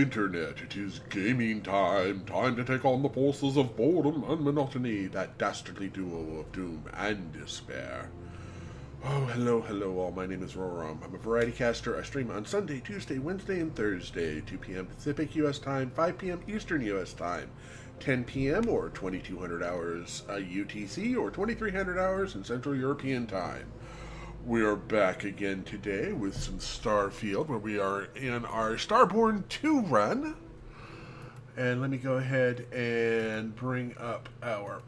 Internet. It is gaming time. Time to take on the forces of boredom and monotony, that dastardly duo of doom and despair. Oh, hello all. My name is Roram. I'm a variety caster. I stream on Sunday, Tuesday, Wednesday, and Thursday, 2 p.m. Pacific U.S. time, 5 p.m. Eastern U.S. time, 10 p.m. or 2200 hours UTC, or 2300 hours in Central European time. We are back again today with some Starfield, where we are in our Starborn 2 run. And let me go ahead and bring up our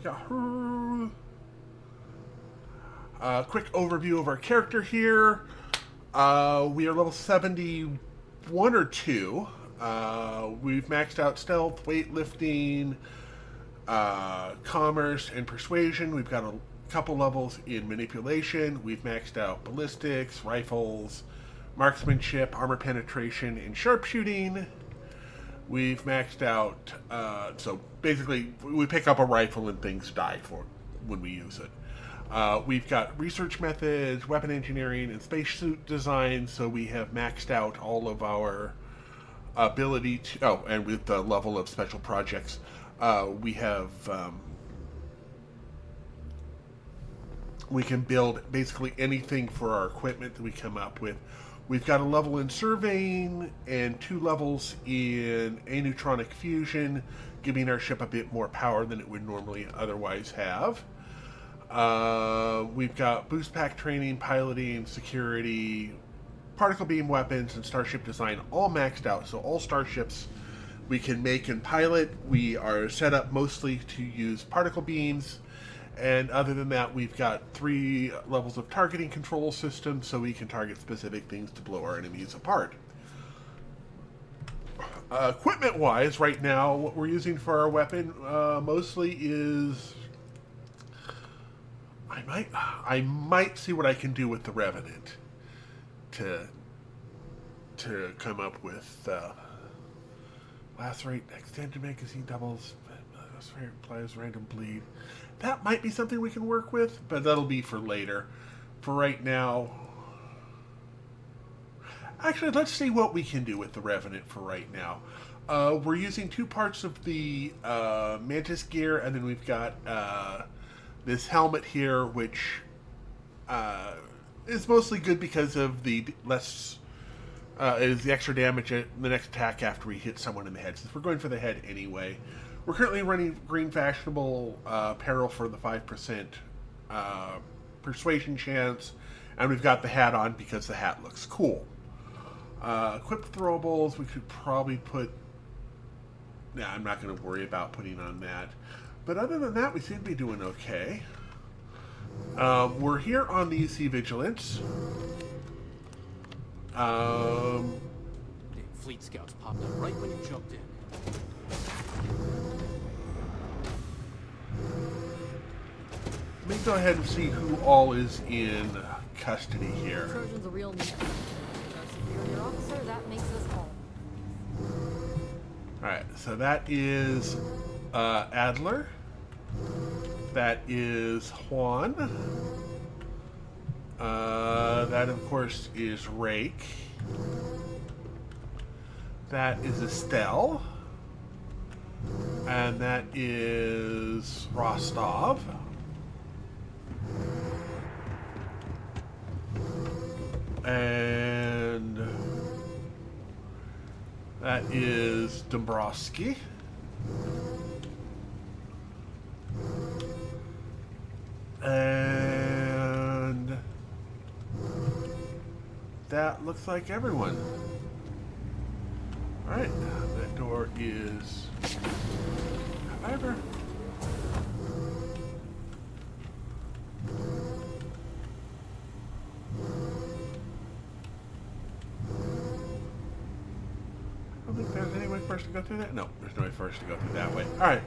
Yahoo. Quick overview of our character here. We are level 71 or 2. We've maxed out stealth, weightlifting, commerce, and persuasion. We've got a couple levels in manipulation. We've maxed out ballistics, rifles, marksmanship, armor penetration, and sharpshooting. We've maxed out, so basically we pick up a rifle and things die for when we use it. We've got research methods, weapon engineering, and spacesuit design, so we have maxed out all of our ability to, and with the level of special projects, we have, we can build basically anything for our equipment that we come up with. We've got a level in surveying and 2 levels in aneutronic fusion, giving our ship a bit more power than it would normally otherwise have. We've got boost pack training, piloting, security, particle beam weapons, and starship design all maxed out. So all starships we can make and pilot. We are set up mostly to use particle beams. And other than that, we've got 3 levels of targeting control systems, so we can target specific things to blow our enemies apart. Equipment-wise, right now, what we're using for our weapon mostly is... I might see what I can do with the Revenant to come up with lacerate, extended magazine doubles, applies random bleed. That might be something we can work with, but that'll be for later. For right now... Actually, let's see what we can do with the Revenant for right now. We're using 2 parts of the Mantis gear, and then we've got this helmet here, which is mostly good because of the less... is the extra damage at the next attack after we hit someone in the head, since we're going for the head anyway. We're currently running Green Fashionable Apparel for the 5% persuasion chance, and we've got the hat on because the hat looks cool. Equipped throwables, we could probably put... Nah, I'm not going to worry about putting on that. But other than that, we seem to be doing okay. We're here on the UC Vigilance. Fleet scouts popped up right when you jumped in. Let me go ahead and see who all is in custody here. Trojan's a real man. Superior officer, that makes us all. Alright, so that is Adler. That is Juan. That, of course, is Rake. That is Estelle. And that is Rostov. And that is Dombrowski. And that looks like everyone. Alright, that door is... However... I don't think there's any way for us to go through that. No, there's no way for us to go through that way. Alright.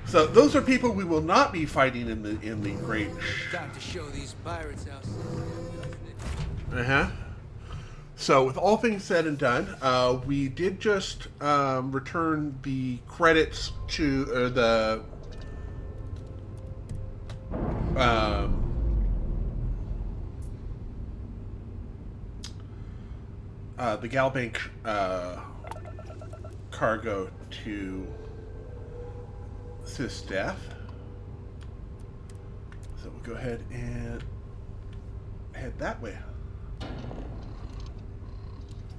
So those are people we will not be fighting in the great... Time to show these pirates how... Uh-huh. So with all things said and done, we did just return the credits to the the Galbank cargo to Sysdef. So we'll go ahead and head that way.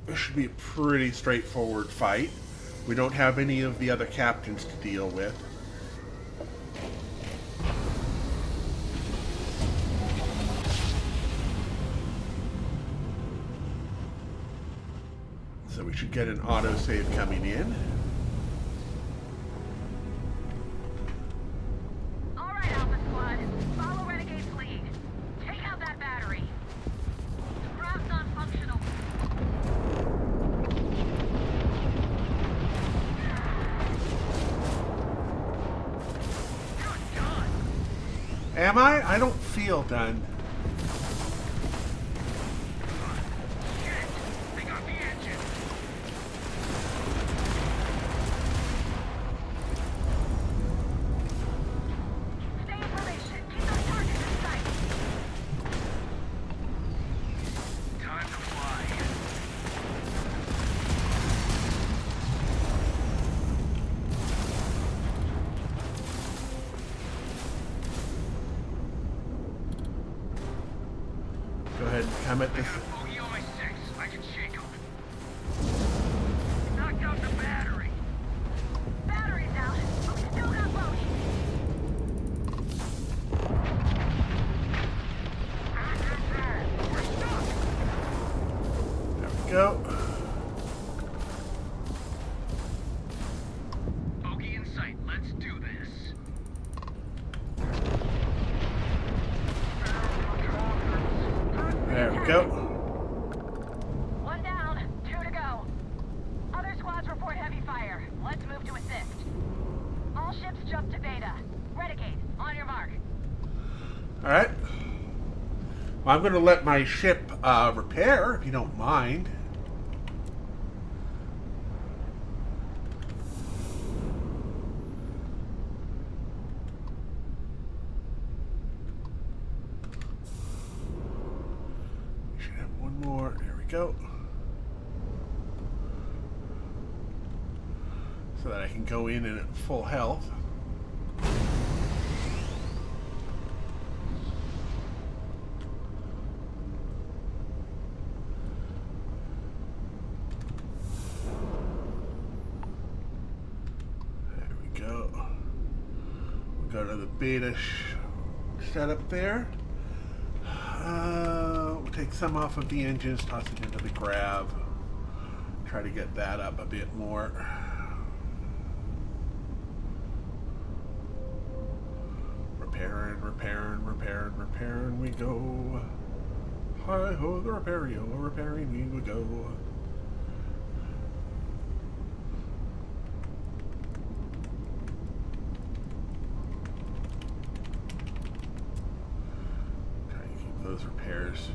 This should be a pretty straightforward fight. We don't have any of the other captains to deal with. So we should get an autosave coming in. Alright, Alpha Squad. Follow Renegade's lead. Take out that battery. The craft's non-functional. Good God! Am I? I don't feel done. Go ahead and come at this. I can shake him. Knocked out the battery. Battery's out, but we still got Bogey. We're stuck. There we go. Bogey in sight. Let's do this. There we go. One down, 2 to go. Other squads report heavy fire. Let's move to assist. All ships jump to Beta. Renegade, on your mark. Alright. Well, I'm going to let my ship repair, if you don't mind. We should have one more. There we go. So that I can go in and at full health. Go to the beta setup there. We'll take some off of the engines, toss it into the grav. Try to get that up a bit more. Repairing, repairing, repairing, repairing we go. Hi ho, the repairing we would go. Those repairs.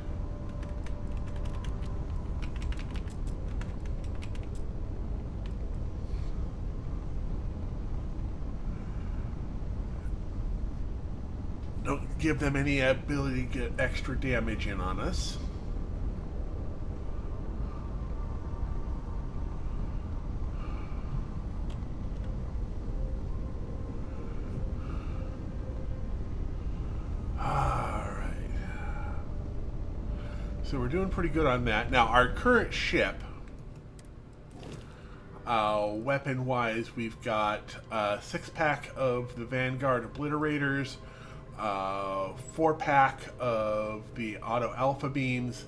Don't give them any ability to get extra damage in on us. So we're doing pretty good on that. Now, our current ship, weapon-wise, we've got a 6-pack of the Vanguard Obliterators, 4-pack of the Auto Alpha Beams,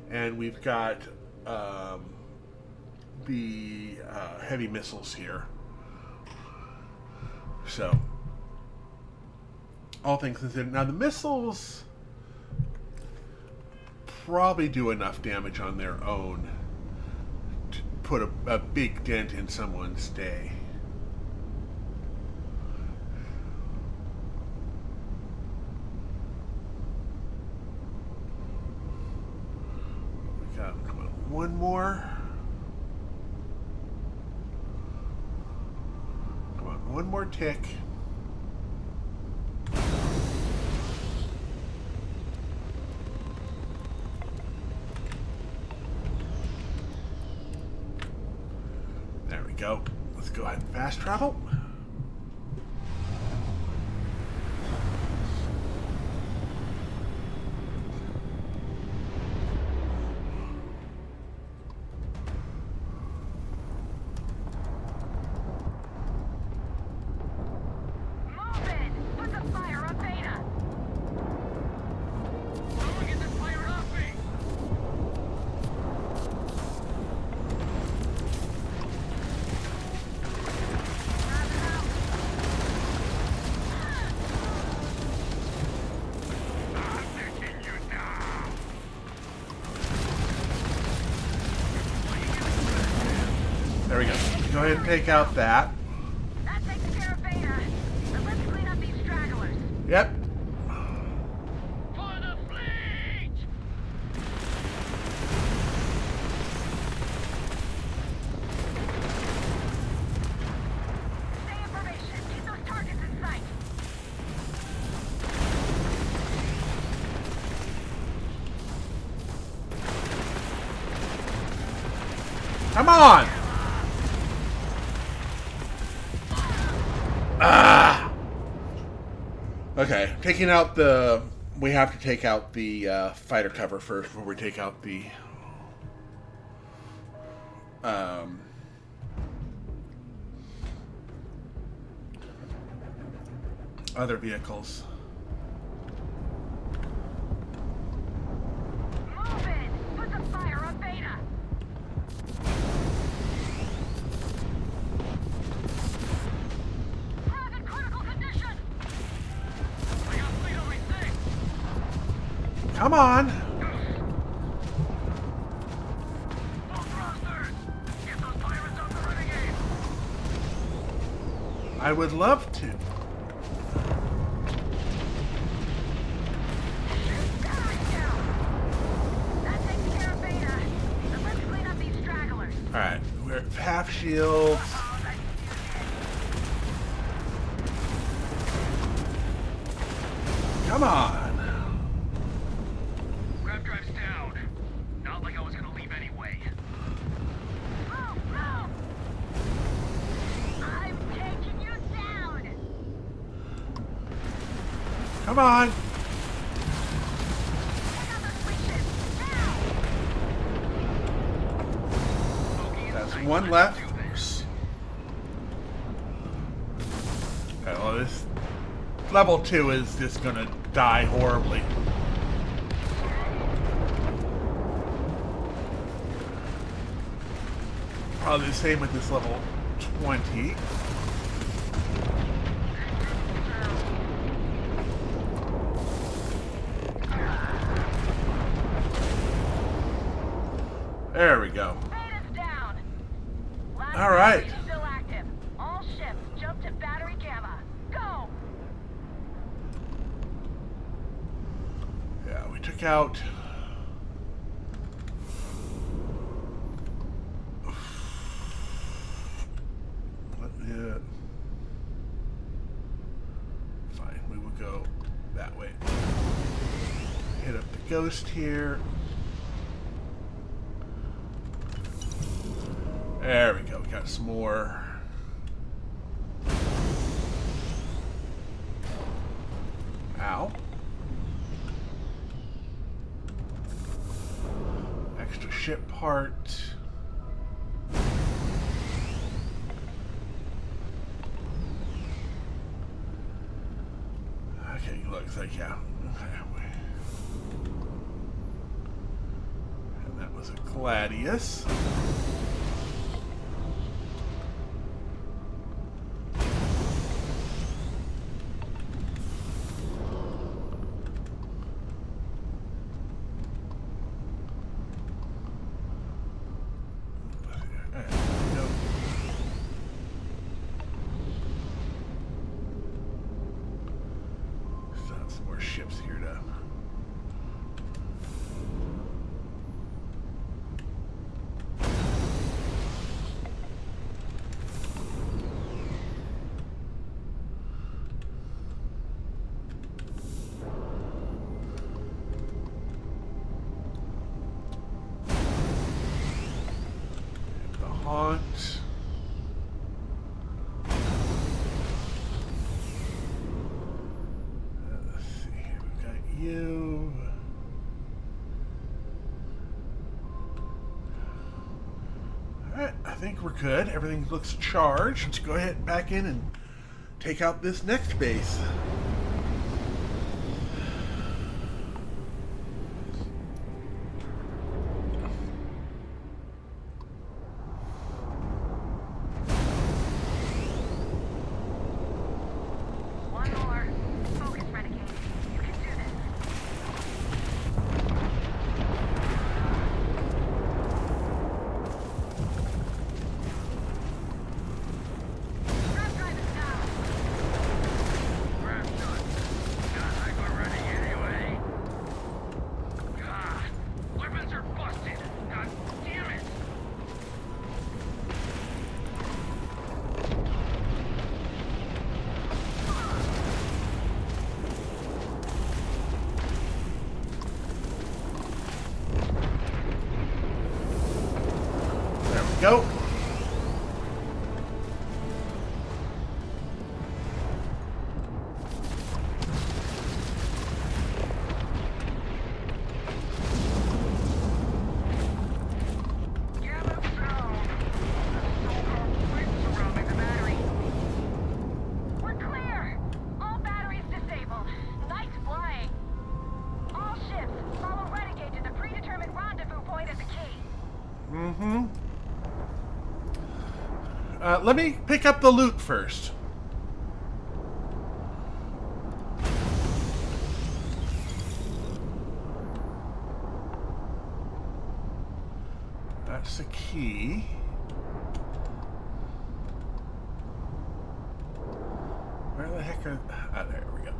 and we've got the heavy missiles here. So, all things considered. Now, the missiles probably do enough damage on their own to put a big dent in someone's day. We got, come on, one more. Come on, one more tick. go. Let's go ahead and fast travel. Move it! Put the fire on Beta! Someone get this fire off me! There we go. Go ahead and take out that. That takes care of Beta. But let's clean up these stragglers. Yep. For the fleet! Stay in formation. Keep those targets in sight. Come on! Ah! Okay, taking out the... We have to take out the fighter cover first before we take out the... other vehicles. Move it! Put the fire on Beta! Frog in critical condition! I got fleet over 6! Come on! Full thrusters! Get those pirates off the renegade! I would love to. Battery's down! That takes care of Beta. But let's clean up these stragglers. Alright, we're at half shields. Oh, that's Come on! Grab drive's down. Not like I was gonna leave anyway. Move, move! I'm taking you down! Come on! Check out those fleet ships! Now! That's one left. Okay, well, this level 2 is just gonna die horribly. Probably the same with this level 20. There we go. Beta's down! Last All right. battery still active. All ships jump to battery gamma. Go! Yeah, we took out... Yeah. Fine, we will go that way. Hit up the ghost here. There we go, we got some more. Ow. Extra ship part. Okay, looks like, yeah. Okay. And that was a Gladius. Some more ships here to... Hit the haunt. you. Alright, I think we're good. Everything looks charged. Let's go ahead back in and take out this next base. One more. Focus, Renegade. You can do this. Drive is down. Grab done. God, I got ready anyway. God, weapons are busted. God damn it. There we go. Get them down. The so-called fleet surrounding the battery. We're clear. All batteries disabled. Nice flying. All ships, follow Renegade to the predetermined rendezvous point at the key. Mm-hmm. Let me pick up the loot first. That's the key. Where the heck are... Ah, there we go.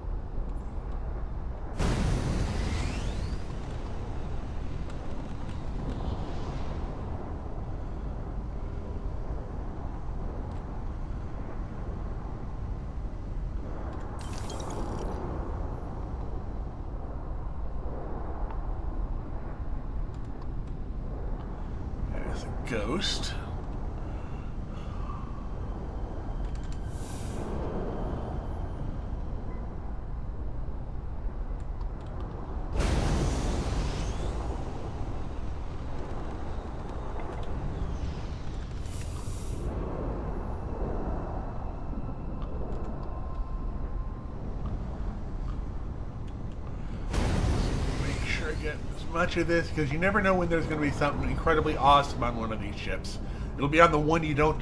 There's a ghost. Make sure I get as much of this, because you never know when there's going to be something incredibly awesome on one of these ships. It'll be on the one you don't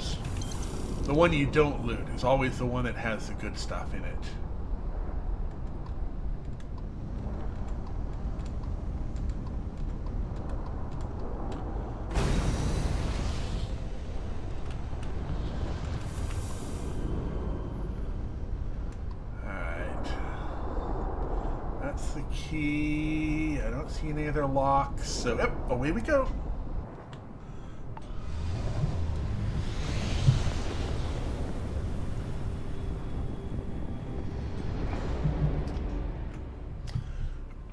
loot. It's always the one that has the good stuff in it. Alright. That's the key. I don't see any other locks, so yep, away we go.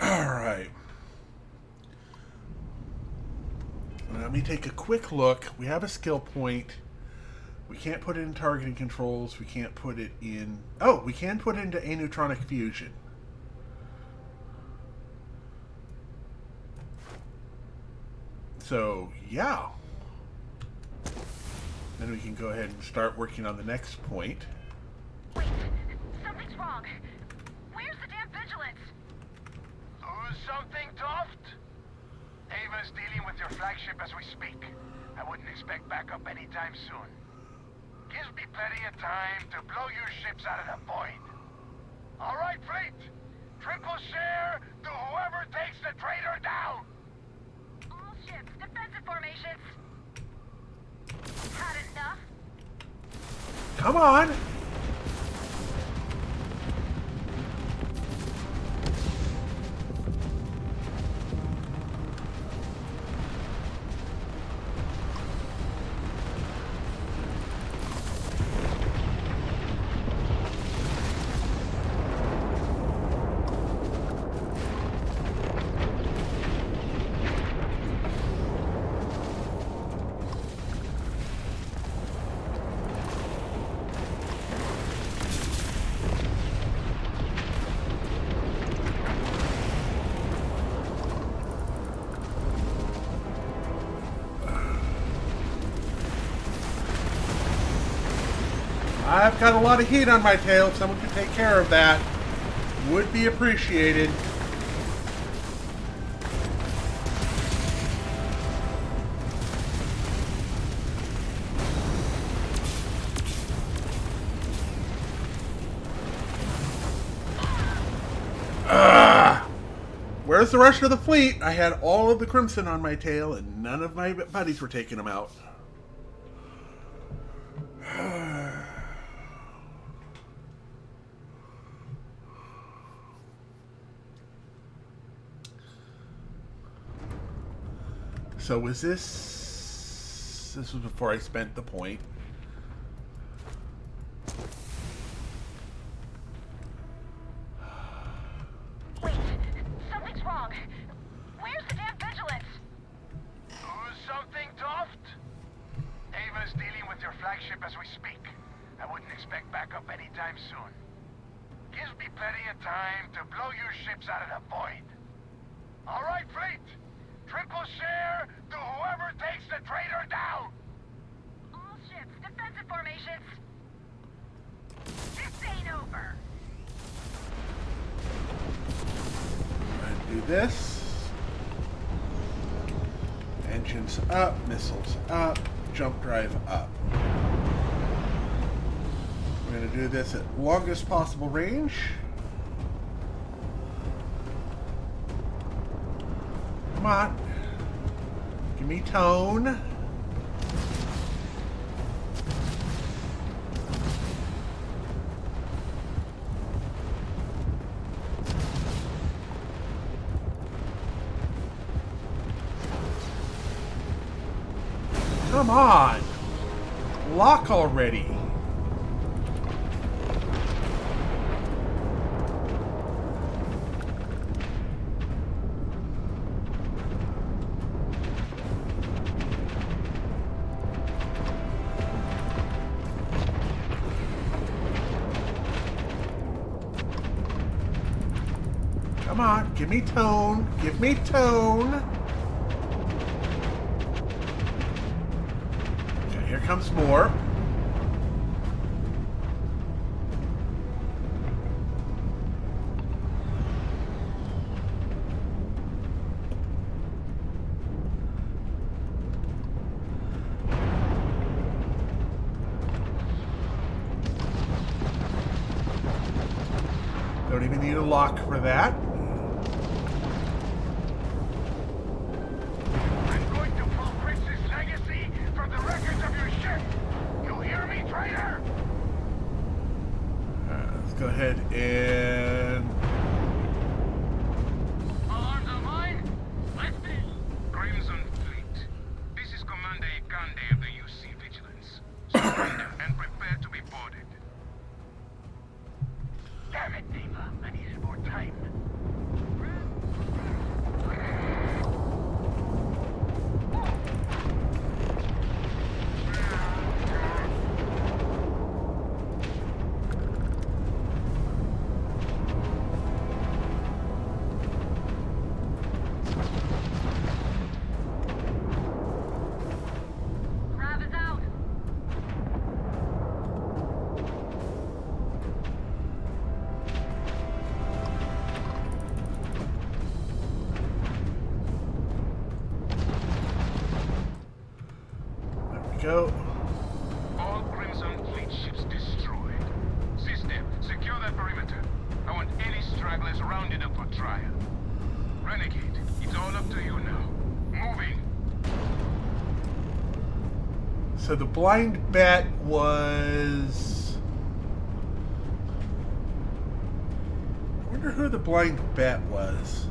Alright. Let me take a quick look. We have a skill point. We can't put it in targeting controls. We can't put it in... Oh, we can put it into aneutronic fusion. So, yeah. Then we can go ahead and start working on the next point. Wait, something's wrong. Where's the damn vigilance? Lose something, Toft? Ava's dealing with your flagship as we speak. I wouldn't expect backup anytime soon. Gives me plenty of time to blow your ships out of the void. All right, fleet. Triple share to whoever takes the traitor down. All ships, defensive formations. Had enough? Come on! I've got a lot of heat on my tail. If someone could take care of that, would be appreciated. Where's the rest of the fleet? I had all of the crimson on my tail, and none of my buddies were taking them out. So was this... This was before I spent the point. Wait, something's wrong. Where's the damn vigilance? Something, Toft? Ava's dealing with your flagship as we speak. I wouldn't expect backup anytime soon. Gives me plenty of time to blow your ships out of the void. All right, fleet. Triple share to whoever takes the traitor down. All ships, defensive formations. This ain't over. Do this. Engines up, missiles up, jump drive up. We're going to do this at longest possible range. Come on. Give me tone. Come on! Lock already! Come on, give me tone! Give me tone! Here comes more. Don't even need a lock for that. Go ahead and... Alarms are mine? Let's be. Crimson Fleet. This is Commander Ikande of the UC Vigilance. Surrender and prepare to be boarded. Damn it, Ava. I needed more time. Go. All Crimson Fleet ships destroyed. System, secure that perimeter. I want any stragglers rounded up for trial. Renegade, it's all up to you now. Moving. So the blind bat was... I wonder who the blind bat was.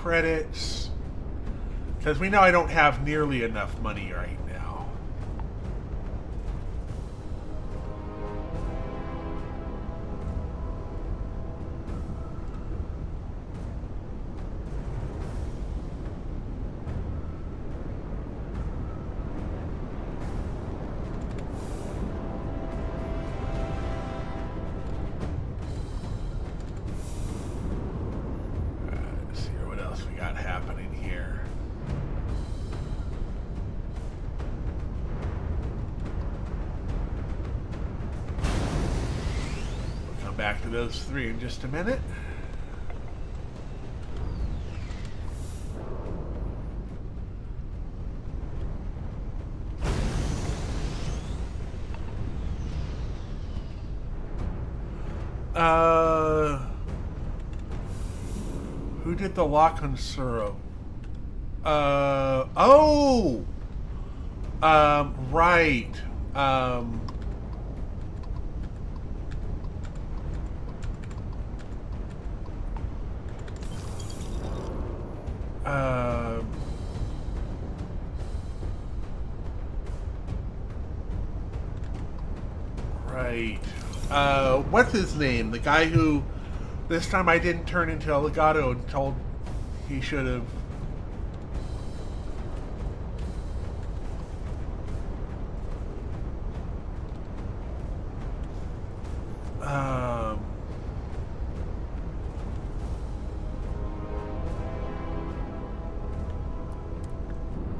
credits. Because we know I don't have nearly enough money right now. Let's see what else we got happening here. We'll come back to those three in just a minute. Who did the lock on Suro? Right. Right. What's his name? The guy who this time I didn't turn into a legato and told he should have.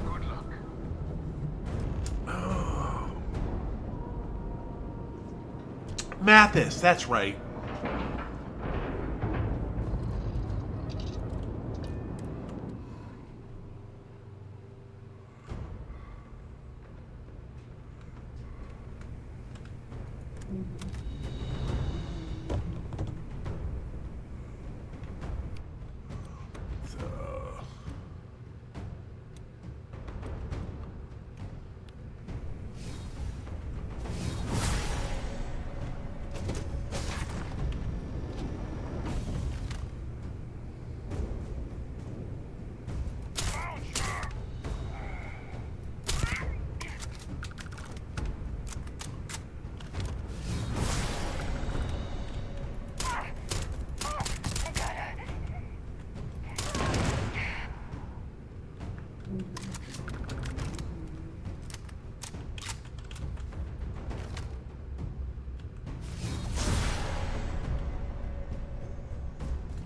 Good luck. Mathis, that's right.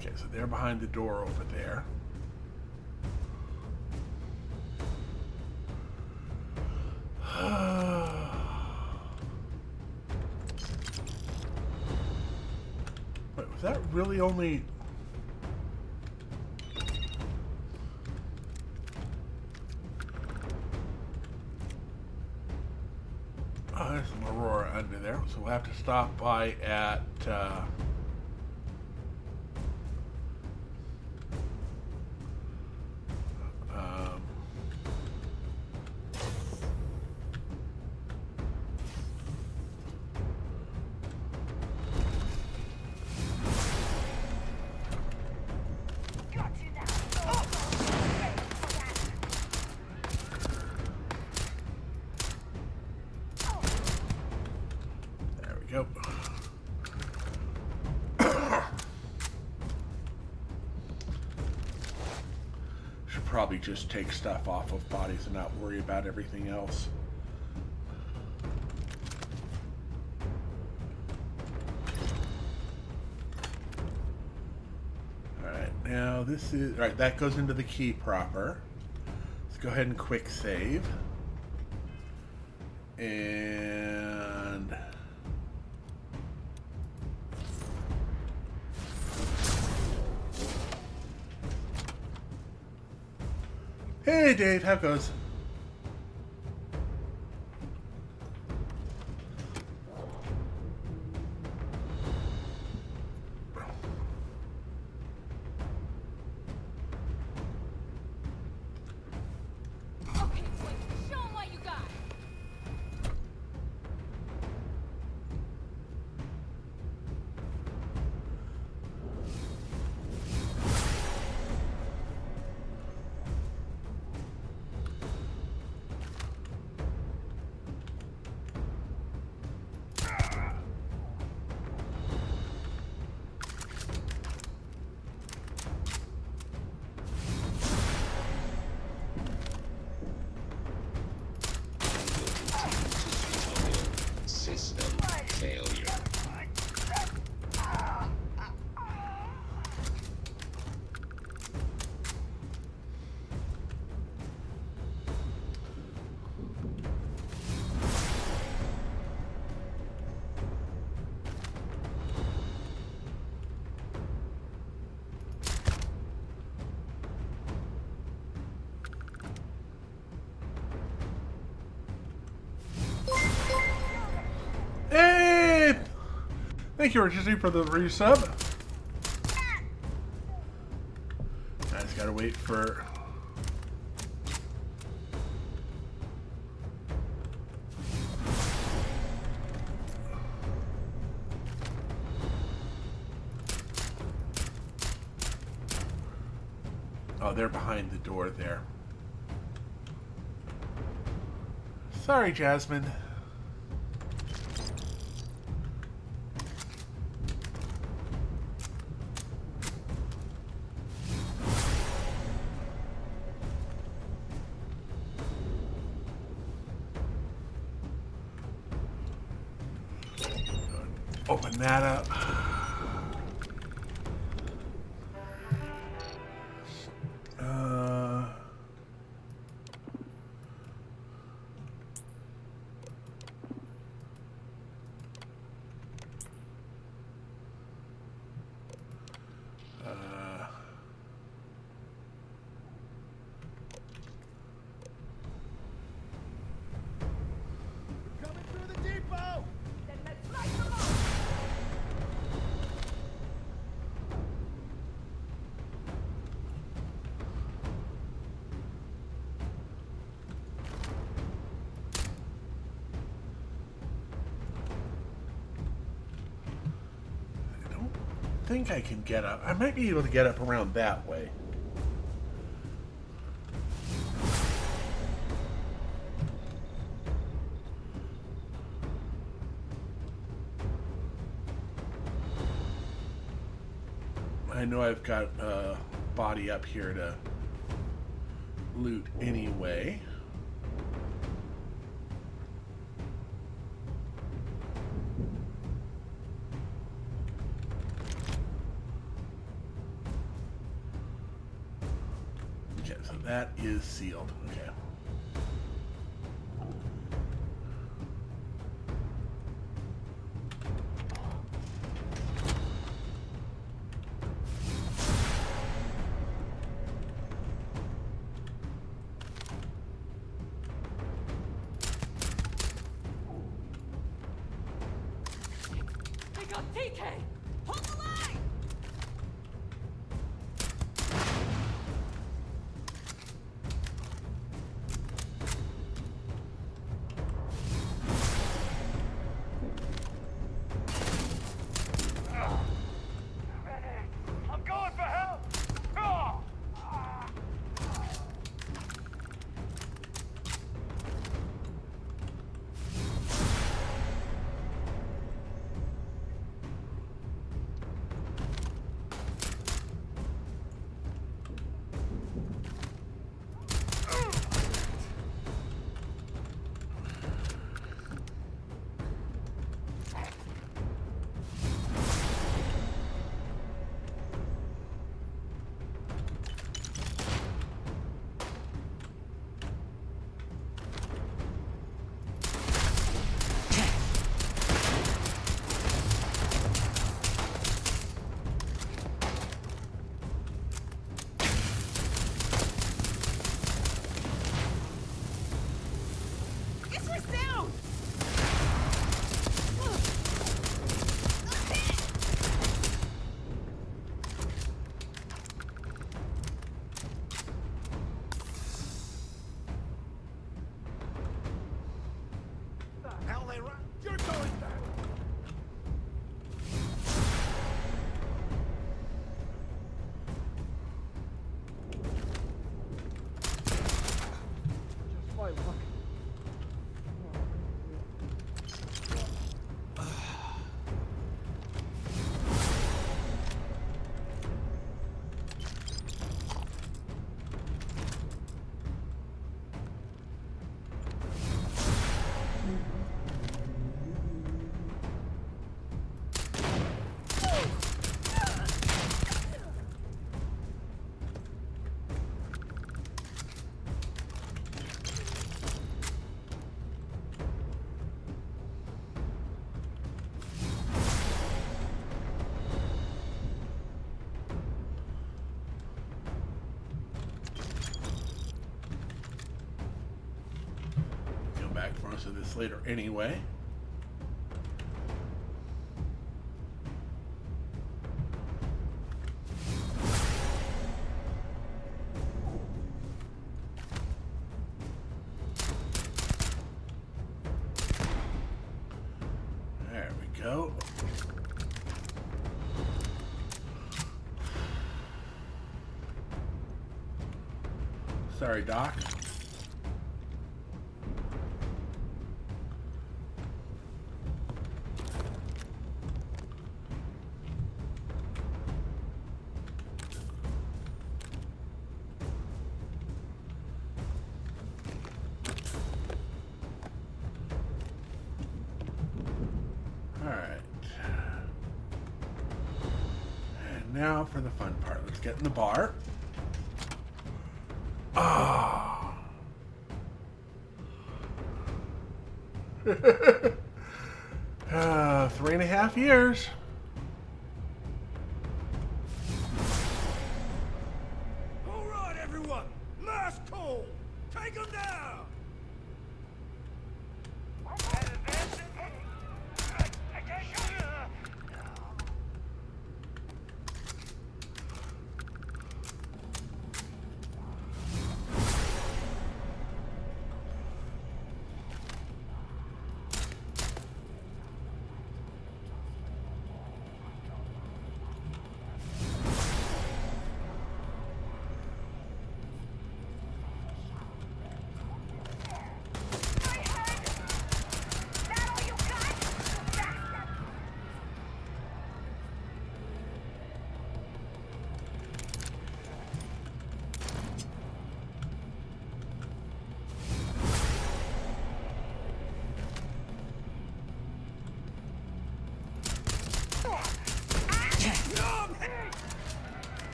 Okay, so they're behind the door over there. Wait, was that really only... Oh, there's some Aurora under there, so we'll have to stop by at... there we go. Should probably just take stuff off of bodies and not worry about everything else. Alright, now this is... Alright, that goes into the key proper. Let's go ahead and quick save. And... Hey Dave, how goes? Okay, wait. Show 'em what you got. Thank you, Richie, for the resub. I just gotta wait for... Oh, they're behind the door there. Sorry, Jasmine. Open that up. Coming through the depot! Then let's light them up! I don't think I can get up. I might be able to get up around that way. I know I've got a body up here to loot anyway. Okay, so that is sealed. Okay. They got TK! Hold the line! I'm going for help! Ah! It's us down! The hell they run? You're going back! Just my luck. Come back for us of this later anyway. go. Sorry, Doc. Alright. And now for the fun part. Let's get in the bar. Ah. 3.5 years. All right, everyone. Last call. Take them down.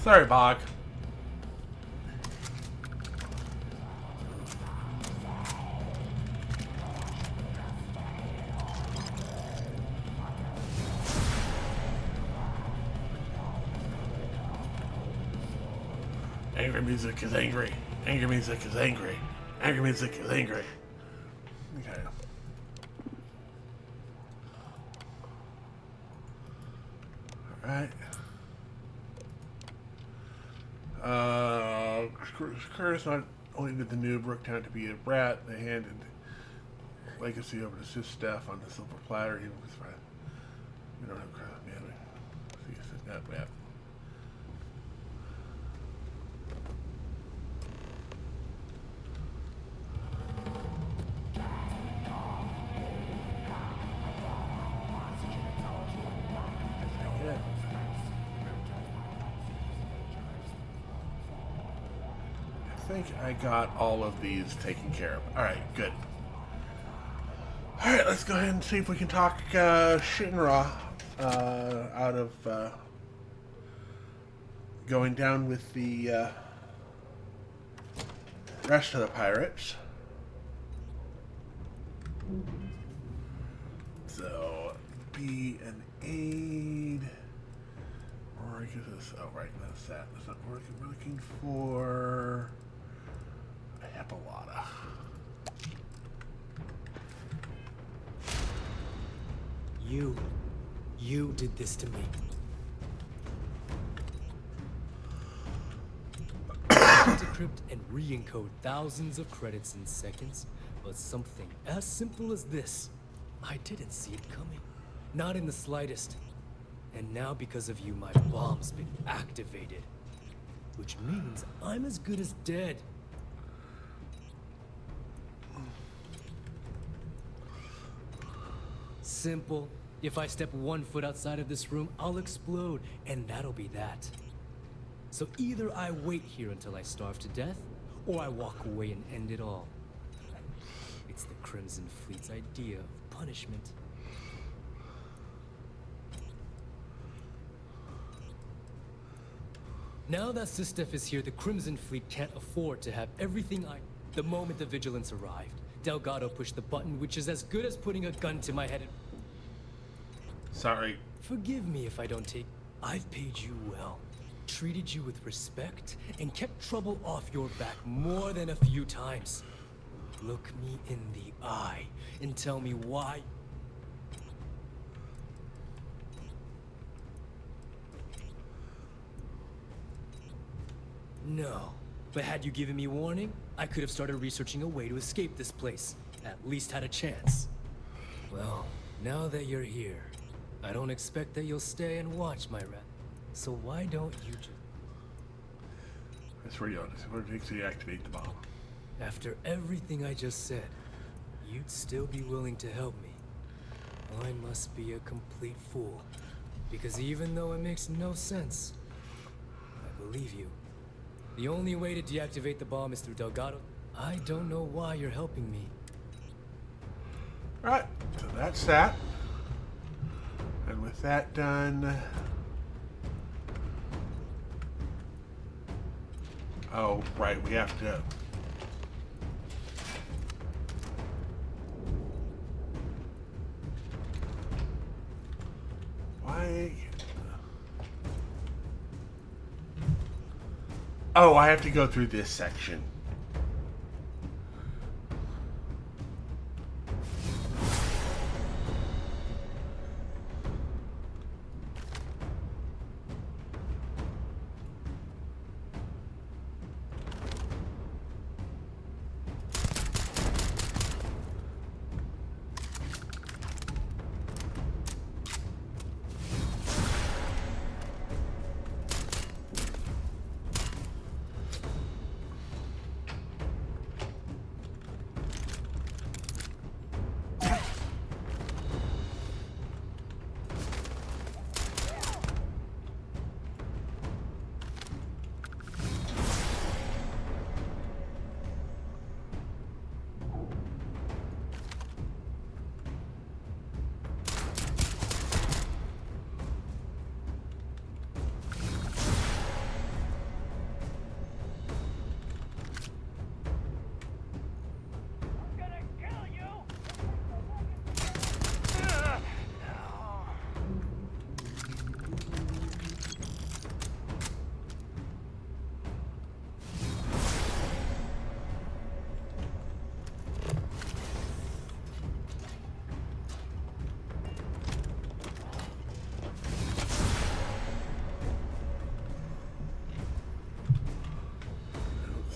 Sorry, Bog. Angry music is angry. Angry music is angry. Angry music is angry. Okay. Alright. Curtis not only did the noob work out to be a brat, they handed legacy over to Sis staff on the silver platter. He was fine. We don't have credit, man. See, that bad. I think I got all of these taken care of. Alright, good. Alright, let's go ahead and see if we can talk Shinra out of going down with the rest of the pirates. So, be an aid. Or I guess it's, oh right, that's that. That's not working. We're looking for a Hippolyta. You did this to me. Decrypt and re-encode thousands of credits in seconds, but something as simple as this, I didn't see it coming. Not in the slightest. And now because of you, my bomb's been activated. Which means I'm as good as dead. Simple. If I step 1 foot outside of this room, I'll explode, and that'll be that. So either I wait here until I starve to death, or I walk away and end it all. It's the Crimson Fleet's idea of punishment. Now that Sistef is here, the Crimson Fleet can't afford to have everything The moment the Vigilance arrived, Delgado pushed the button, which is as good as putting a gun to my head. Sorry. Forgive me if I don't take... I've paid you well, treated you with respect, and kept trouble off your back more than a few times. Look me in the eye and tell me why... No. But had you given me warning, I could have started researching a way to escape this place. At least had a chance. Well, now that you're here, I don't expect that you'll stay and watch my rat. So why don't you just... That's where you go. This is what it takes to deactivate the bomb. After everything I just said, you'd still be willing to help me. I must be a complete fool. Because even though it makes no sense, I believe you. The only way to deactivate the bomb is through Delgado. I don't know why you're helping me. Alright, so that's that. And with that done... Oh, right, we have to... Why... Oh, I have to go through this section.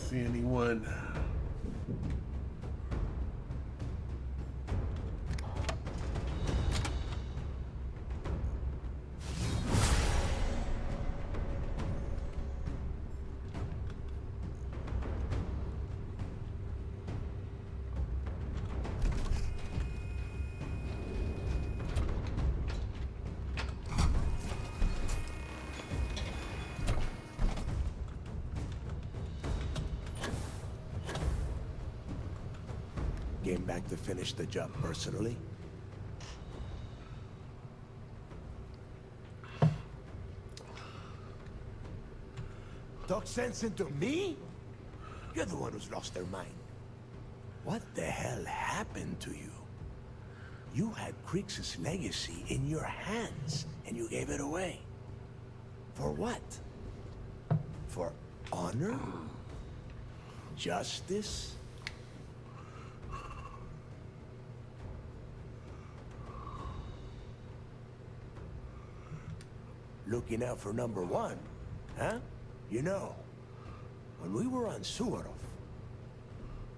See anyone? Came back to finish the job personally? Talk sense into me? You're the one who's lost their mind. What the hell happened to you? You had Kriegs' legacy in your hands, and you gave it away. For what? For honor? Justice? Looking out for number one, huh? You know, when we were on Suvorov,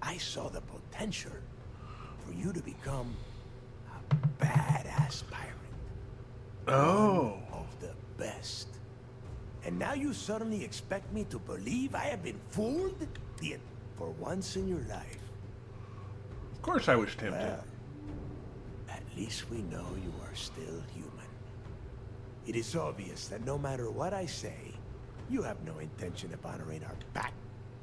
I saw the potential for you to become a badass pirate. Oh. One of the best. And now you suddenly expect me to believe I have been fooled? For once in your life. Of course I was tempted. Well, at least we know you are still human. It is obvious that no matter what I say, you have no intention of honoring our pact.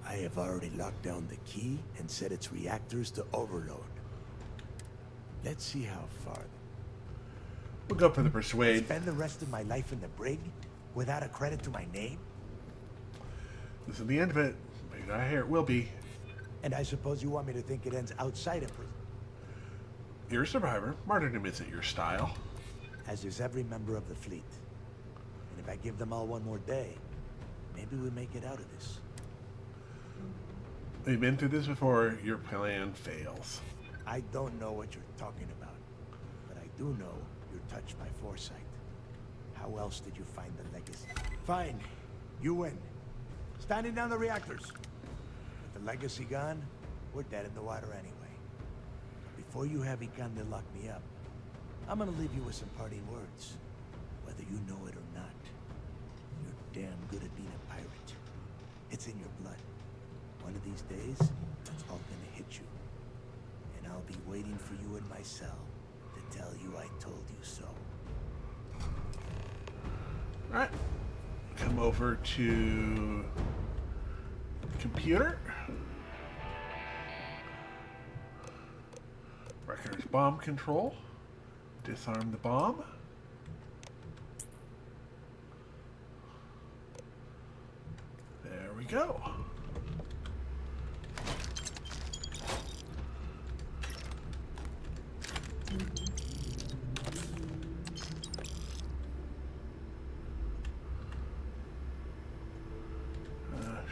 I have already locked down the key and set its reactors to overload. Let's see how far. We'll go for the persuade. Spend the rest of my life in the brig without a credit to my name? This is the end of it. Maybe I hear it will be. And I suppose you want me to think it ends outside of prison. You're a survivor. Martyrdom isn't your style. As is every member of the fleet. And if I give them all one more day, maybe we make it out of this. We've been through this before. Your plan fails. I don't know what you're talking about, but I do know you're touched by foresight. How else did you find the legacy? Fine. You win. Standing down the reactors. legacy gone, we're dead in the water anyway. But before you have Ikan to lock me up, I'm gonna leave you with some parting words. Whether you know it or not, you're damn good at being a pirate. It's in your blood. One of these days, it's all gonna hit you. And I'll be waiting for you in my cell to tell you I told you so. Alright. Come over to computer. Records bomb control. Disarm the bomb. There we go.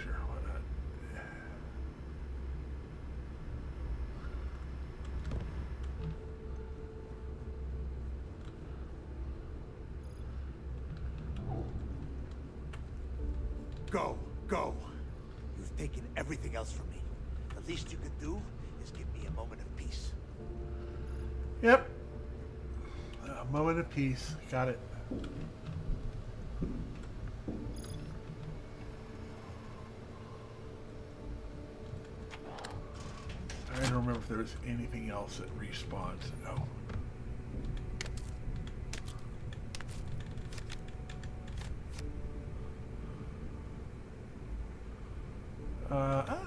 Sure, why not? Go. You've taken everything else from me. The least you could do is give me a moment of peace. Yep. A moment of peace. Got it. I don't remember if there was anything else that respawns. No.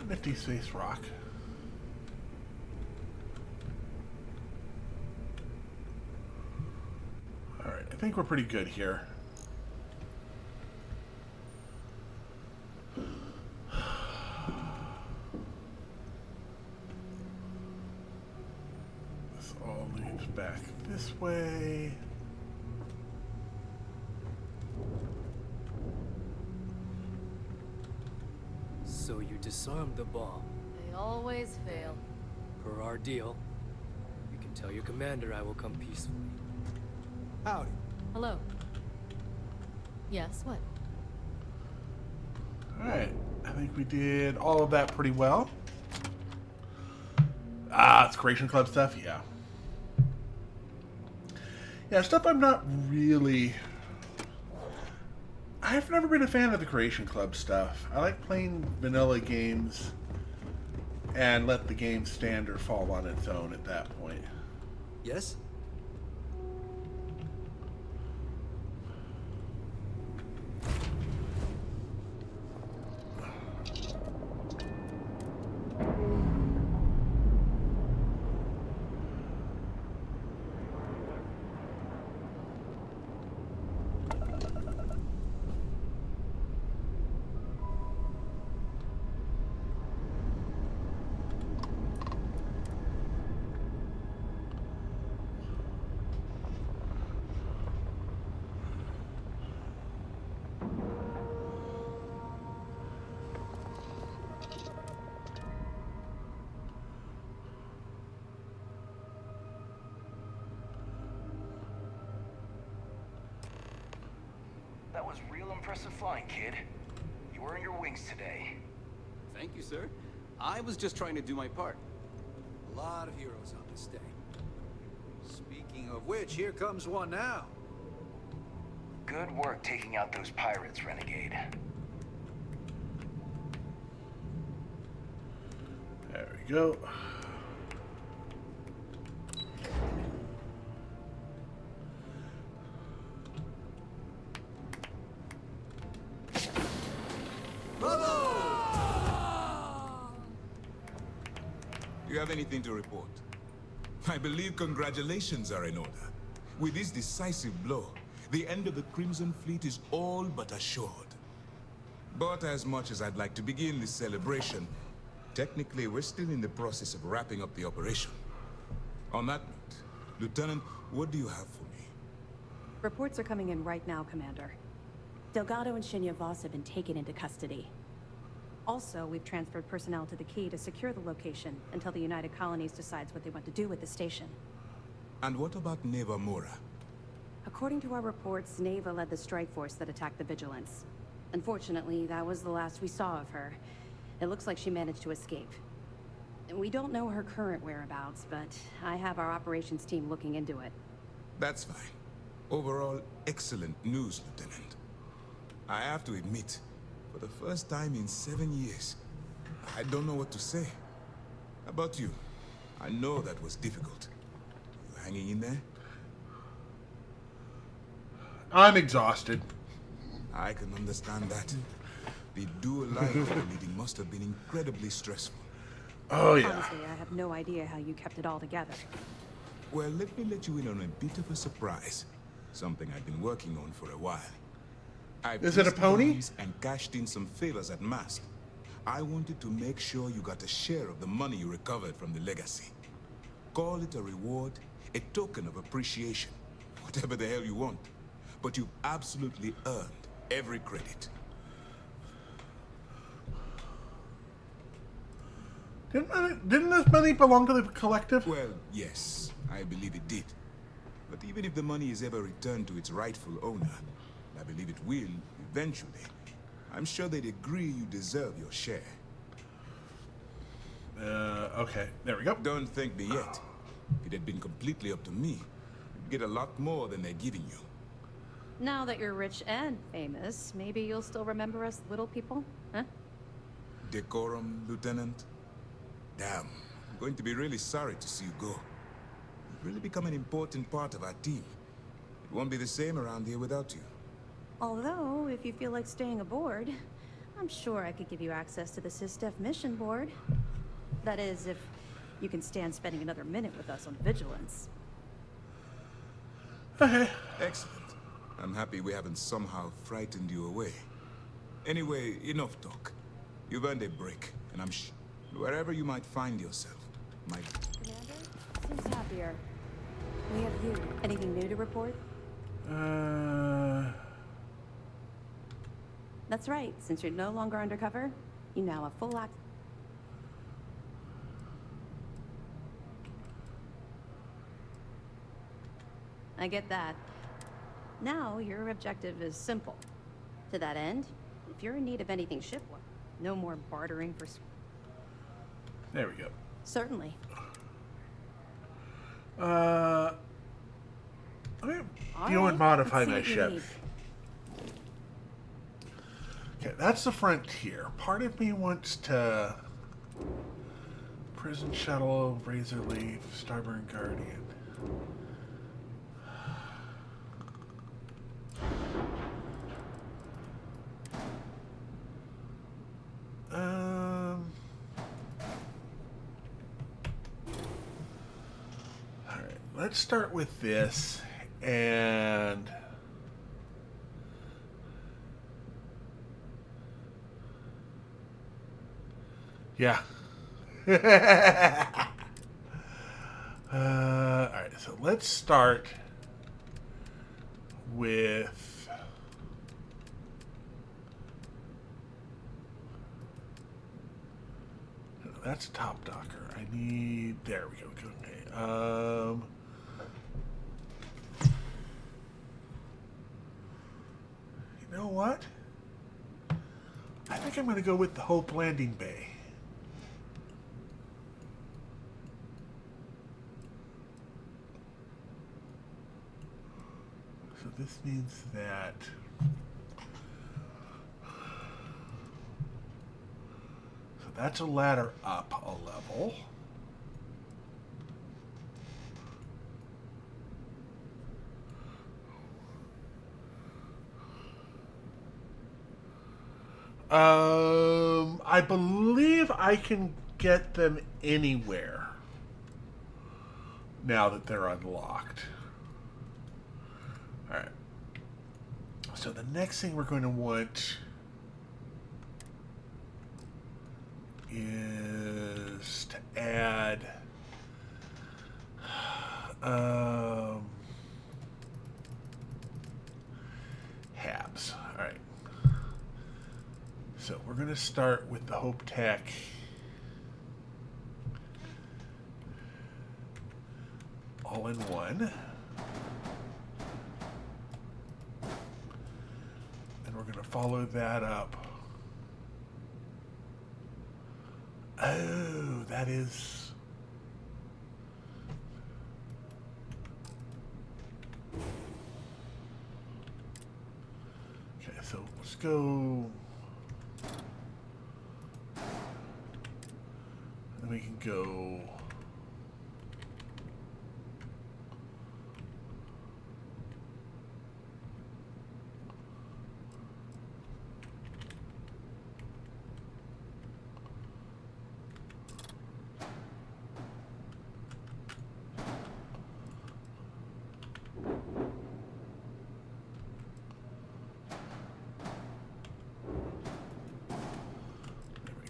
Nifty space rock. Alright, I think we're pretty good here. This all leads back this way. So you disarmed the bomb. They always fail. Per our deal, you can tell your commander I will come peacefully. Howdy. Hello. Yes, what? Alright, I think we did all of that pretty well. Ah, it's Creation Club stuff, yeah. Yeah, stuff I'm not really... I've never been a fan of the Creation Club stuff. I like playing vanilla games and let the game stand or fall on its own at that point. Yes? That was real impressive flying, kid. You earned your wings today. Thank you, sir. I was just trying to do my part. A lot of heroes on this day. Speaking of which, here comes one now. Good work taking out those pirates, Renegade. There we go. Do you have anything to report? I believe congratulations are in order. With this decisive blow, the end of the Crimson Fleet is all but assured. But as much as I'd like to begin this celebration, technically we're still in the process of wrapping up the operation. On that note, Lieutenant, what do you have for me? Reports are coming in right now, Commander. Delgado and Shinya Voss have been taken into custody. Also, we've transferred personnel to the Key to secure the location until the United Colonies decides what they want to do with the station. And what about Neva Mora? According to our reports, Neva led the strike force that attacked the Vigilance. Unfortunately, that was the last we saw of her. It looks like she managed to escape. We don't know her current whereabouts, but I have our operations team looking into it. That's fine. Overall, excellent news, Lieutenant. I have to admit, for the first time in 7 years, I don't know what to say. How about you? I know that was difficult. You hanging in there? I'm exhausted. I can understand that. The dual life you're leading must have been incredibly stressful. Oh, yeah. Honestly, I have no idea how you kept it all together. Well, let me let you in on a bit of a surprise. Something I've been working on for a while. Is it a pony? And cashed in some favors at Mask. I wanted to make sure you got a share of the money you recovered from the legacy. Call it a reward, a token of appreciation, whatever the hell you want. But you've absolutely earned every credit. Didn't this money belong to the collective? Well, yes, I believe it did. But even if the money is ever returned to its rightful owner, I believe it will, eventually, I'm sure they'd agree you deserve your share. Okay, there we go. Don't thank me yet. If it had been completely up to me, you'd get a lot more than they're giving you. Now that you're rich and famous, maybe you'll still remember us little people, huh? Decorum, Lieutenant? Damn, I'm going to be really sorry to see you go. You've really become an important part of our team. It won't be the same around here without you. Although, if you feel like staying aboard, I'm sure I could give you access to the SysDef mission board. That is, if you can stand spending another minute with us on Vigilance. Okay. Excellent. I'm happy we haven't somehow frightened you away. Anyway, enough talk. You've earned a break, and I'm wherever you might find yourself, my... Commander? Seems happier. We have you. Anything new to report? That's right. Since you're no longer undercover, you now have full access. I get that. Now, your objective is simple. To that end, if you're in need of anything shipwide, no more bartering for... There we go. Certainly. I'm gonna view and modify my ship. Okay, that's the frontier. Part of me wants to... Prison Shuttle, Razor Leaf, Starborn Guardian. Alright, let's start with this, and... Yeah. Alright, so let's start with... That's a top docker. I need... There we go. Okay. You know what? I think I'm going to go with the Hope Landing Bay. So this means that... So that's a ladder up a level. I believe I can get them anywhere now that they're unlocked. Alright. So the next thing we're going to want is to add HABs. Alright. So we're going to start with the Hope Tech. All in one. And we're going to follow that up Oh, that is... Okay, so let's go... And we can go...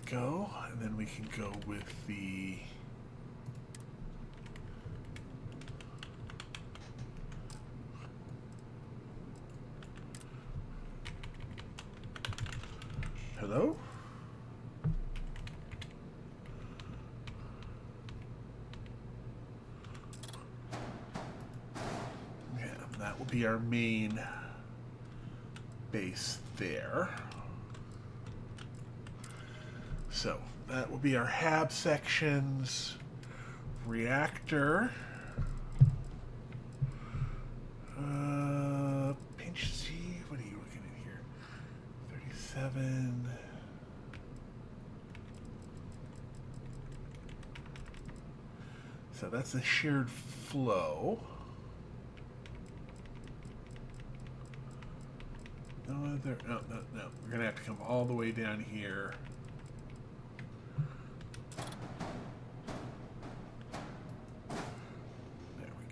Go, and then we can go with the hello? Yeah, that will be our main base there. So that will be our hab sections, reactor, pinch C, what are you looking at here? 37. So that's a shared flow. No other, no. We're gonna have to come all the way down here.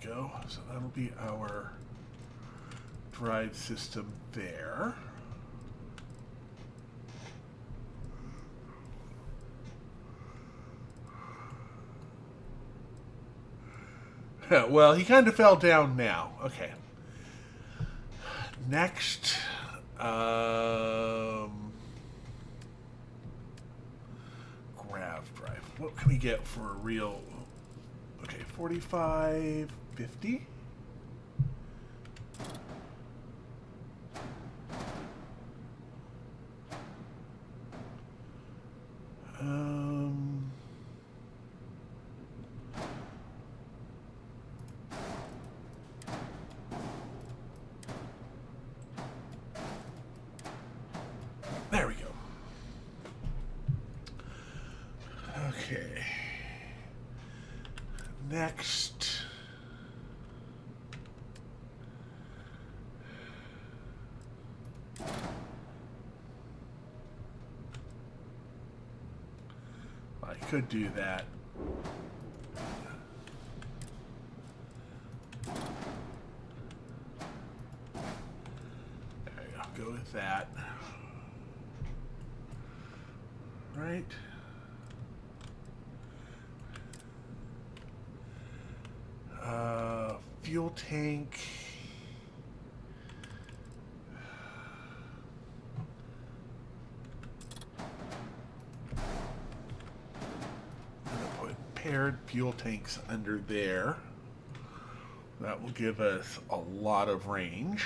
Go. So that'll be our drive system there. Well, he kind of fell down now. Okay. Next, grav drive. What can we get for a real... Okay, 45, 50. There we go. Okay. Next. I could do that. There you go. Go with that. Right. Fuel tank. I'm gonna put paired fuel tanks under there. That will give us a lot of range.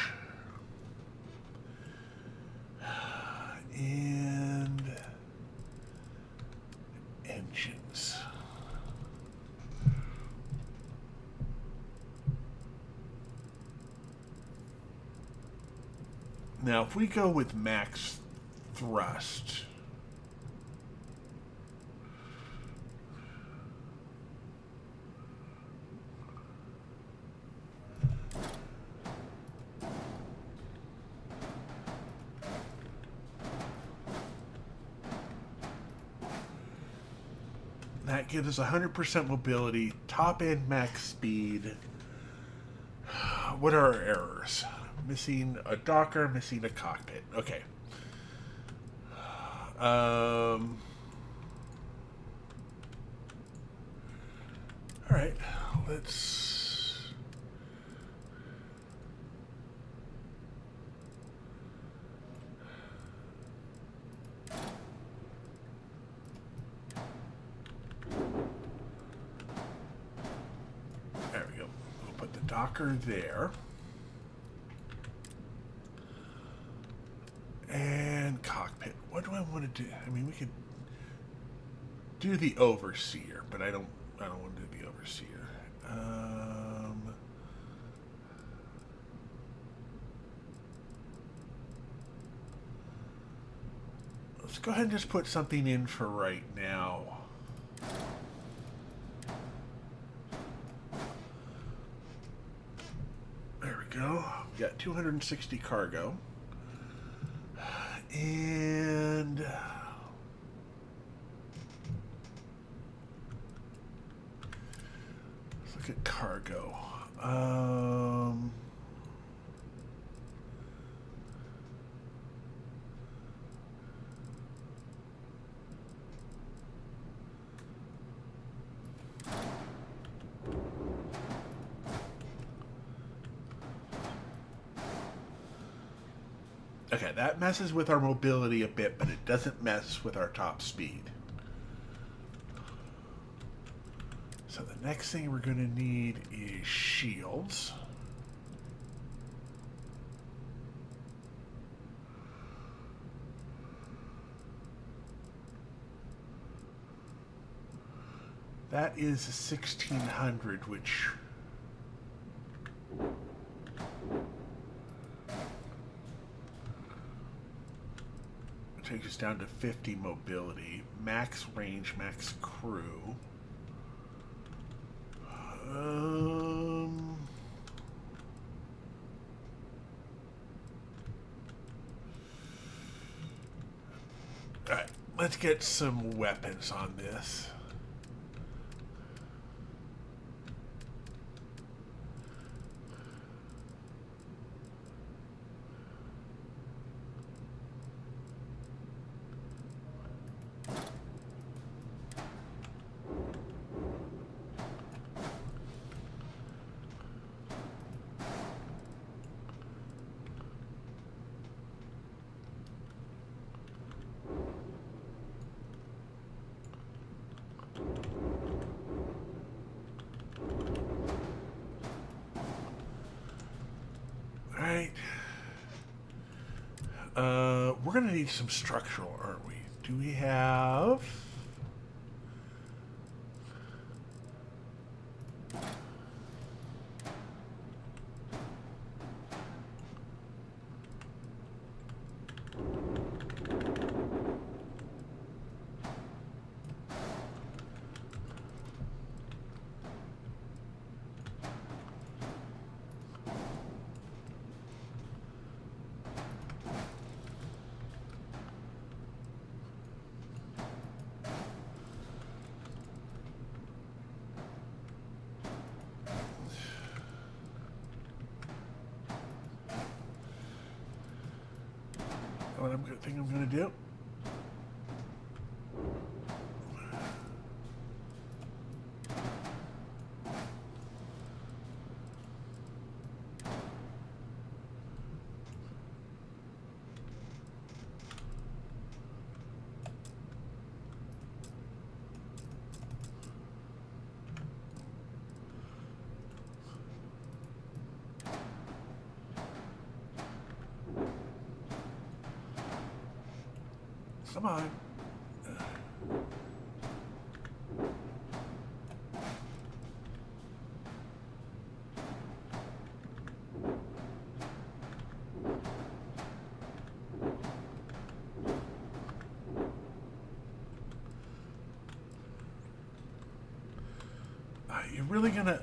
And engines. Now, if we go with max thrust, that gives us 100% mobility, top end max speed. What are our errors? Missing a docker, missing a cockpit. Okay. All right. Let's... There we go. We'll put the docker there. And cockpit. What do I want to do? I mean, we could... do the overseer, but I don't want to do the overseer. Let's go ahead and just put something in for right now. There we go. We got 260 cargo. And let's look at cargo. Okay, that messes with our mobility a bit, but it doesn't mess with our top speed. So the next thing we're going to need is shields. That is 1,600, which... takes us down to 50 mobility, max range, max crew. Alright, let's get some weapons on this. We're going to need some structural, aren't we? Do we have... what I'm going to do? Come on. Are you really gonna...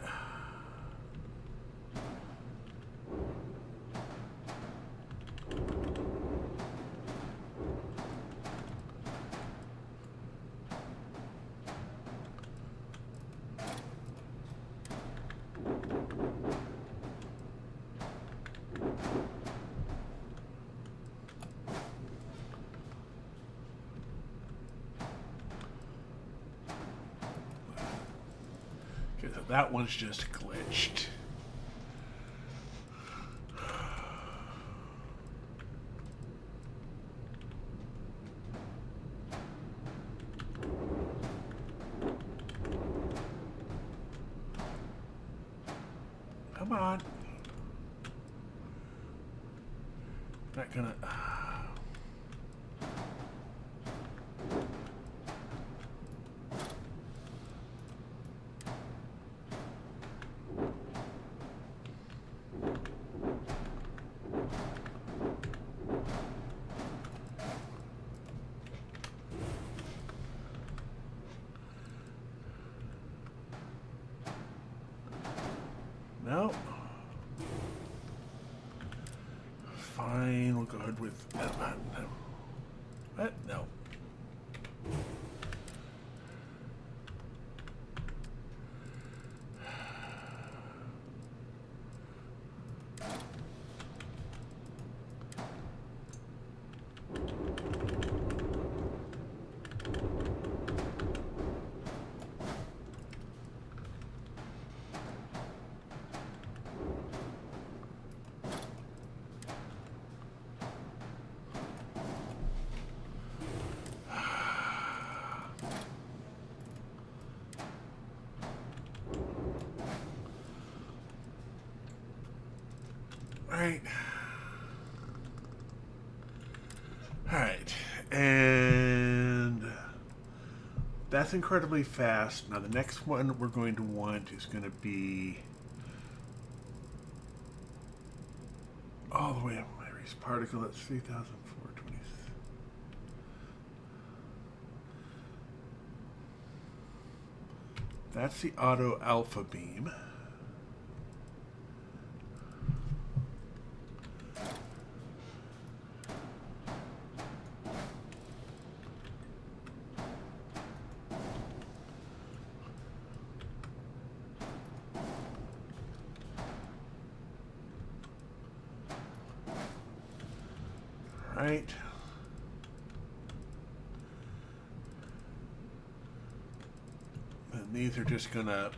That one's just glitched. Come on. Not gonna... No. Fine, we'll go ahead with... no. What? No. Alright. Alright. And that's incredibly fast. Now the next one we're going to want is going to be all the way up my race particle. That's 3,420. That's the auto alpha beam. Right. And these are just gonna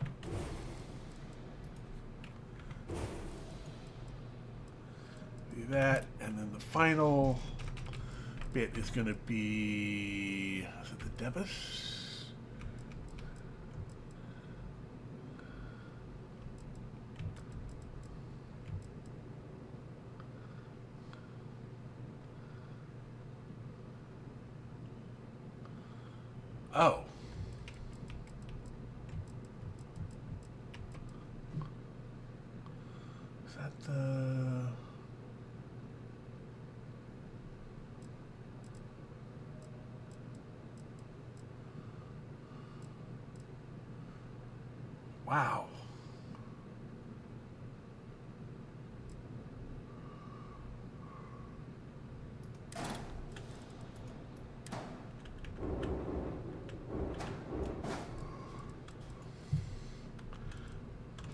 do that, and then the final bit is gonna be, is it the Debus? Oh. Is that the... Wow.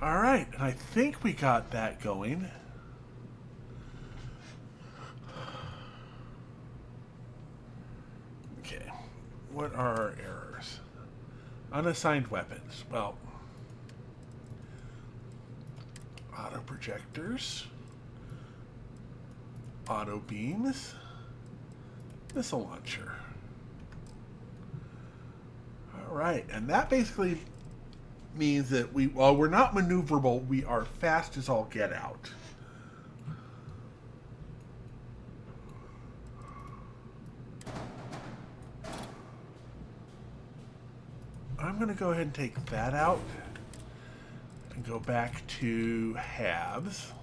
All right, and I think we got that going. Okay, what are our errors? Unassigned weapons. Well, auto projectors, auto beams, missile launcher. All right, and that basically means that while we're not maneuverable, we are fast as all get out. I'm going to go ahead and take that out and go back to halves.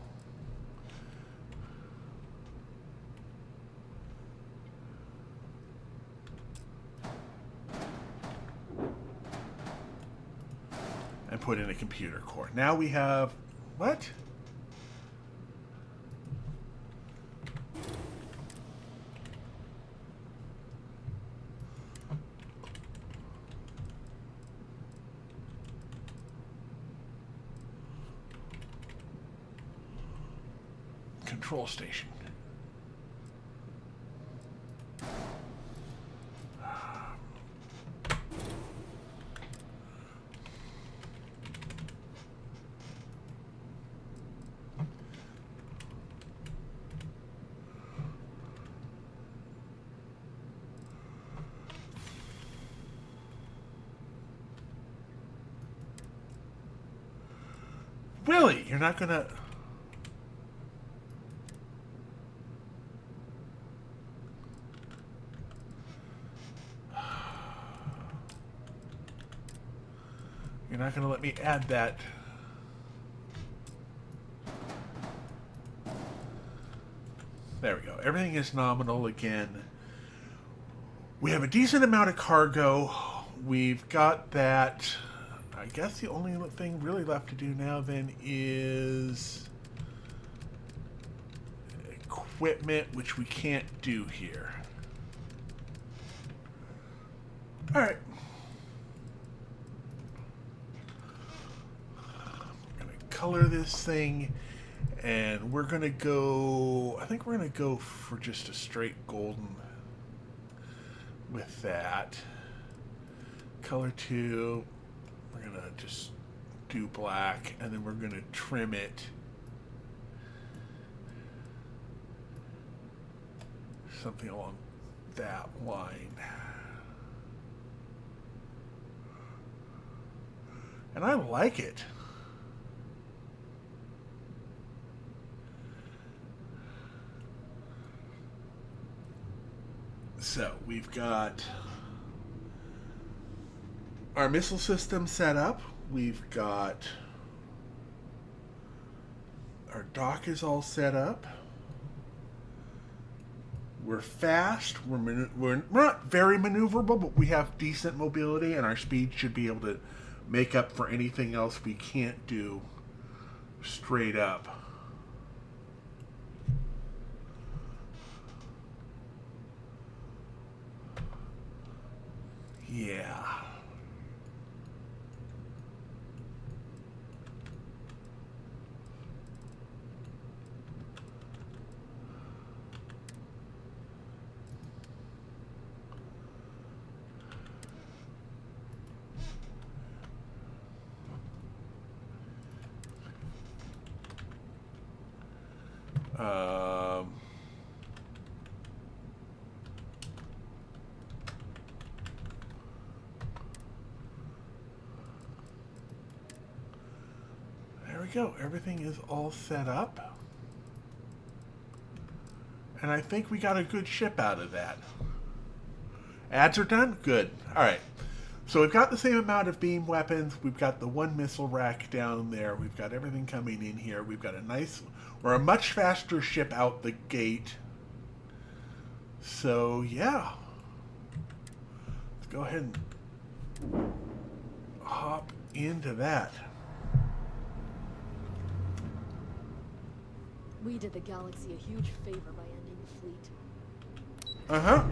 And put in a computer core. Now we have what? Control station. Really? You're not gonna... You're not gonna let me add that. There we go. Everything is nominal again. We have a decent amount of cargo. We've got that. I guess the only thing really left to do now then is equipment, which we can't do here. Alright. I'm going to color this thing, and we're going to go, I think we're going to go for just a straight golden with that. Color 2, we're going to just do black, and then we're going to trim it something along that line. And I like it. So we've got our missile system set up. We've got our dock is all set up. We're fast. We're not very maneuverable, but we have decent mobility, and our speed should be able to make up for anything else we can't do straight up. Yeah. There we go. Everything is all set up. And I think we got a good ship out of that. Ads are done? Good. Alright. So we've got the same amount of beam weapons. We've got the one missile rack down there. We've got everything coming in here. We've got a nice... We're a much faster ship out the gate. So, yeah. Let's go ahead and hop into that. We did the galaxy a huge favor by ending the fleet. Uh-huh.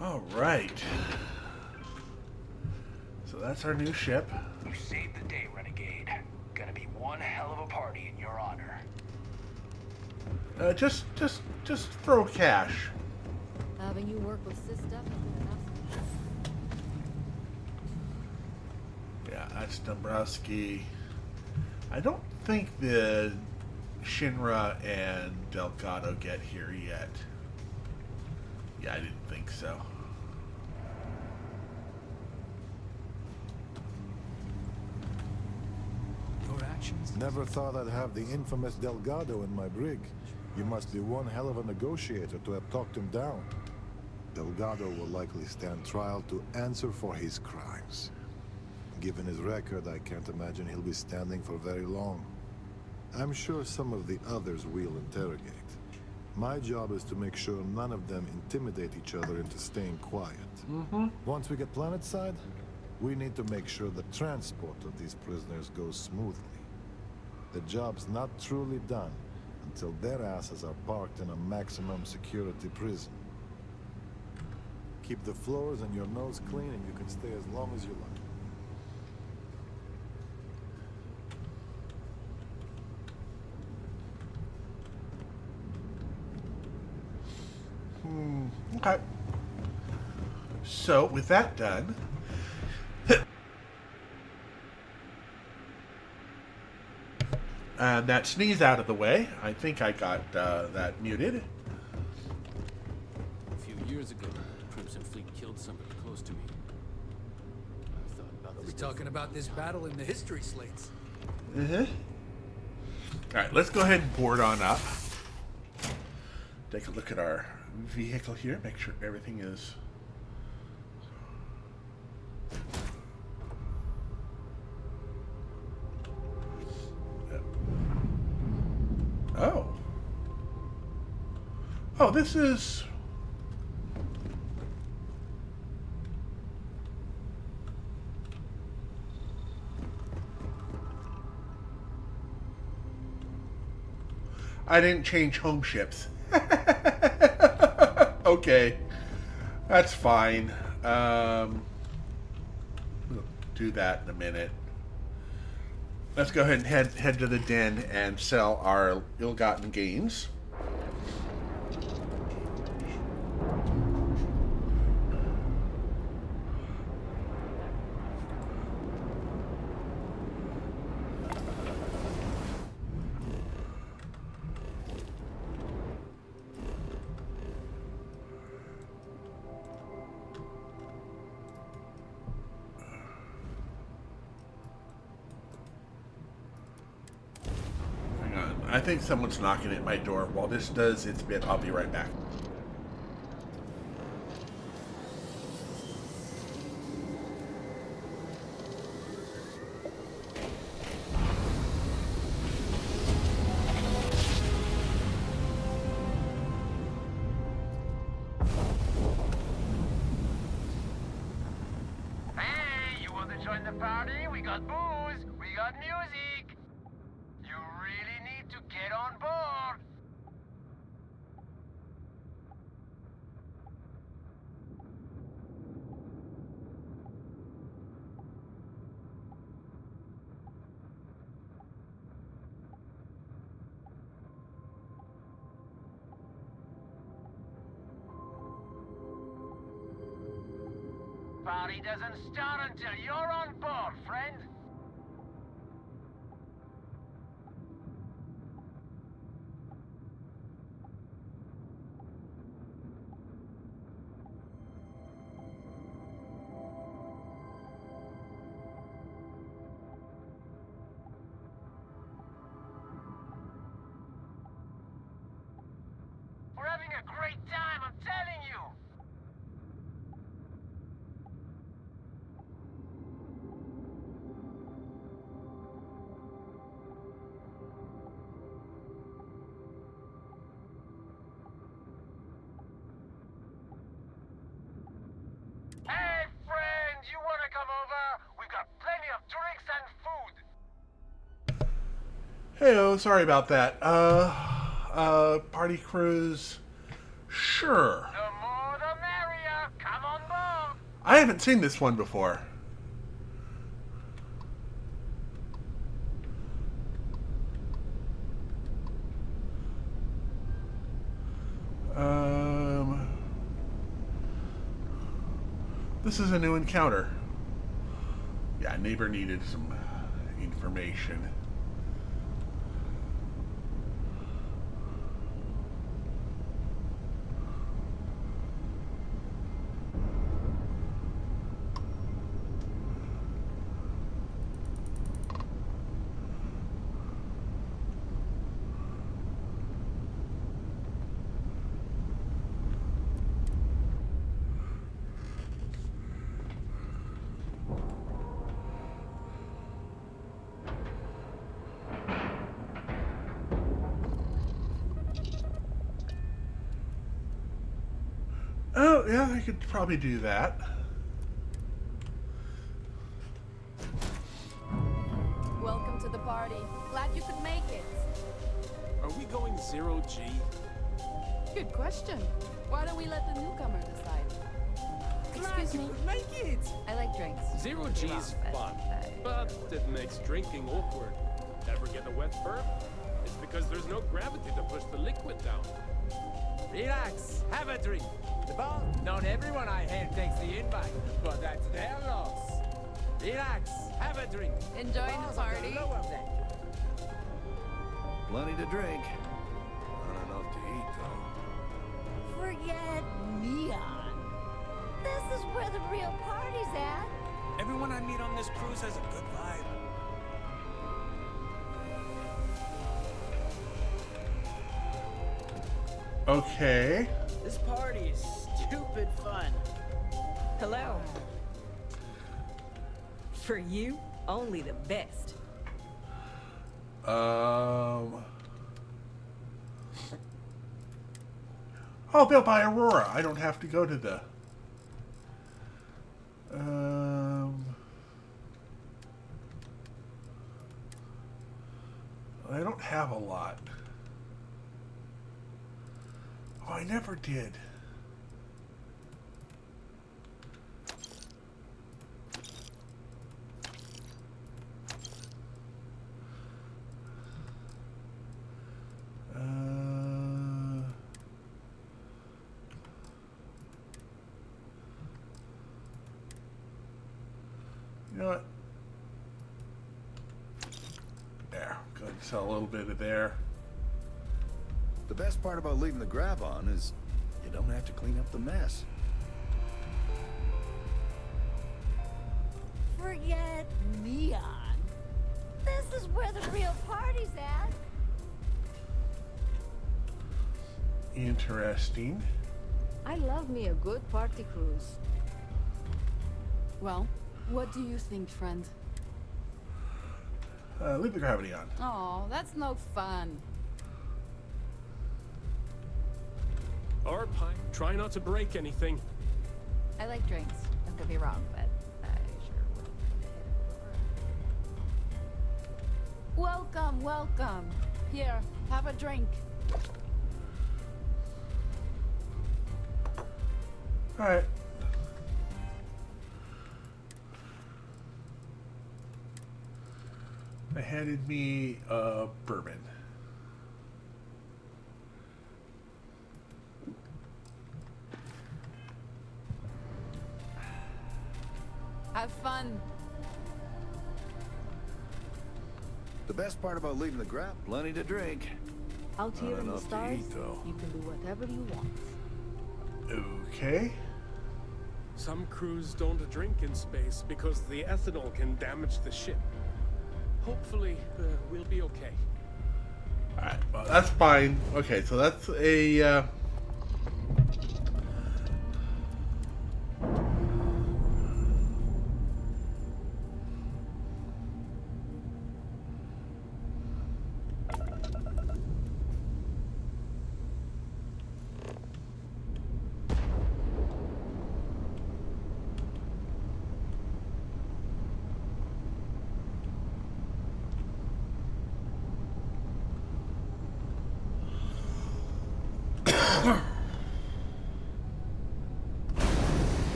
All right. So that's our new ship. You saved the day, Renegade. Gonna be one hell of a party in your honor. Just throw cash. Having you work with Sis Steph has been an absolute... Yeah, that's Dombrowski. I don't think the Shinra and Delgado get here yet. Yeah, I didn't think so. Your actions? Never thought I'd have the infamous Delgado in my brig. You must be one hell of a negotiator to have talked him down. Delgado will likely stand trial to answer for his crimes. Given his record, I can't imagine he'll be standing for very long. I'm sure some of the others will interrogate. My job is to make sure none of them intimidate each other into staying quiet. Once we get planetside, we need to make sure the transport of these prisoners goes smoothly. The job's not truly done until their asses are parked in a maximum security prison. Keep the floors and your nose clean and you can stay as long as you like. Okay. So, with that done, and that sneeze out of the way, I think I got that muted. A few years ago, the Crimson Fleet killed somebody close to me. I thought about this. We're talking about this battle in the history slates. Alright, let's go ahead and board on up. Take a look at our vehicle here, make sure everything is... Oh. Oh, this is... I didn't change home ships. Okay. That's fine. We'll do that in a minute. Let's go ahead and head to the den and sell our ill-gotten gains. I think someone's knocking at my door. While this does its bit, I'll be right back. Hey, you want to join the party? We got booze, we got music. You really need to get on board. Party doesn't start until you're on board, friend. We're having a great time, I'm telling you! Hey, friend, you wanna come over? We've got plenty of drinks and food. Hey-oh, sorry about that. Party cruise. Sure. The more the merrier. Come on board. I haven't seen this one before. This is a new encounter. Yeah, neighbor needed some information. Oh, yeah, I could probably do that. Welcome to the party. Glad you could make it. Are we going 0G? Good question. Why don't we let the newcomer decide? Excuse me. Make it! I like drinks. 0G's fun, but it makes drinking awkward. Ever get a wet burp? It's because there's no gravity to push the liquid down. Relax, have a drink. The bar, not everyone I hear takes the invite, but that's their loss. Relax, have a drink. Enjoying the party? Lower deck. Plenty to drink. Not enough to eat, though. Forget Neon. This is where the real party's at. Everyone I meet on this cruise has a good vibe. Okay. This party is stupid fun. Hello. For you, only the best. Oh, built by Aurora. I don't have to go to the... I don't have a lot. Oh, I never did. You know what? There. Go ahead and sell a little bit of there. The best part about leaving the grab on is you don't have to clean up the mess. Forget Neon. This is where the real party's at. Interesting. I love me a good party cruise. Well, what do you think, friend? Leave the gravity on. Oh, that's no fun. Arpine, try not to break anything. I like drinks, don't get me wrong, but I sure would hit it. Welcome, welcome. Here, have a drink. Alright. They handed me a bourbon. Have fun. The best part about leaving the grab, plenty to drink. Out here Not in the enough to stars, eat, though. you can do whatever you want. Okay. Some crews don't drink in space because the ethanol can damage the ship. Hopefully, we'll be okay. Alright, well, that's fine. Okay, so that's a,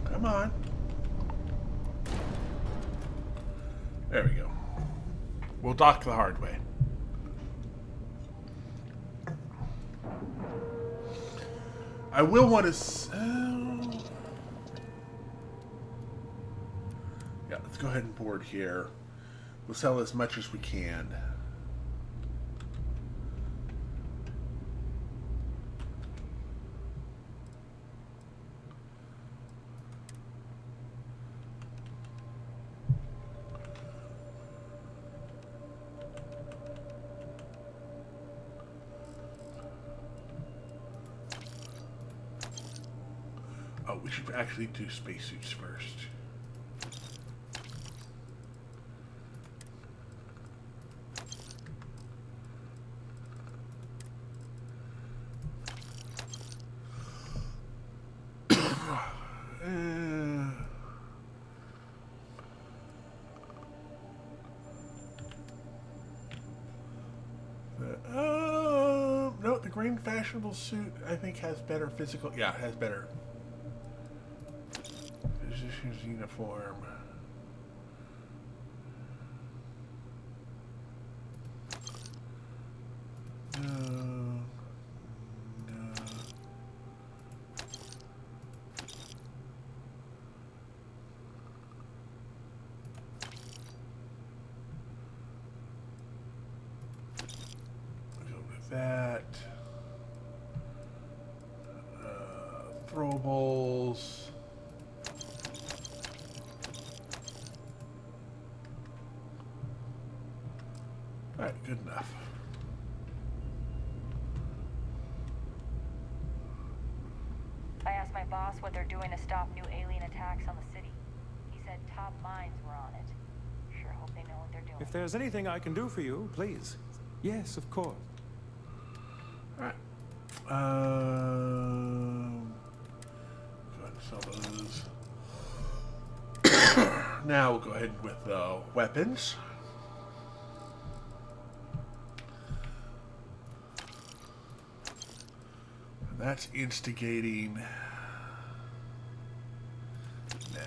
come on. There we go. We'll dock the hard way. I will want to... yeah, let's go ahead and board here. We'll sell as much as we can. Oh, we should actually do spacesuits first. No, the green fashionable suit I think has better physical. Yeah, it has better. Physician's uniform. No. Go with that. Throwables. Alright, good enough. I asked my boss what they're doing to stop new alien attacks on the city. He said top minds were on it. Sure hope they know what they're doing. If there's anything I can do for you, please. Yes, of course. Alright. Go ahead and sell those. Now we'll go ahead with weapons. That's instigating. Nah.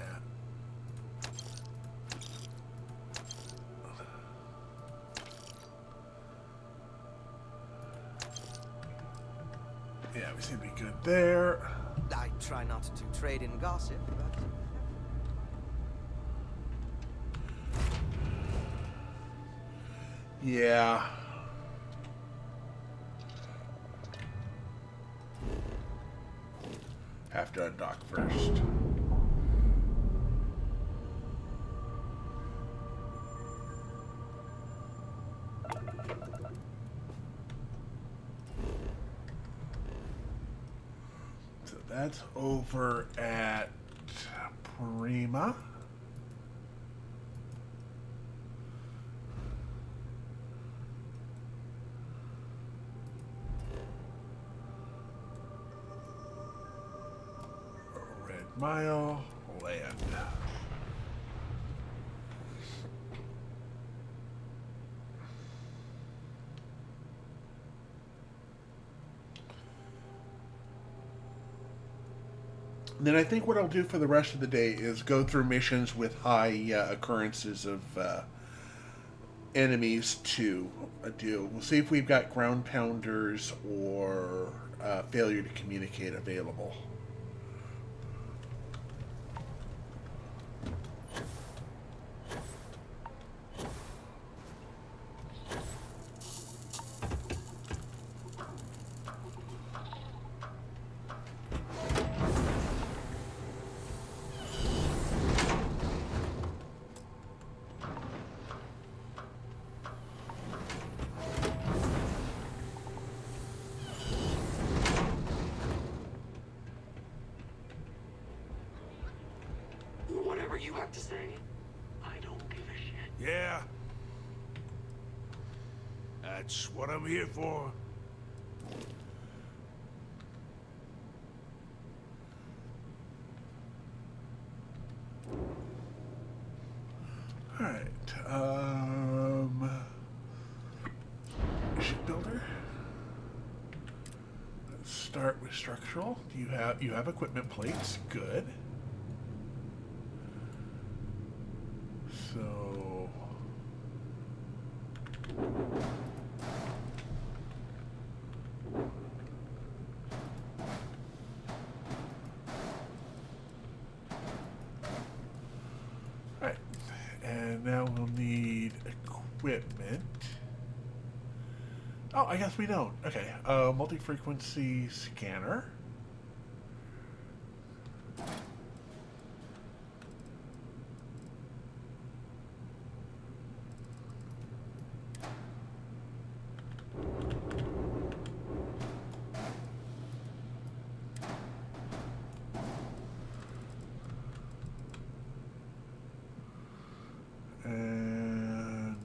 Yeah, we seem to be good there. I try not to trade in gossip, but... Yeah. Have to undock first. So that's over at Prima. Red Mile, land. Then I think what I'll do for the rest of the day is go through missions with high occurrences of enemies to do. We'll see if we've got ground pounders or failure to communicate available. Whatever you have to say, I don't give a shit. Yeah. That's what I'm here for. Alright, shipbuilder. Let's start with structural. You have equipment plates, good. So right, and now we'll need equipment. Oh, I guess we don't. Okay, multi-frequency scanner. And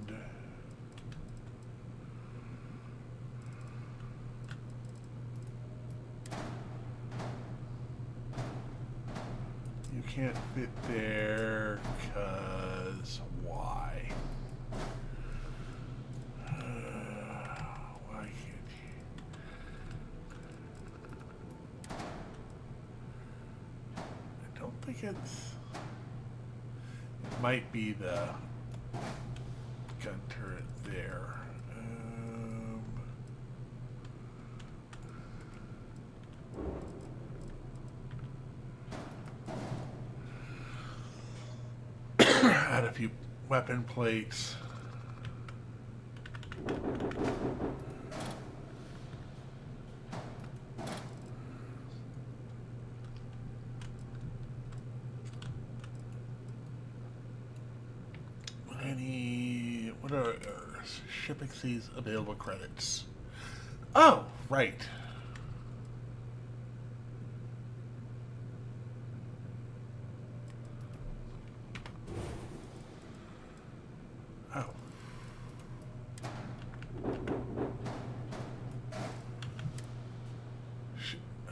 you can't fit there, 'cause why? Why can't you? I don't think it's... It might be the gun turret there. Add a few weapon plates. What are shipping seas available credits? Oh, right. Oh.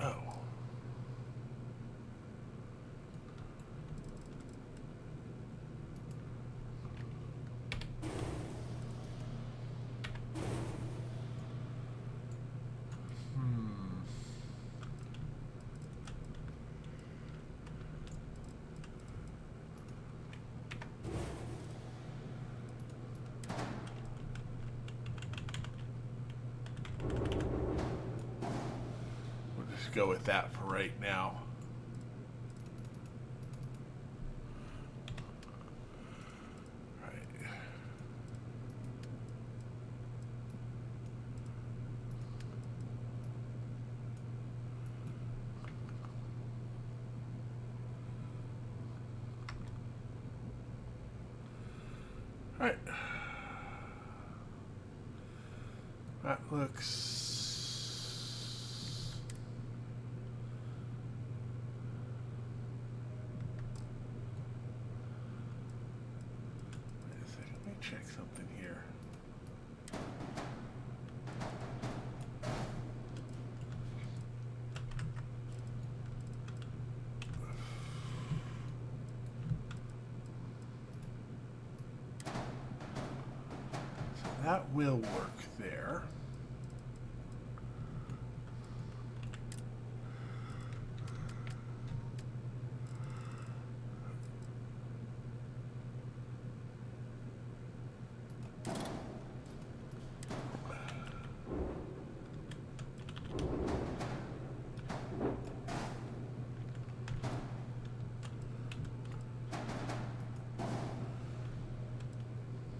Oh. Let's go with that for right now. Alright. That looks... Wait a second, let me check something here. That will work there.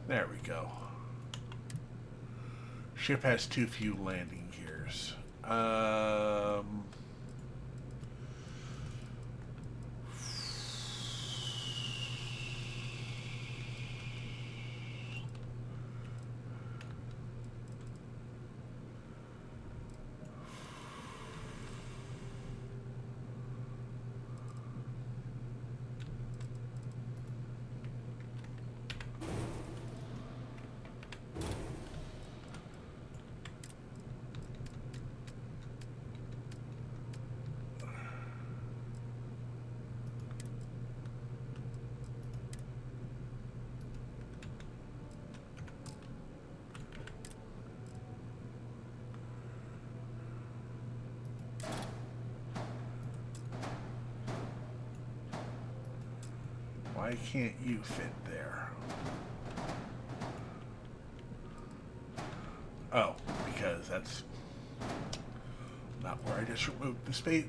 There we go. Ship has too few landing gears. Why can't you fit there? Oh, because that's not where I just removed the space.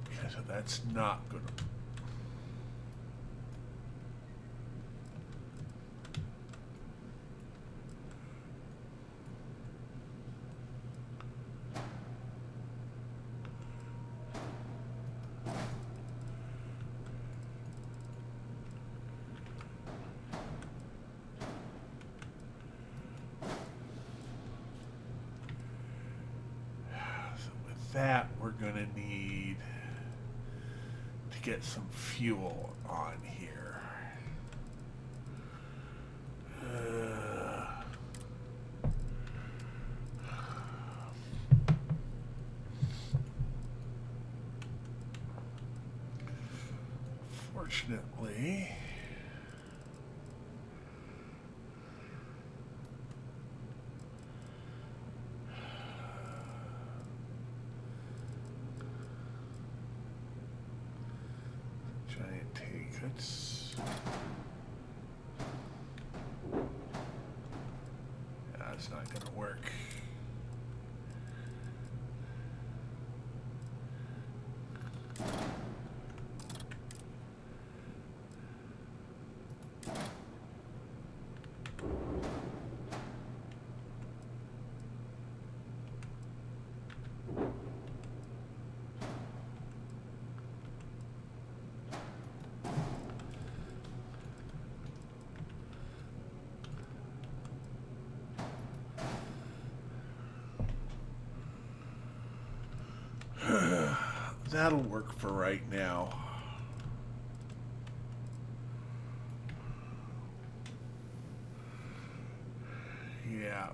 Okay, so that's not good. That we're gonna need to get some fuel on here. Fortunately, giant tank, that's not gonna work. That'll work for right now. Yeah.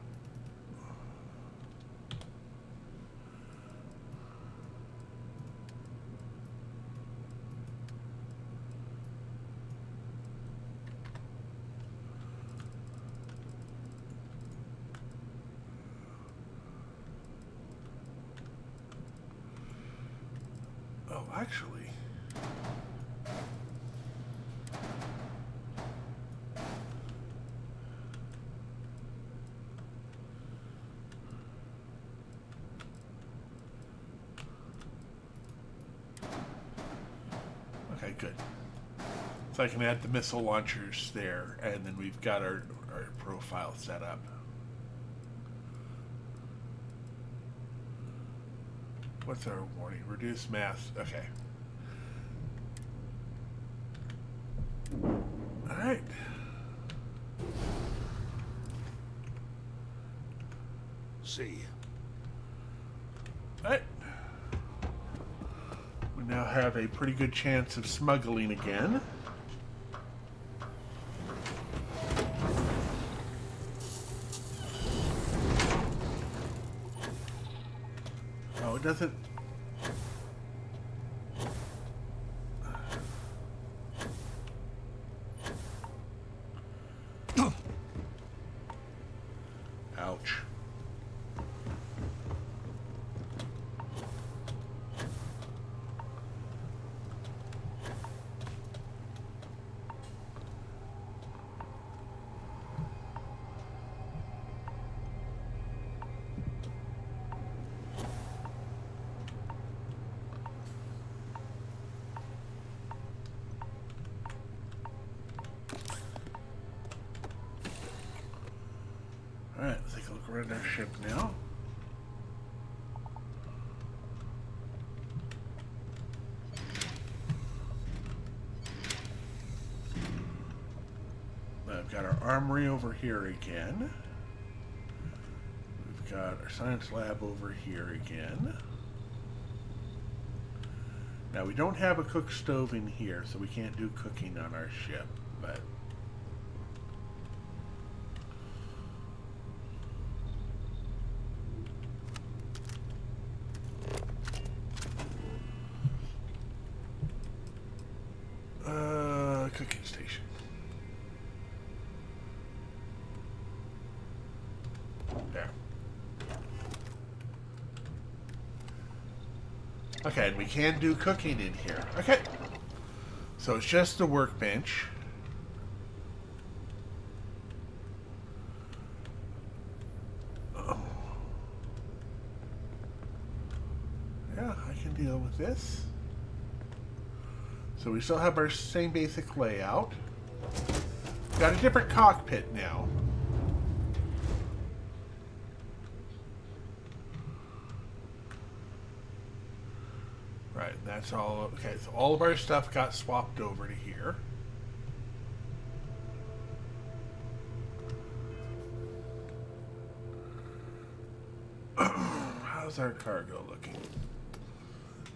Oh, actually, Okay, good. So I can add the missile launchers there, and then we've got our profile set up. What's our warning? Reduce mass. Okay. All right. See. All right. We now have a pretty good chance of smuggling again. Oh, it doesn't. Ouch. Alright, let's take a look around our ship now. I've got our armory over here again. We've got our science lab over here again. Now we don't have a cook stove in here, so we can't do cooking on our ship, but cooking station. There. Okay, and we can do cooking in here. Okay. So it's just the workbench. Oh. Yeah, I can deal with this. So we still have our same basic layout. Got a different cockpit now. Right, that's all. Okay, so all of our stuff got swapped over to here. How's our cargo looking?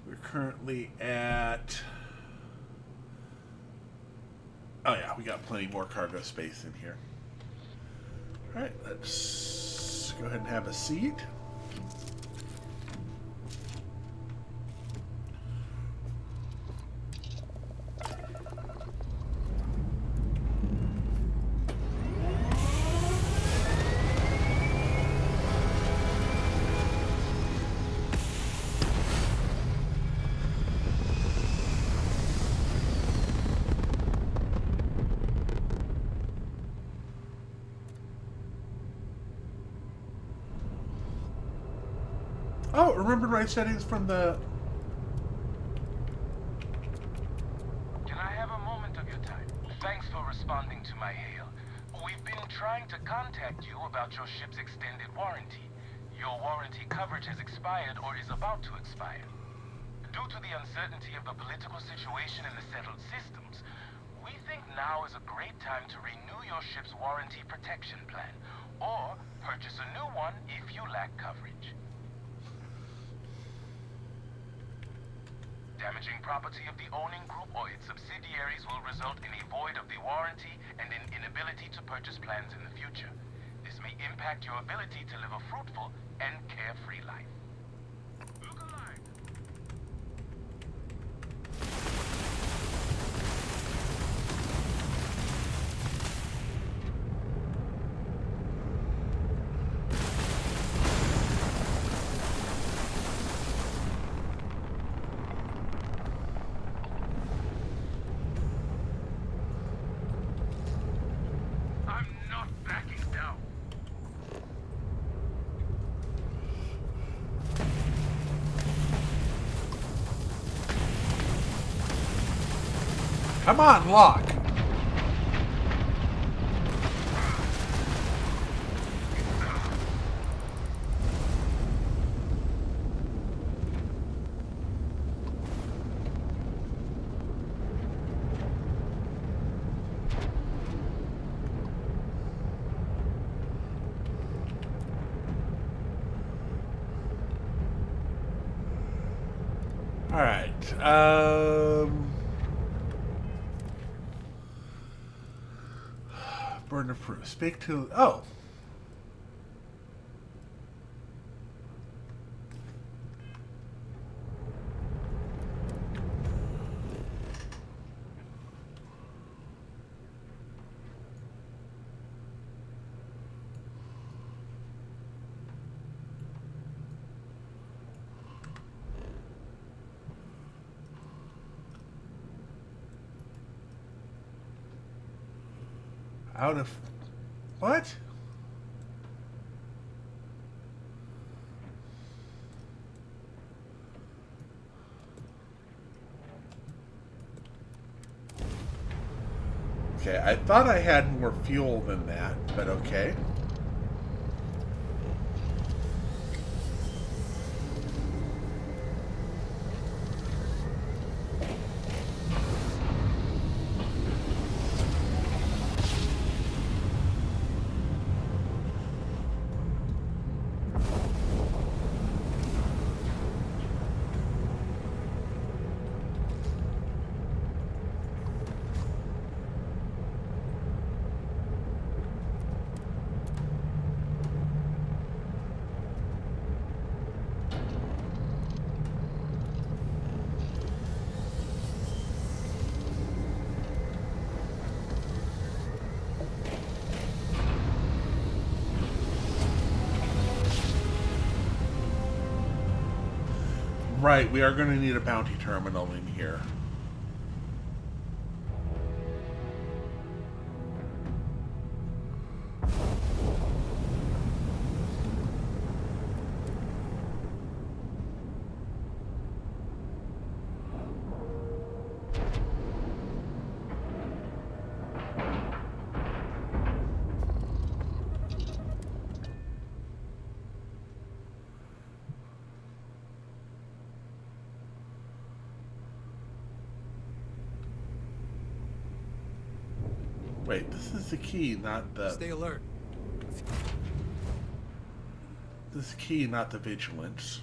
We're currently at... Oh yeah, we got plenty more cargo space in here. Alright, let's go ahead and have a seat. Oh, remember my settings from the... Can I have a moment of your time? Thanks for responding to my hail. We've been trying to contact you about your ship's extended warranty. Your warranty coverage has expired or is about to expire. Due to the uncertainty of the political situation in the settled systems, we think now is a great time to renew your ship's warranty protection plan, or purchase a new one if you lack coverage. Damaging property of the owning group or its subsidiaries will result in a void of the warranty and an inability to purchase plans in the future. This may impact your ability to live a fruitful and carefree life. Look alive! Come on, lock. All right. Burden of proof. Speak to. Oh. Out of what? Okay, I thought I had more fuel than that, but okay. Right, we are going to need a bounty terminal in here. Wait, this is the key, not the... Stay alert. This key, not the vigilance.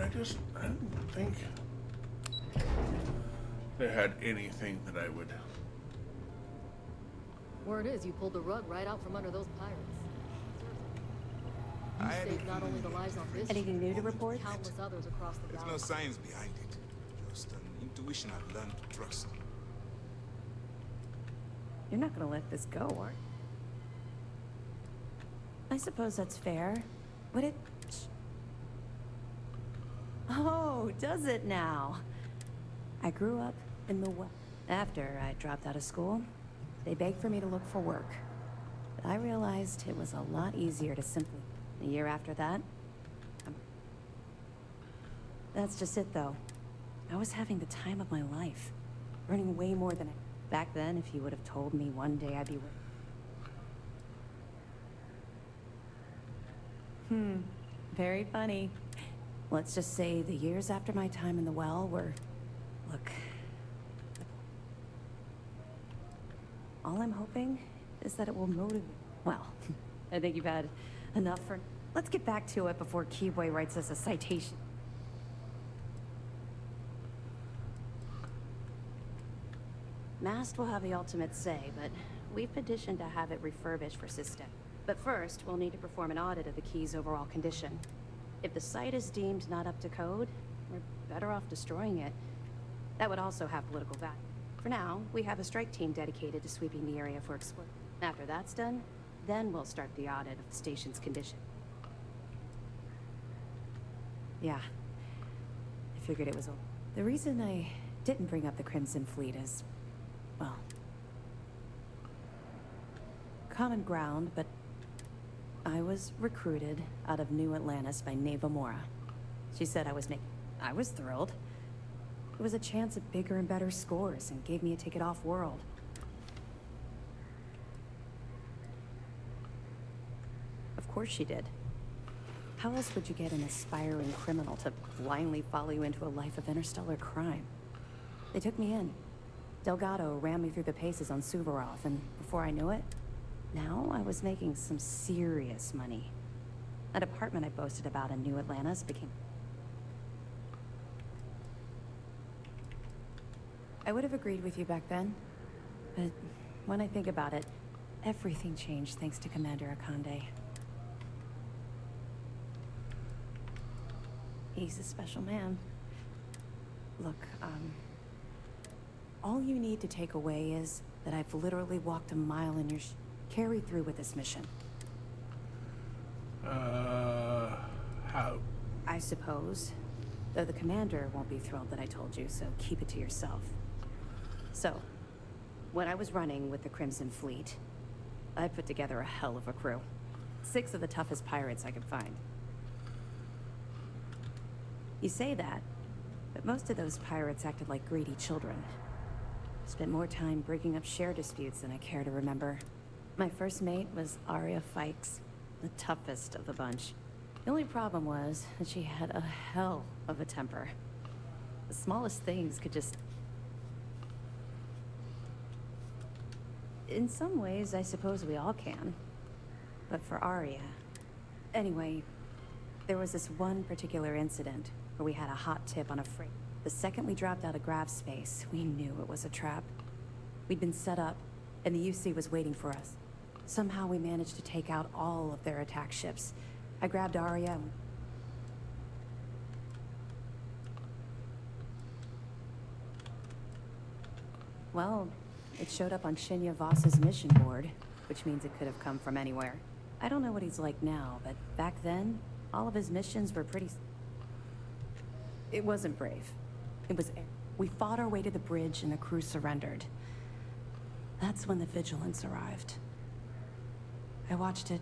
I didn't think they had anything that I would... Word is you pulled the rug right out from under those pirates. You saved not only the lives on this Anything new to report? countless others across the There's no galaxy. science behind it. Just an intuition I've learned to trust. You're not gonna let this go, are you? I suppose that's fair. Would it... Oh, does it now? I grew up in the West. After I dropped out of school, they begged for me to look for work. But I realized it was a lot easier to simply... A year after that... That's just it, though. I was having the time of my life. Earning way more than I... Back then, if you would have told me one day I'd be... Very funny. Let's just say the years after my time in the well were... Look... All I'm hoping is that it will motivate... Well, I think you've had enough for... Let's get back to it before Keyboy writes us a citation. Mast will have the ultimate say, but we've petitioned to have it refurbished for system. But first, we'll need to perform an audit of the key's overall condition. If the site is deemed not up to code, we're better off destroying it. That would also have political value. For now, we have a strike team dedicated to sweeping the area for explosion. After that's done, then we'll start the audit of the station's condition. Yeah. I figured it was a... The reason I didn't bring up the Crimson Fleet is... well... common ground, but... I was recruited out of New Atlantis by Neva Mora. She said I was thrilled. It was a chance at bigger and better scores and gave me a ticket off-world. Of course she did. How else would you get an aspiring criminal to blindly follow you into a life of interstellar crime? They took me in. Delgado ran me through the paces on Suvorov, and before I knew it, now I was making some serious money. That apartment I boasted about in New Atlantis became... I would have agreed with you back then, but when I think about it, everything changed thanks to Commander Akande. He's a special man. Look, all you need to take away is that I've literally walked a mile in your carry through with this mission. How? I suppose. Though the commander won't be thrilled that I told you, so keep it to yourself. So, when I was running with the Crimson Fleet, I put together a hell of a crew. 6 of the toughest pirates I could find. You say that, but most of those pirates acted like greedy children. Spent more time breaking up share disputes than I care to remember. My first mate was Arya Fikes, the toughest of the bunch. The only problem was that she had a hell of a temper. The smallest things could just... In some ways, I suppose we all can. But for Arya... Anyway, there was this one particular incident where we had a hot tip on a freight. The second we dropped out of grav space, we knew it was a trap. We'd been set up, and the UC was waiting for us. Somehow we managed to take out all of their attack ships. I grabbed Arya and... Well, it showed up on Shinya Voss's mission board, which means it could have come from anywhere. I don't know what he's like now, but back then, all of his missions were pretty... It wasn't brave. It was... We fought our way to the bridge and the crew surrendered. That's when the Vigilance arrived. I watched it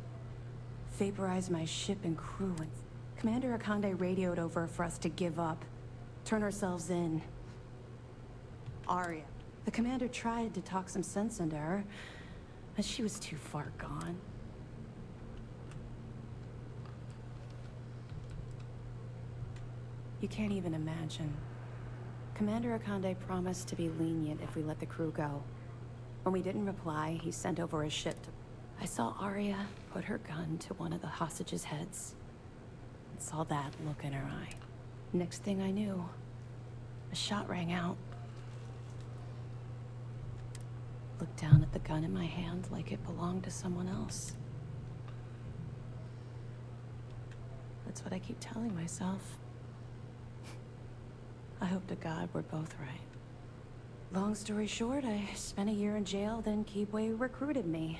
vaporize my ship and crew, and Commander Akande radioed over for us to give up, turn ourselves in. Arya. The commander tried to talk some sense into her, but she was too far gone. You can't even imagine. Commander Akande promised to be lenient if we let the crew go. When we didn't reply, he sent over a ship to... I saw Arya put her gun to one of the hostages' heads. And saw that look in her eye. Next thing I knew, a shot rang out. Looked down at the gun in my hand like it belonged to someone else. That's what I keep telling myself. I hope to God we're both right. Long story short, I spent a year in jail, then Keyboy recruited me.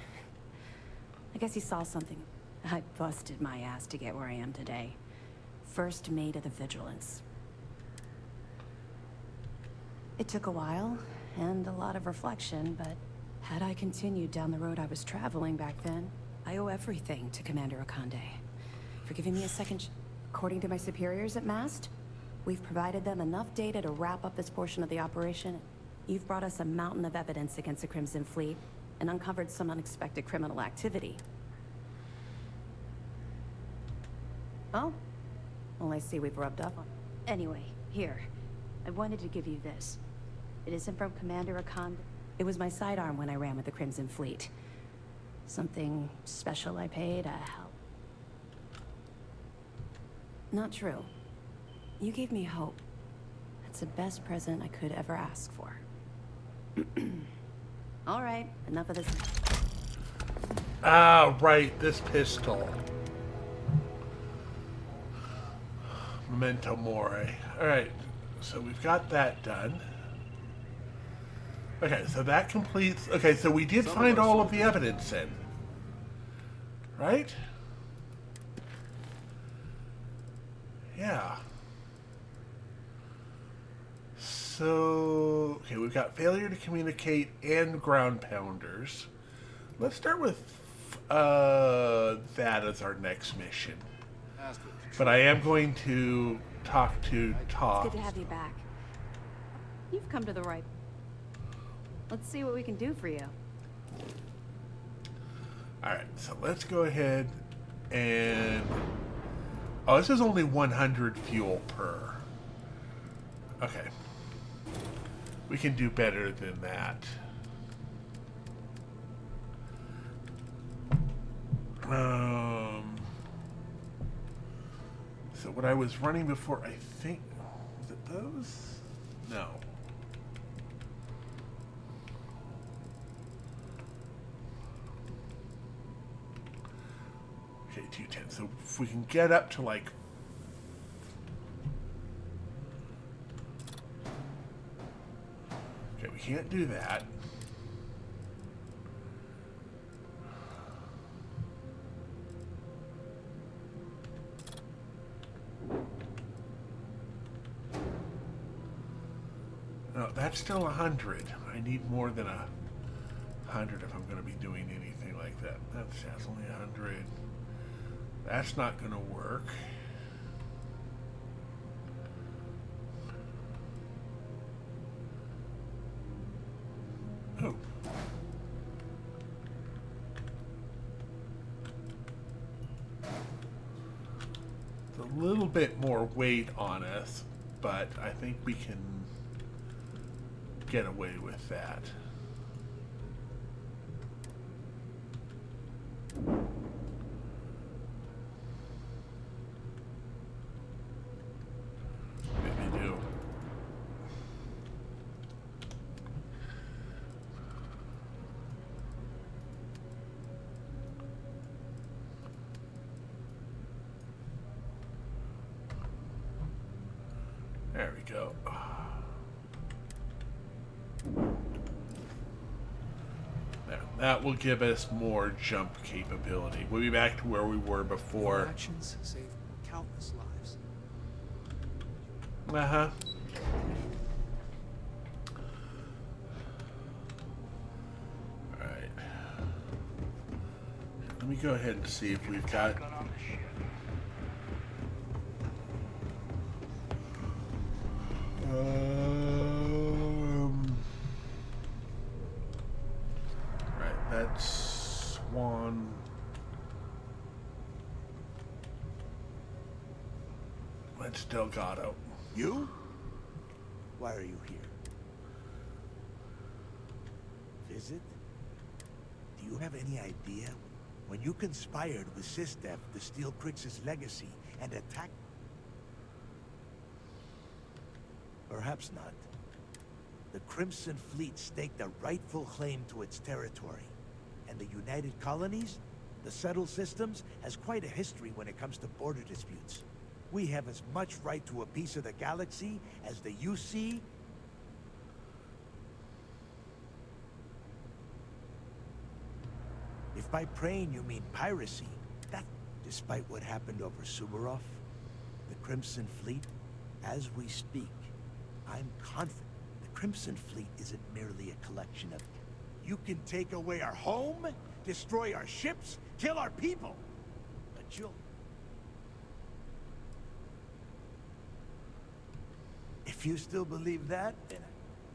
I guess he saw something. I busted my ass to get where I am today. First mate of the Vigilance. It took a while, and a lot of reflection, but had I continued down the road I was traveling back then, I owe everything to Commander Akande for giving me a second According to my superiors at Mast, we've provided them enough data to wrap up this portion of the operation. You've brought us a mountain of evidence against the Crimson Fleet and uncovered some unexpected criminal activity. Oh? Well, I see we've rubbed up on... Anyway, here. I wanted to give you this. It isn't from Commander Akande. It was my sidearm when I ran with the Crimson Fleet. Something special I paid a hell. Not true. You gave me hope. That's the best present I could ever ask for. All right, enough of this. Ah, right, this pistol. Memento Mori. Alright, so we've got that done. Okay, so that completes... Okay, so we did find all of the evidence in. Right? Yeah. So... Okay, we've got failure to communicate and ground pounders. Let's start with that as our next mission. But I am going to talk to Toff. It's good to have you back. You've come to the right. Let's see what we can do for you. Alright, so let's go ahead and... Oh, this is only 100 fuel per. Okay. We can do better than that. So what I was running before, I think... Was it those? No. Okay, 210. So if we can get up to like... Okay, we can't do that. No, that's still 100. I need more than 100 if I'm going to be doing anything like that. That's only 100. That's not going to work. Oh. It's a little bit more weight on us, but I think we can get away with that. Maybe do. There we go. There, that will give us more jump capability. We'll be back to where we were before. Your actions save countless lives. Uh-huh. Alright. Let me go ahead and see if we've got... Right, that's Swan. That's Delgado. You? Why are you here? Visit? Do you have any idea? When you conspired with Sistef to steal Crix's legacy and attack... Perhaps not. The Crimson Fleet staked a rightful claim to its territory. And the United Colonies, the settled systems, has quite a history when it comes to border disputes. We have as much right to a piece of the galaxy as the UC. If by preying you mean piracy, that, despite what happened over Suvorov, the Crimson Fleet, as we speak, I'm confident the Crimson Fleet isn't merely a collection of... You can take away our home, destroy our ships, kill our people, but you'll... If you still believe that, then,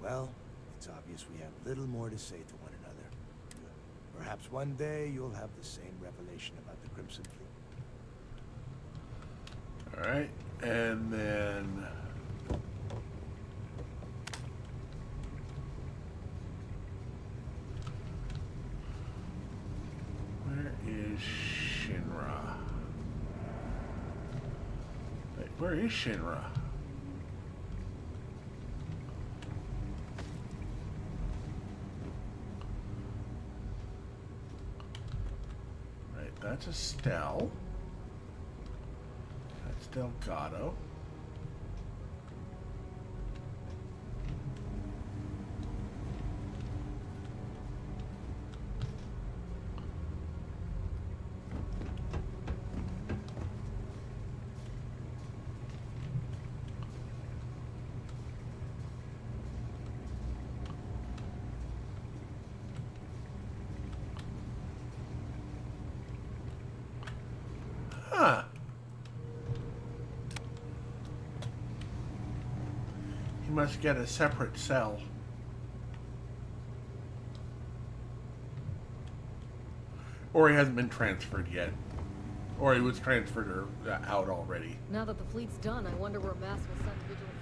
well, it's obvious we have little more to say to one another. Perhaps one day you'll have the same revelation about the Crimson Fleet. Alright, and then... Where is Shinra? Where is Shinra? Right, that's Estelle. That's Delgado. Huh. He must get a separate cell. Or he hasn't been transferred yet. Or he was transferred or out already. Now that the fleet's done, I wonder where Mass will send vigilance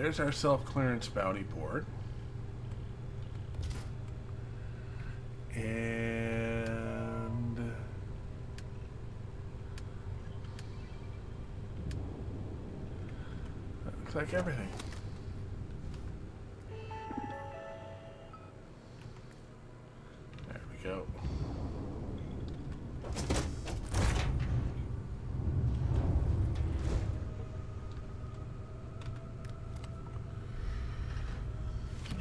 There's our self-clearance bounty board. And that looks like everything. There we go.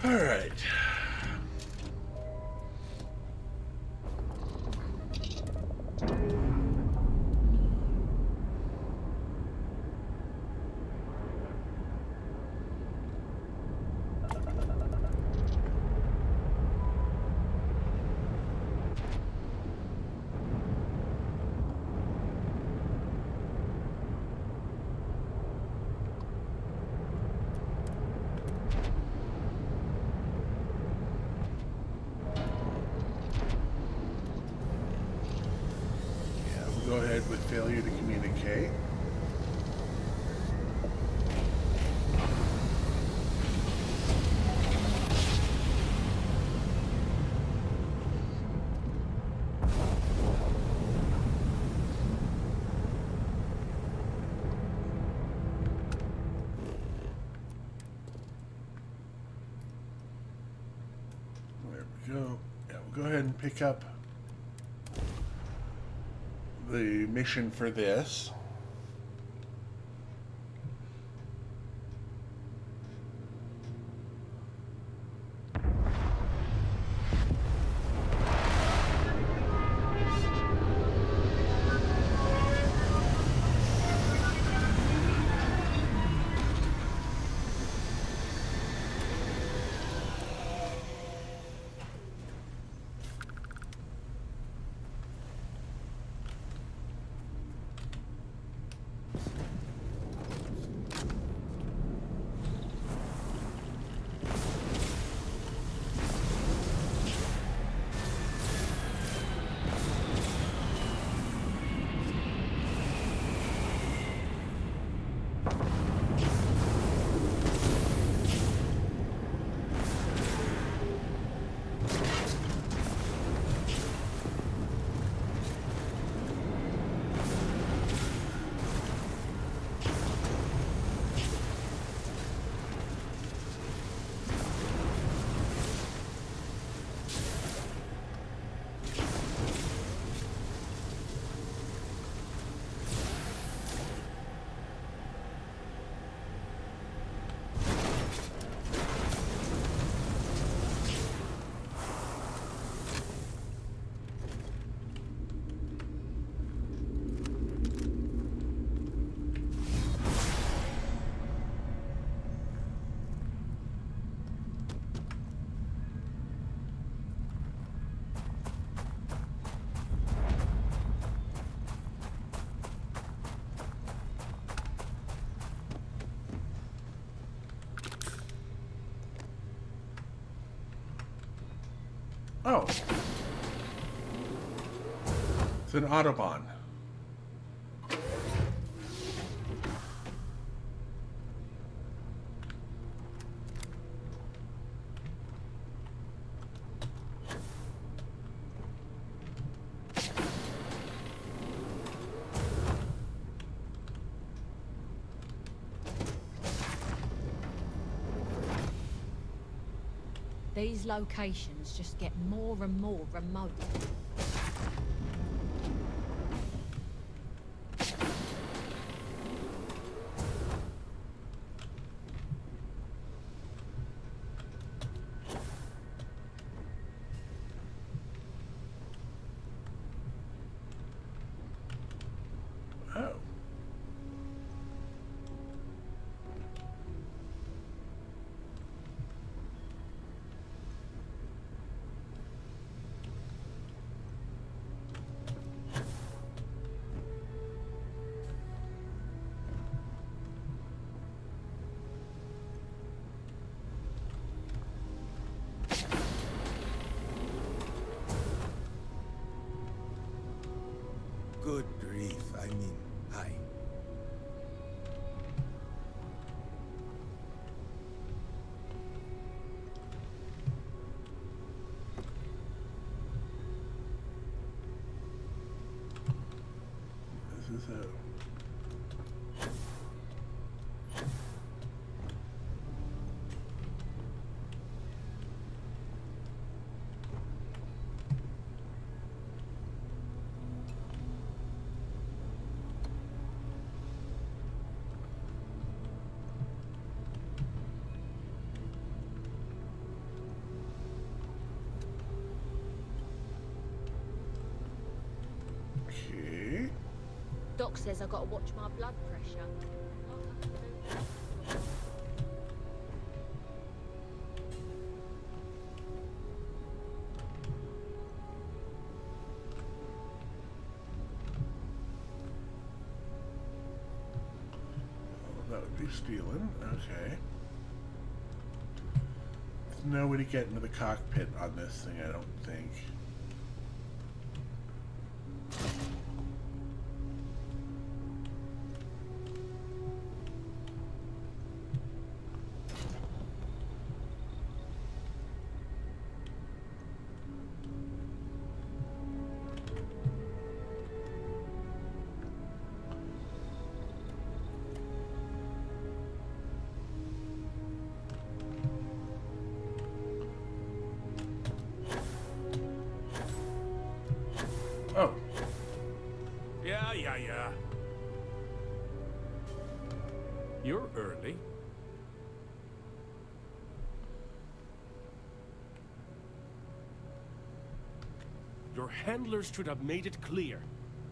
All right. Go ahead with failure to communicate. There we go. Yeah, we'll go ahead and pick up the mission for this. Oh. It's an Autobahn. These locations just get more and more remote. Oh. Good grief, I mean, hi. This is a... Okay. Doc says I gotta watch my blood pressure. That would be stealing. Okay. There's no way to get into the cockpit on this thing, I don't think. Oh. Yeah. You're early. Your handlers should have made it clear.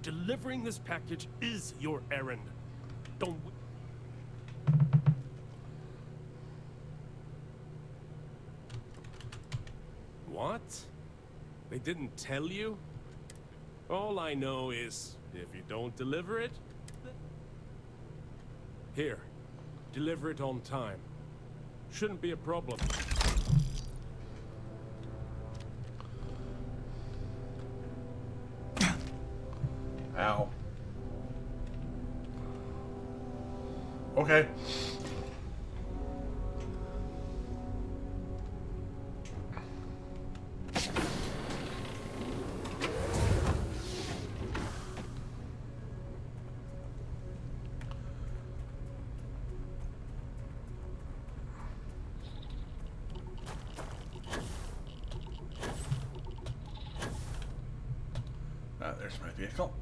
Delivering this package is your errand. Don't... What? They didn't tell you? All I know is, if you don't deliver it... Here. Deliver it on time. Shouldn't be a problem. Ow. Okay. There's my vehicle.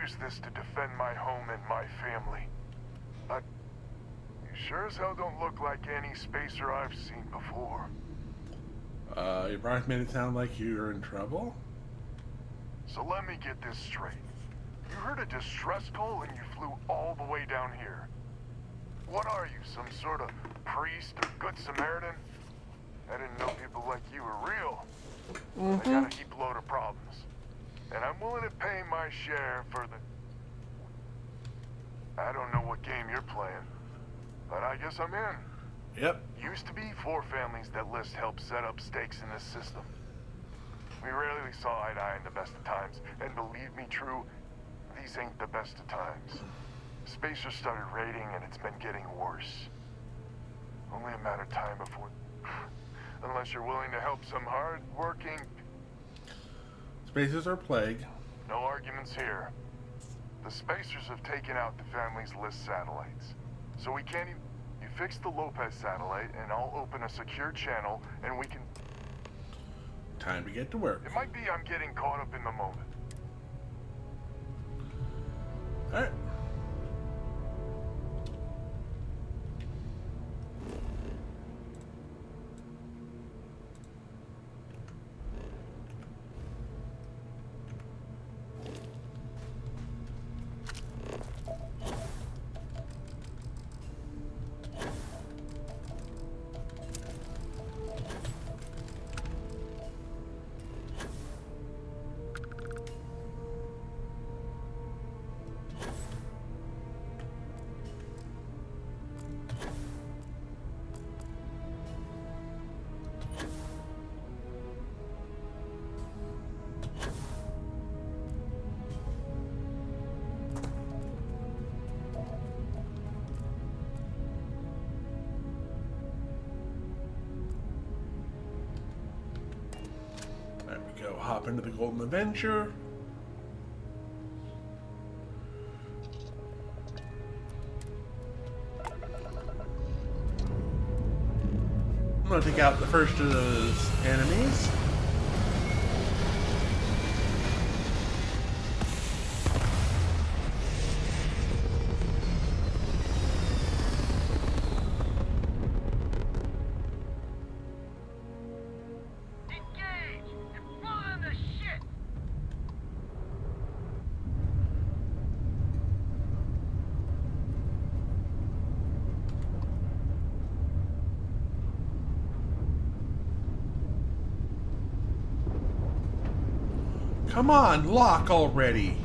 use this to defend my home and my family. But you sure as hell don't look like any spacer I've seen before. Your brother made it sound like you're in trouble? So let me get this straight. You heard a distress call and you flew all the way down here. What are you, some sort of priest or good Samaritan? I didn't know people like you were real. I got a heap load of problems. And I'm willing to pay my share for the... I don't know what game you're playing, but I guess I'm in. Yep. Used to be 4 families that List helped set up stakes in this system. We rarely saw eye to eye in the best of times, and believe me, True, these ain't the best of times. Spacers started raiding, and it's been getting worse. Only a matter of time before... Unless you're willing to help some hard-working... Spacers are plague. No arguments here. The Spacers have taken out the family's List satellites. So we can't even... You fix the Lopez satellite, and I'll open a secure channel, and we can... Time to get to work. It might be I'm getting caught up in the moment. Alright. Go hop into the Golden Adventure. I'm gonna take out the first of those enemies. Come on, lock already.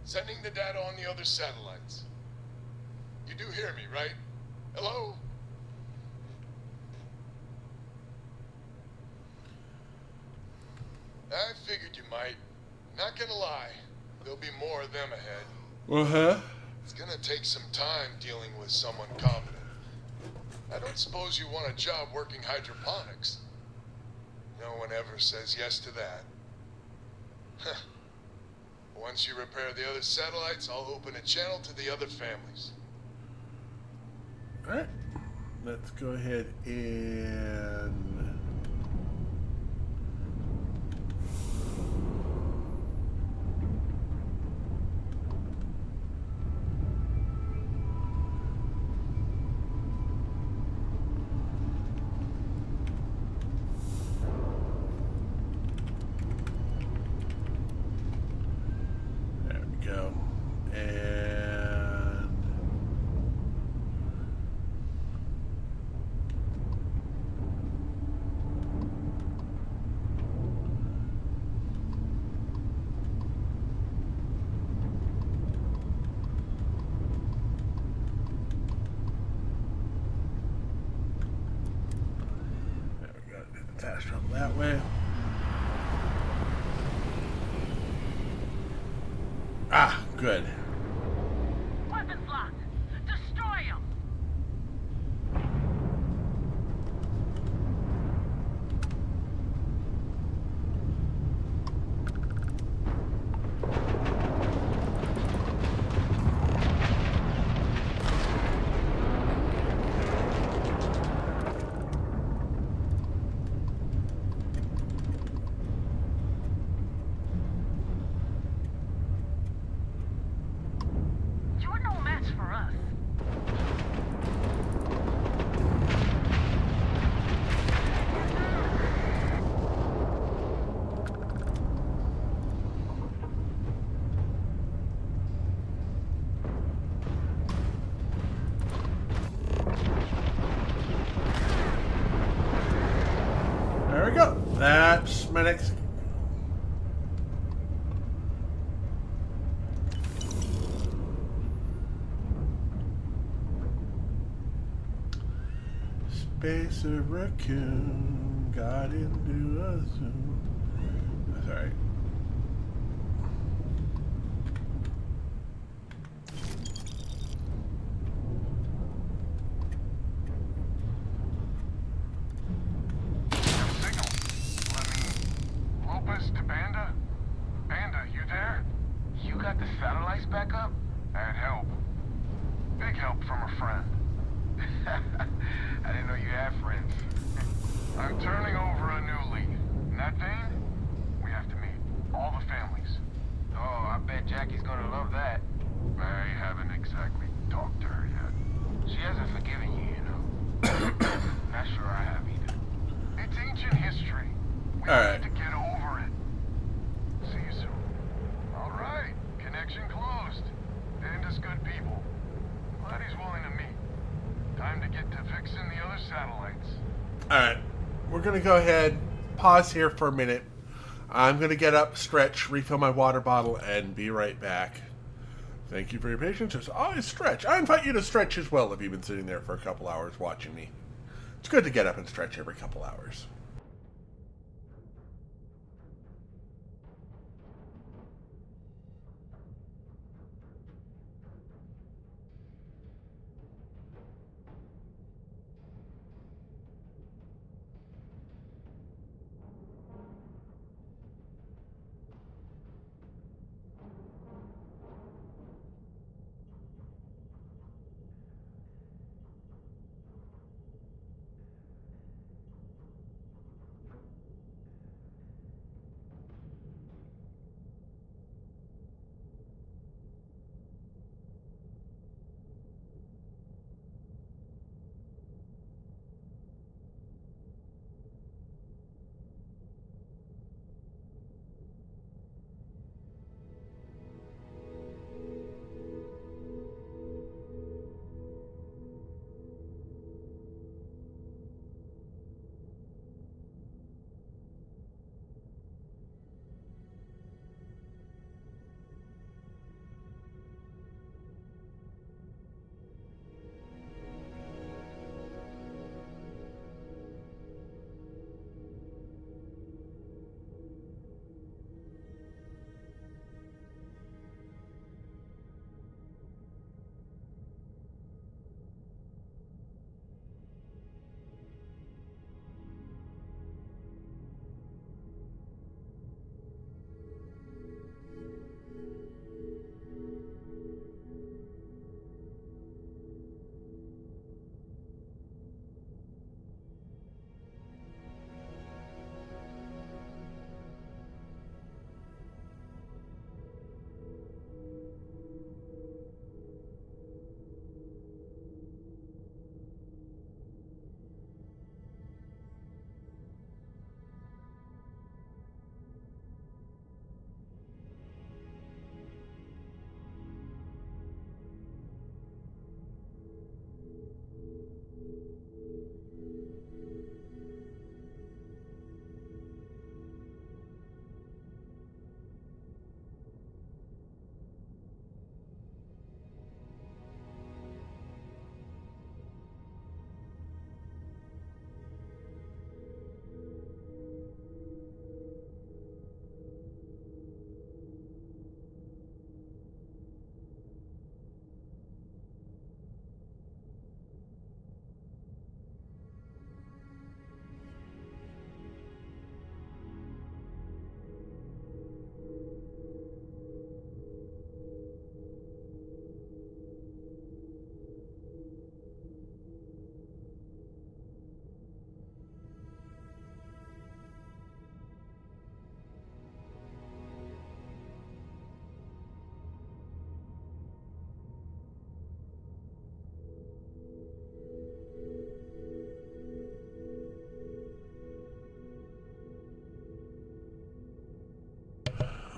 Sending the data on the other satellites. You do hear me, right? Hello? I figured you might. Not gonna lie, there'll be more of them ahead. It's gonna take some time dealing with someone competent. I don't suppose you want a job working hydroponics. No one ever says yes to that. Once you repair the other satellites, I'll open a channel to the other families. Alright. Let's go ahead and... that way. Ah, good. Weapons locked. Destroy them. You're no match for us. There we go. That's my next. Spacer raccoon got into a zoo. That's alright. Lopez to Banda? Banda, you there? You got the satellites back up? That'd help. Big help from a friend. I didn't know you had friends. I'm turning over a new leaf. In that vein, we have to meet. All the families. Oh, I bet Jackie's gonna love that. I haven't exactly talked to her yet. She hasn't forgiven you, you know. Not sure I have either. It's ancient history. We Alright. need to get over it. See you soon. Alright. Connection closed. Banda's good people. Glad he's willing to meet. Time to get to fixing the other satellites. Alright. We're going to go ahead, pause here for a minute. I'm going to get up, stretch, refill my water bottle, and be right back. Thank you for your patience. As always, stretch. I invite you to stretch as well if you've been sitting there for a couple hours watching me. It's good to get up and stretch every couple hours.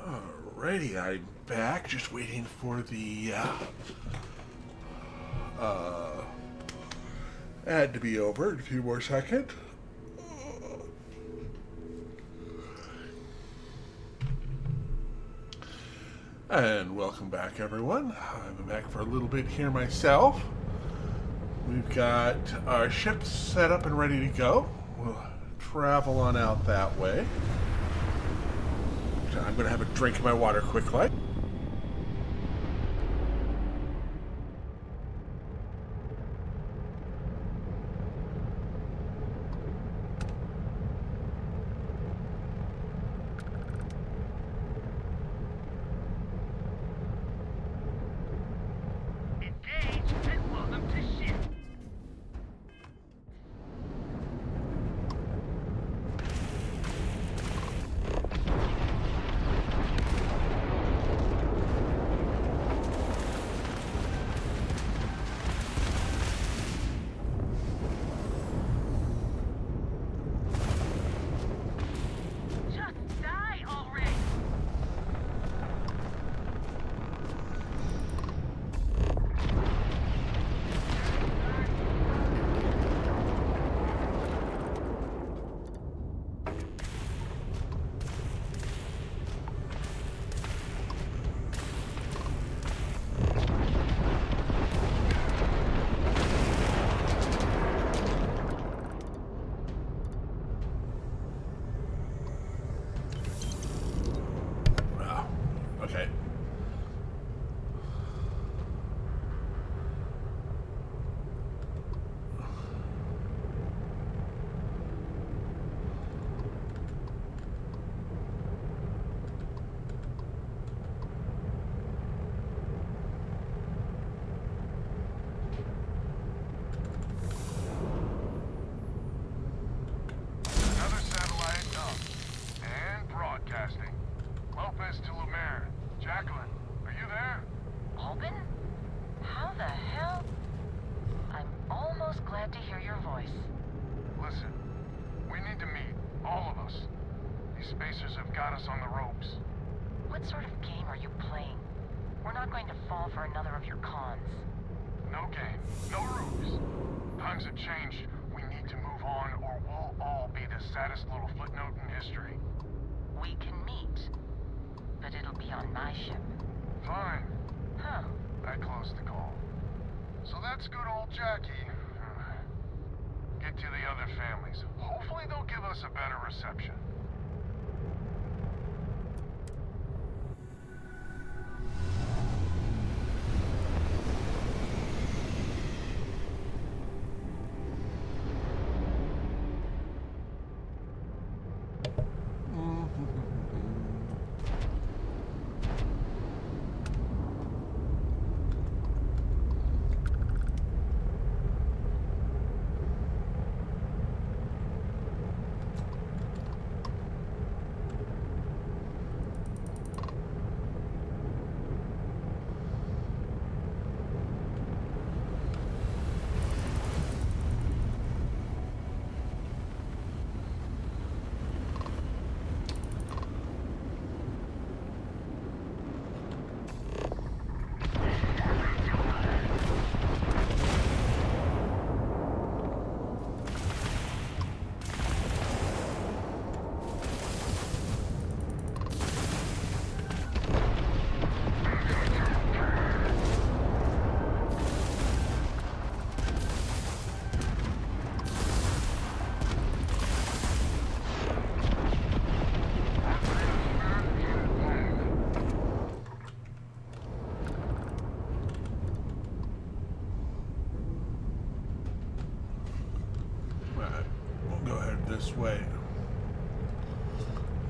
Alrighty, I'm back. Just waiting for the ad to be over in a few more seconds. And welcome back, everyone. I'm back for a little bit here myself. We've got our ships set up and ready to go. We'll travel on out that way. I'm going to have a drink of my water quickly. Okay. Another satellite up. And broadcasting. Lopez to Lumiere. Jacqueline, are you there? Albin? How the hell? I'm almost glad to hear your voice. Listen, we need to meet. All of us. These spacers have got us on the ropes. What sort of game are you playing? We're not going to fall for another of your cons. No game. No ruse. Times have changed. We need to move on or we'll all be the saddest little footnote in history. We can meet, but it'll be on my ship. Fine. Huh. I closed the call. So that's good old Jackie. Get to the other families. Hopefully they'll give us a better reception. This way.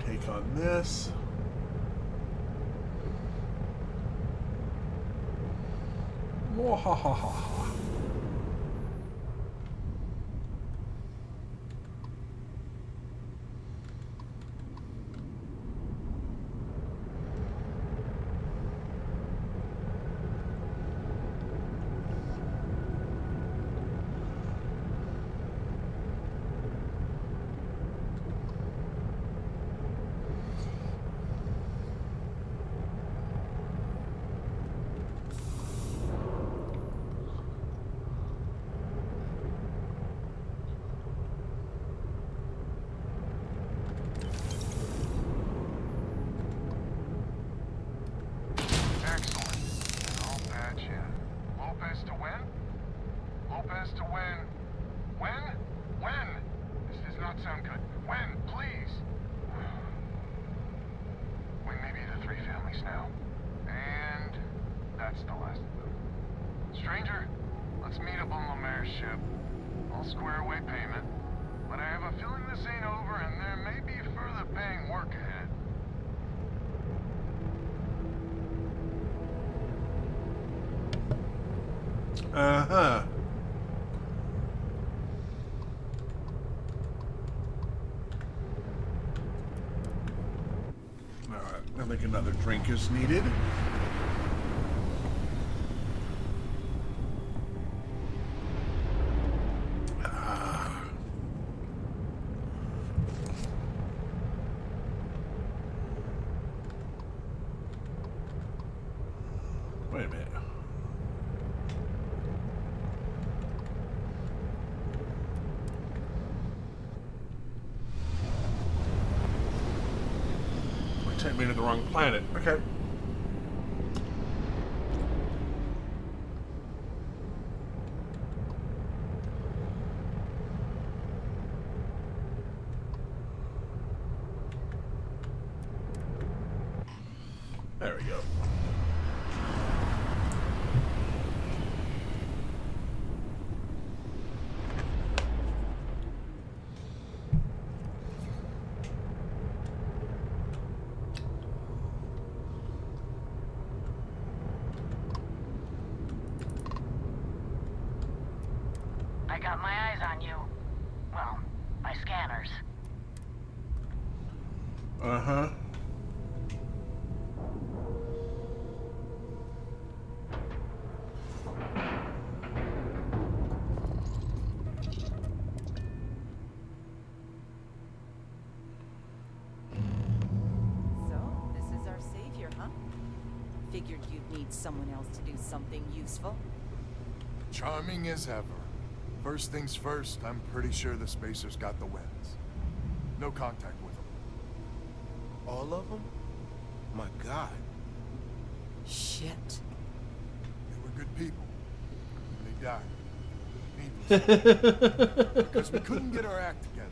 Take on this. Mwahaha. Uh-huh. Alright, I think another drink is needed. Wait a minute. Sent me to the wrong planet. Okay. There we go. I got my eyes on you. Well, my scanners. Uh-huh. So, this is our savior, huh? Figured you'd need someone else to do something useful. Charming as ever. First things first, I'm pretty sure the Spacers got the wins. No contact with them. All of them? My God. Shit. They were good people. They died. Needlessly. Because we couldn't get our act together.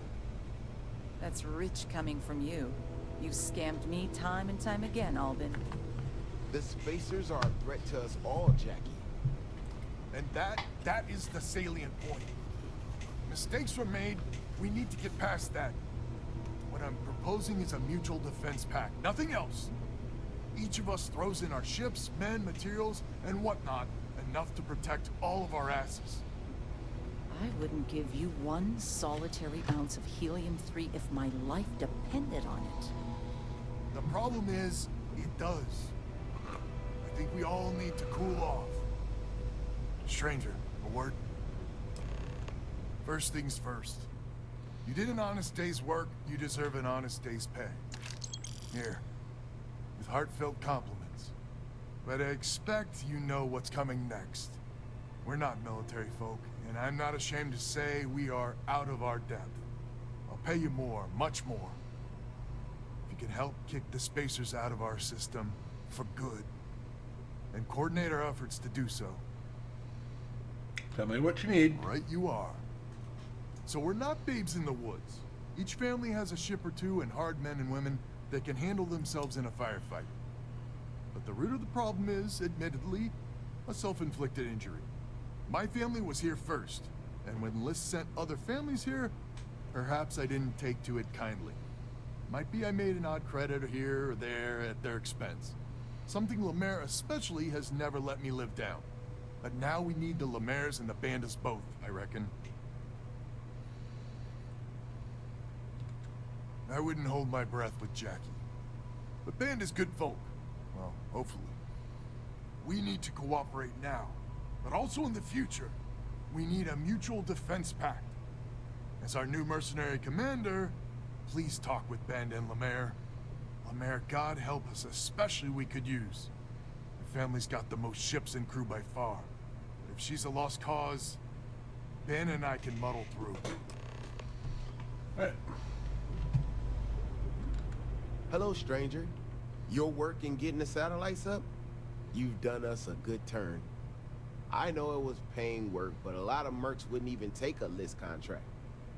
That's rich coming from you. You scammed me time and time again, Albin. The Spacers are a threat to us all, Jackie. And that is the salient point. Mistakes were made. We need to get past that. What I'm proposing is a mutual defense pact. Nothing else. Each of us throws in our ships, men, materials, and whatnot, enough to protect all of our asses. I wouldn't give you one solitary ounce of helium-3 if my life depended on it. The problem is, it does. I think we all need to cool off. Stranger, a word? First things first. You did an honest day's work, you deserve an honest day's pay. Here, with heartfelt compliments. But I expect you know what's coming next. We're not military folk, and I'm not ashamed to say we are out of our depth. I'll pay you more, much more. If you can help kick the Spacers out of our system for good, and coordinate our efforts to do so. Tell me what you need. Right you are. So we're not babes in the woods. Each family has a ship or two and hard men and women that can handle themselves in a firefight. But the root of the problem is, admittedly, a self-inflicted injury. My family was here first, and when Liz sent other families here, perhaps I didn't take to it kindly. Might be I made an odd credit here or there at their expense. Something Lemaire especially has never let me live down. But now we need the Lemaires and the Bandas both, I reckon. I wouldn't hold my breath with Jackie. But Banda's good folk. Well, hopefully. We need to cooperate now. But also in the future, we need a mutual defense pact. As our new mercenary commander, please talk with Banda and Lemaire. Lemaire, God help us, especially we could use. The family's got the most ships and crew by far. But if she's a lost cause, Ben and I can muddle through. All right. Hello, stranger. Your work in getting the satellites up? You've done us a good turn. I know it was paying work, but a lot of mercs wouldn't even take a list contract.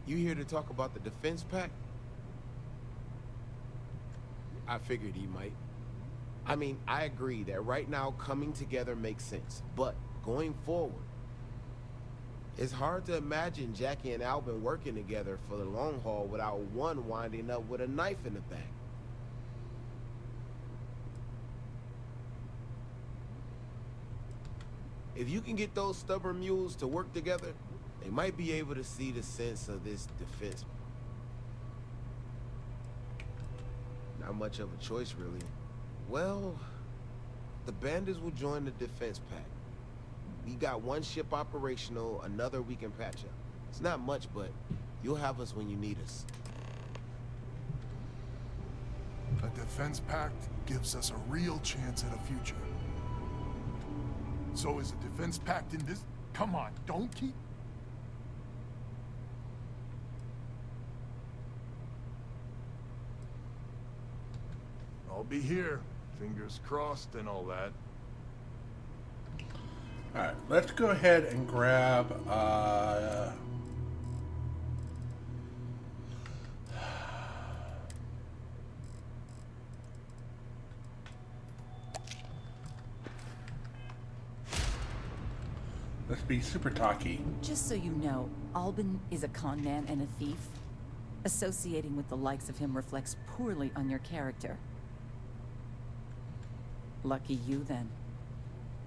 You here to talk about the defense pact? I figured he might. I mean, I agree that right now coming together makes sense, but going forward, it's hard to imagine Jackie and Albin working together for the long haul without one winding up with a knife in the back. If you can get those stubborn mules to work together, they might be able to see the sense of this defense. Not much of a choice, really. Well, the bandits will join the defense pack. We got one ship operational, another we can patch up. It's not much, but you'll have us when you need us. A defense pact gives us a real chance at a future. So is a defense pact in this? Come on, don't keep... I'll be here. Fingers crossed and all that. Alright, let's go ahead and grab, let's be super talky. Just so you know, Albin is a con man and a thief. Associating with the likes of him reflects poorly on your character. Lucky you, then.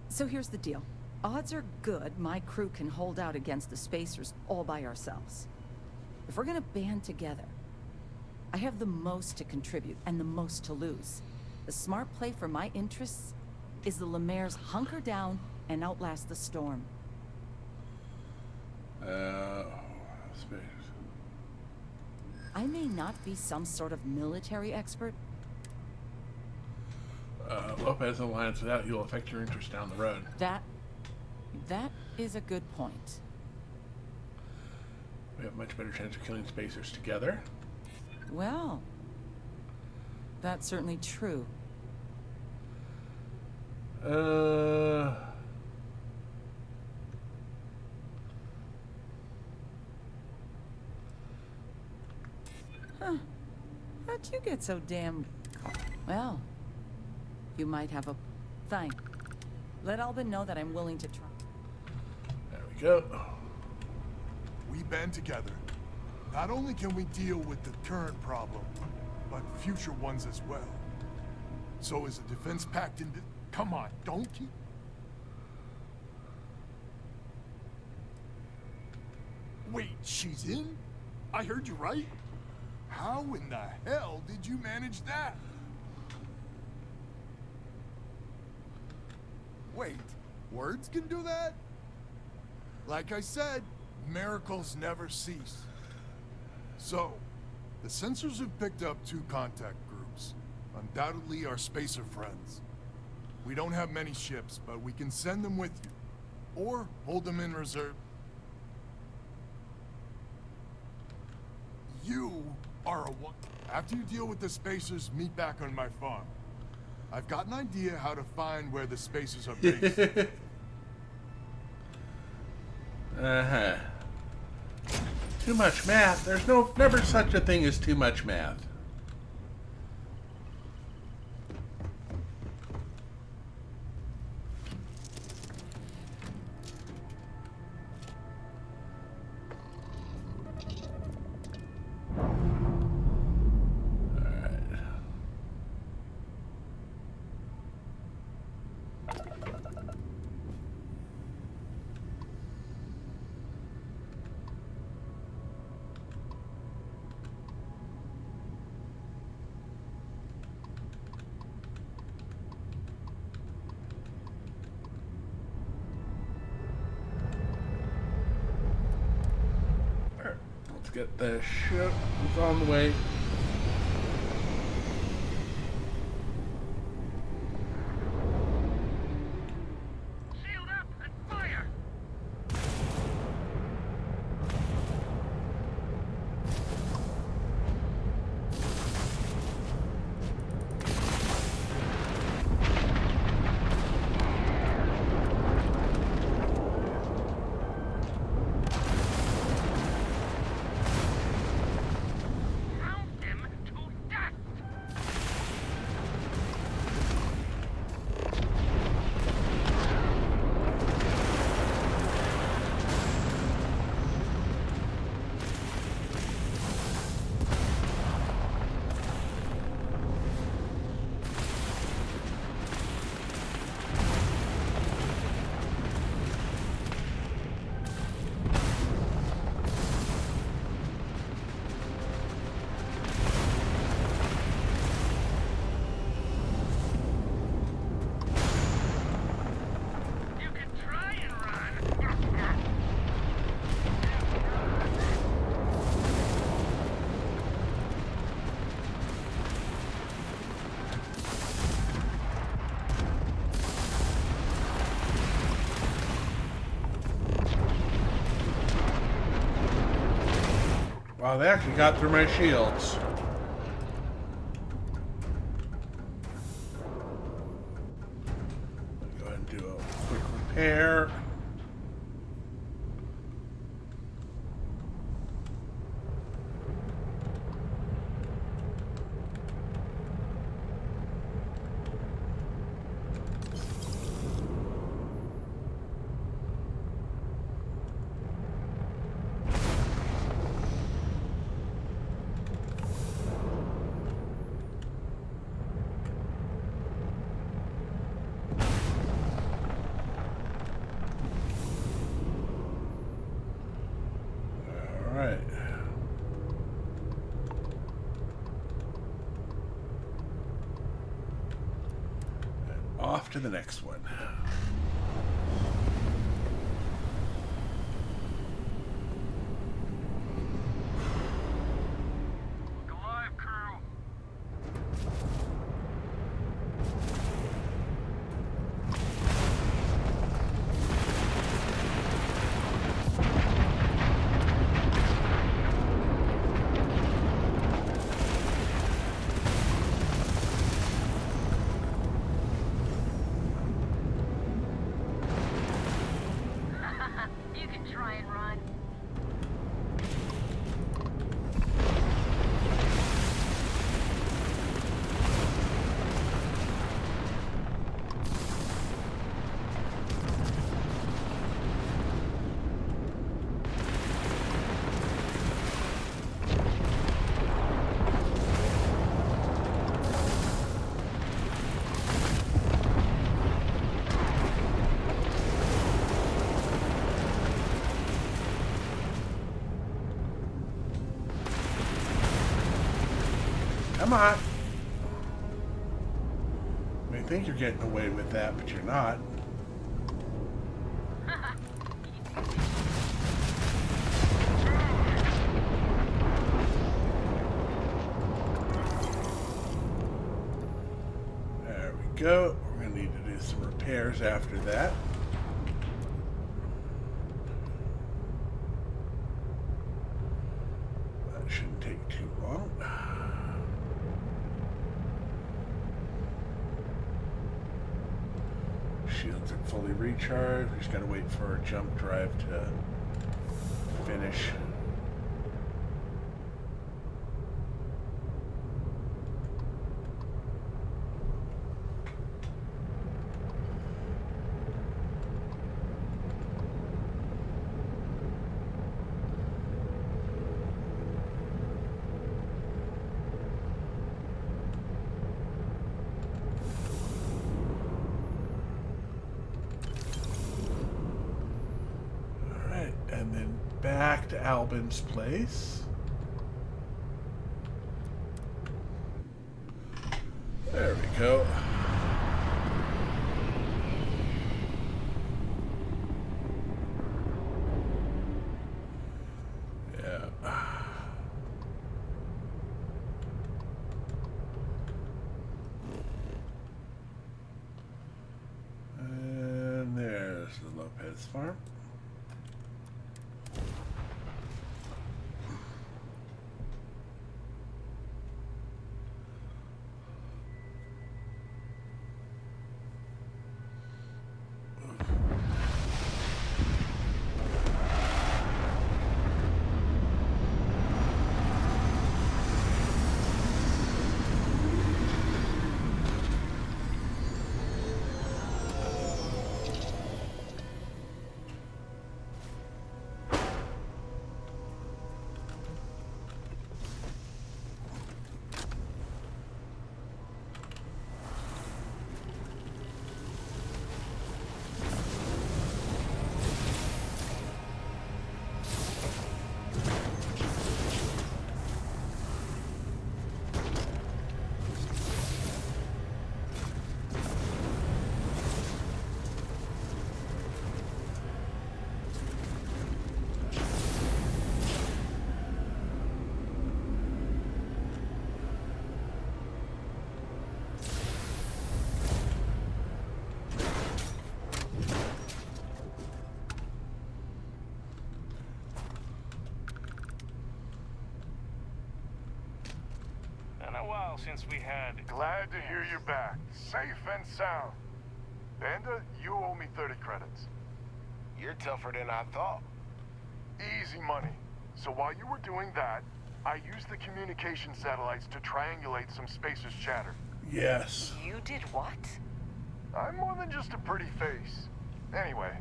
So here's the deal. Odds are good my crew can hold out against the Spacers all by ourselves. If we're gonna band together, I have the most to contribute and the most to lose. The smart play for my interests is the Lemaire's hunker down and outlast the storm. Space. I may not be some sort of military expert. Lopez alliance without you will affect your interest down the road. That is a good point. We have a much better chance of killing Spacers together. Well, that's certainly true. Huh. How'd you get so damn... Well, you might have a... Fine. Let Albin know that I'm willing to try. There we go. We band together. Not only can we deal with the current problem, but future ones as well. So is a defense pact in... Come on, don't keep... Wait, she's in? I heard you right? How in the hell did you manage that? Wait, words can do that? Like I said, miracles never cease. So, the sensors have picked up 2 contact groups. Undoubtedly our Spacer friends. We don't have many ships, but we can send them with you. Or hold them in reserve. You are a one. After you deal with the Spacers, meet back on my farm. I've got an idea how to find where the Spacers are based. Uh-huh. Too much math. There's never such a thing as too much math. Get the ship. It's on the way. Shield up and fire! How Wow, they actually got through my shields. Go ahead and do a quick repair. Off to the next one. Look alive, crew. You can try and run. Come on. I mean, I think you're getting away with that, but you're not. There we go. We're going to need to do some repairs after that. That shouldn't take too long. Shields are fully recharged. We just gotta wait for our jump drive to finish. And then back to Albin's place. There we go. Yeah. And there's the Lopez farm. while since we had... Glad to hear you're back, safe and sound. Banda, you owe me 30 credits. You're tougher than I thought. Easy money. So while you were doing that, I used the communication satellites to triangulate some spacers' chatter. Yes. You did what? I'm more than just a pretty face. Anyway,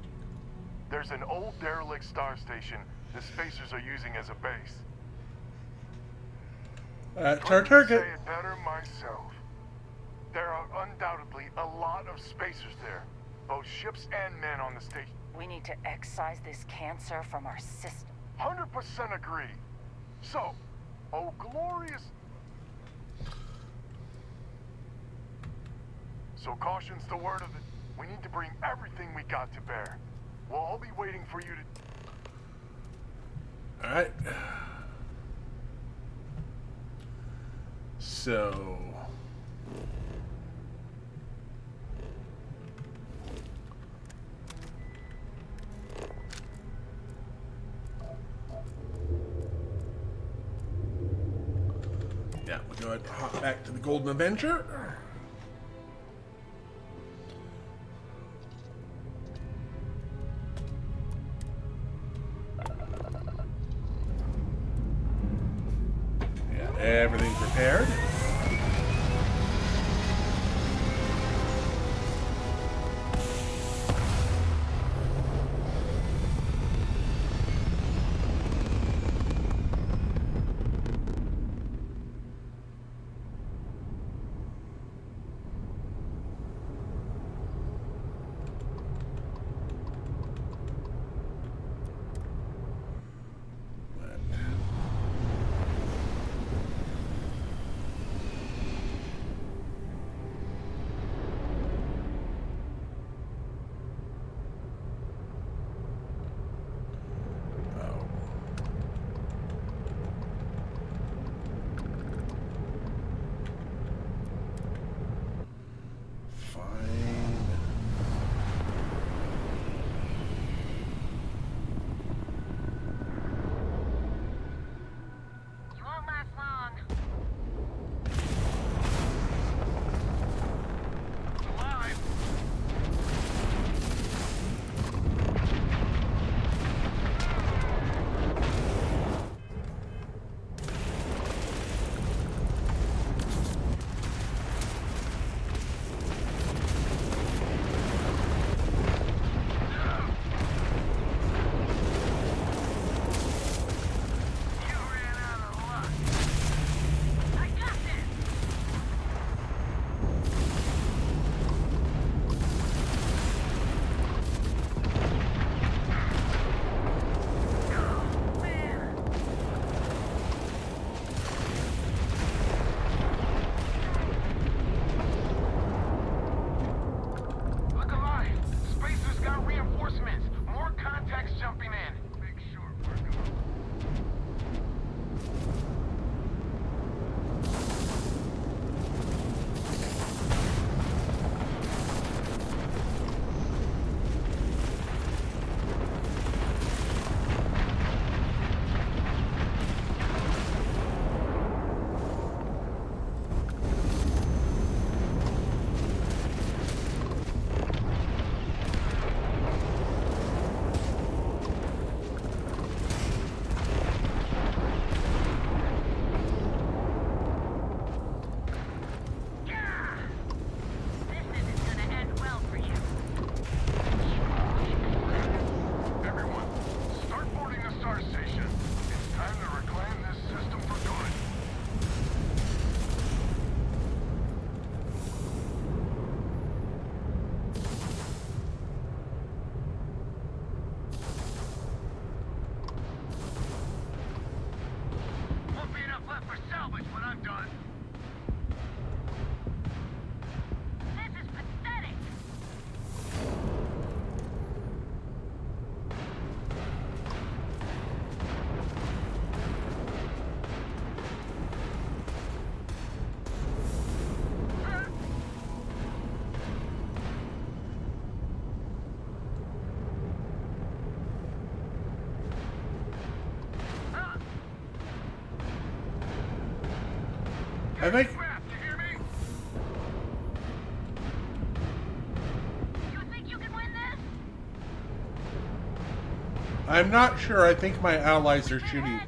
there's an old derelict star station the spacers are using as a base. That's our target. Say it better myself. There are undoubtedly a lot of spacers there, both ships and men on the station. We need to excise this cancer from our system. 100% agree. So, oh glorious... So caution's the word of it. We need to bring everything we got to bear. We'll all be waiting for you to... Alright. So... yeah, we'll go ahead and hop back to the Golden Avenger. Yeah, everything prepared. I think I'm not sure. I think my allies are shooting.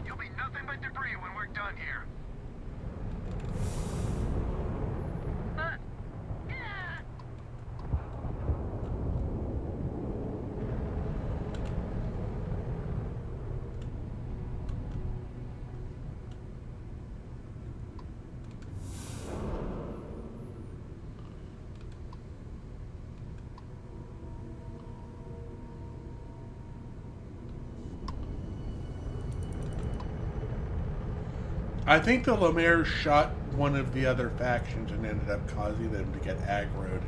You'll be nothing but debris when we're done here. I think the Lemaire shot one of the other factions and ended up causing them to get aggroed.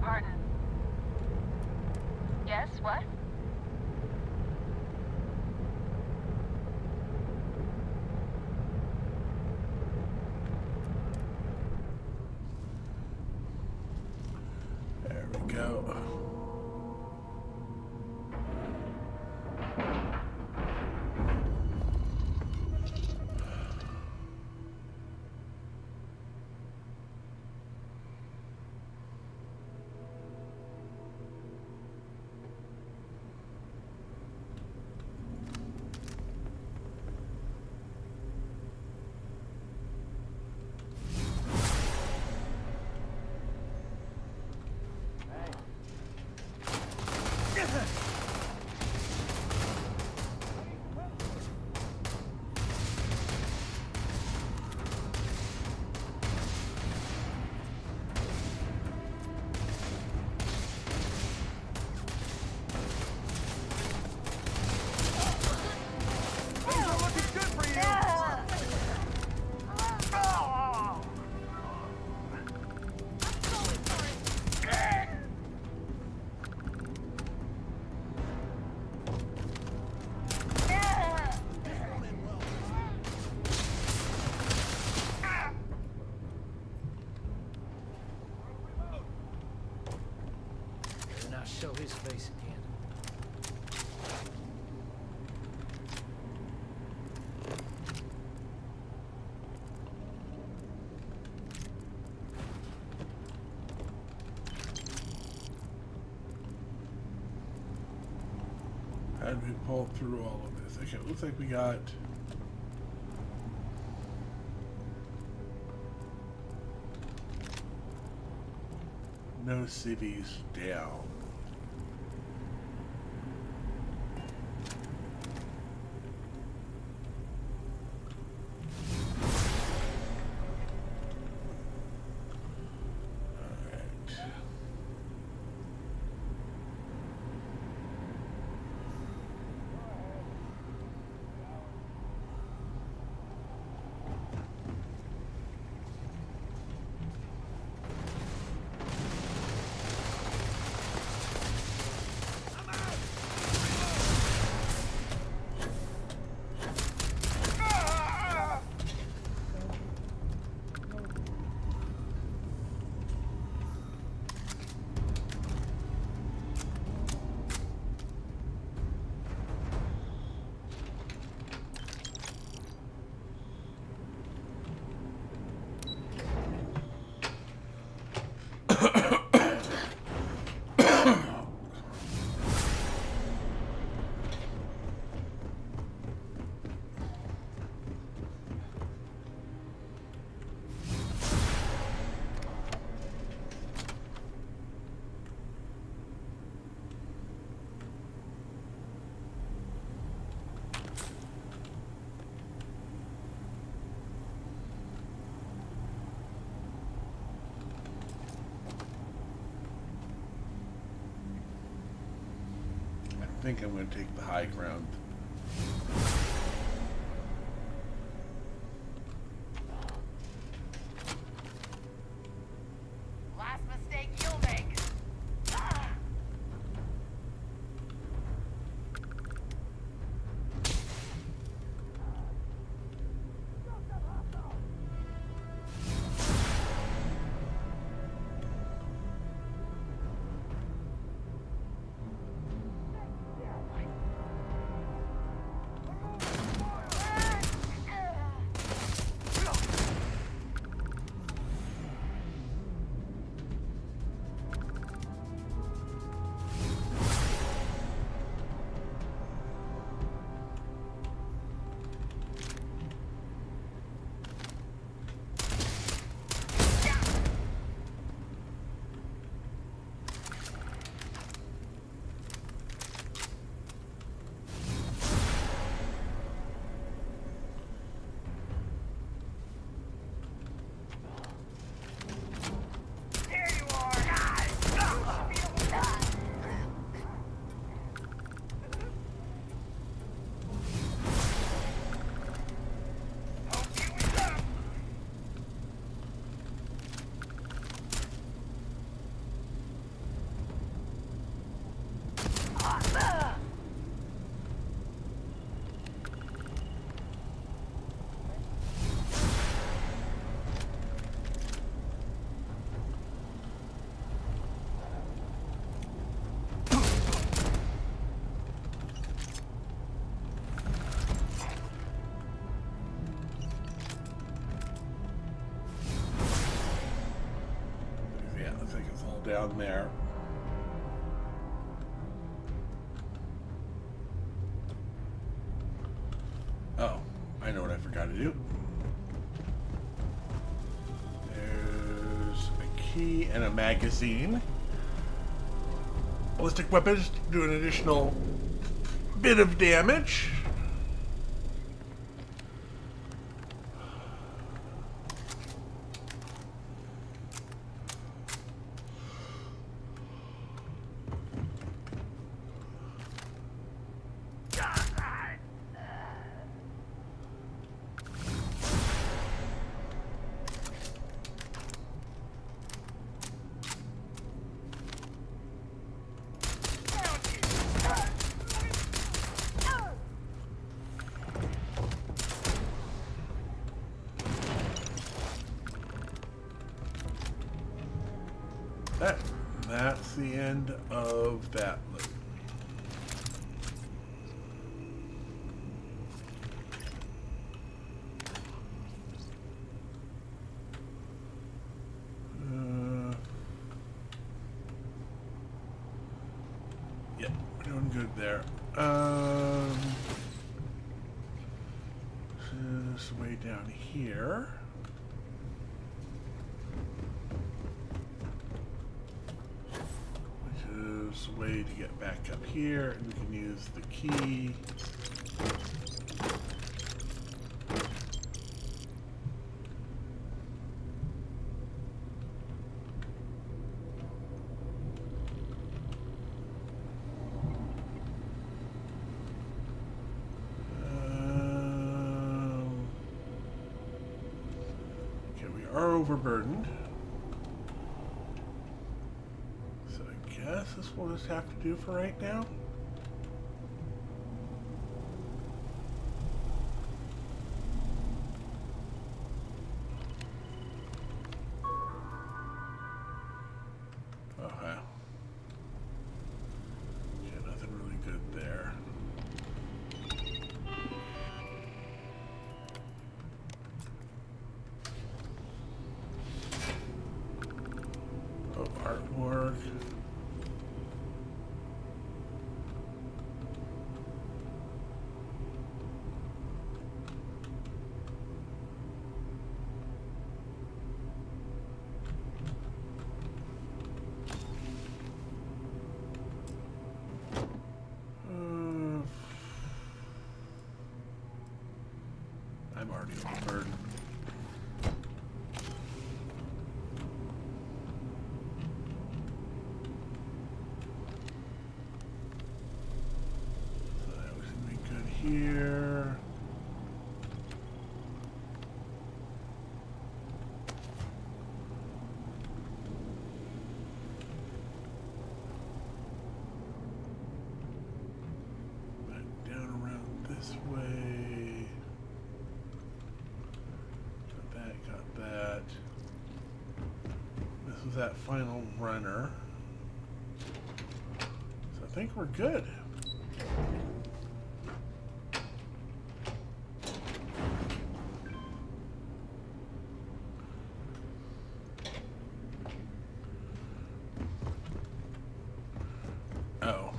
Pardon. Yes, what? There we go. Show his face again. How did we pull through all of this? Okay, it looks like we got... no civvies down. I think I'm going to take the high ground. Last mistake you'll make. down there. Oh, I know what I forgot to do. There's a key and a magazine. Ballistic weapons do an additional bit of damage. That's the end of that loop. Yeah, we're doing good there. This way down here. Way to get back up here, and we can use the key. Okay, we are overburdened. This will just have to do for right now. Okay. Yeah, nothing really good there. Oh, artwork. I'm already overburdened. So that was gonna be good here. Back down around this way. Got that. This was that final runner. So I think we're good. Oh.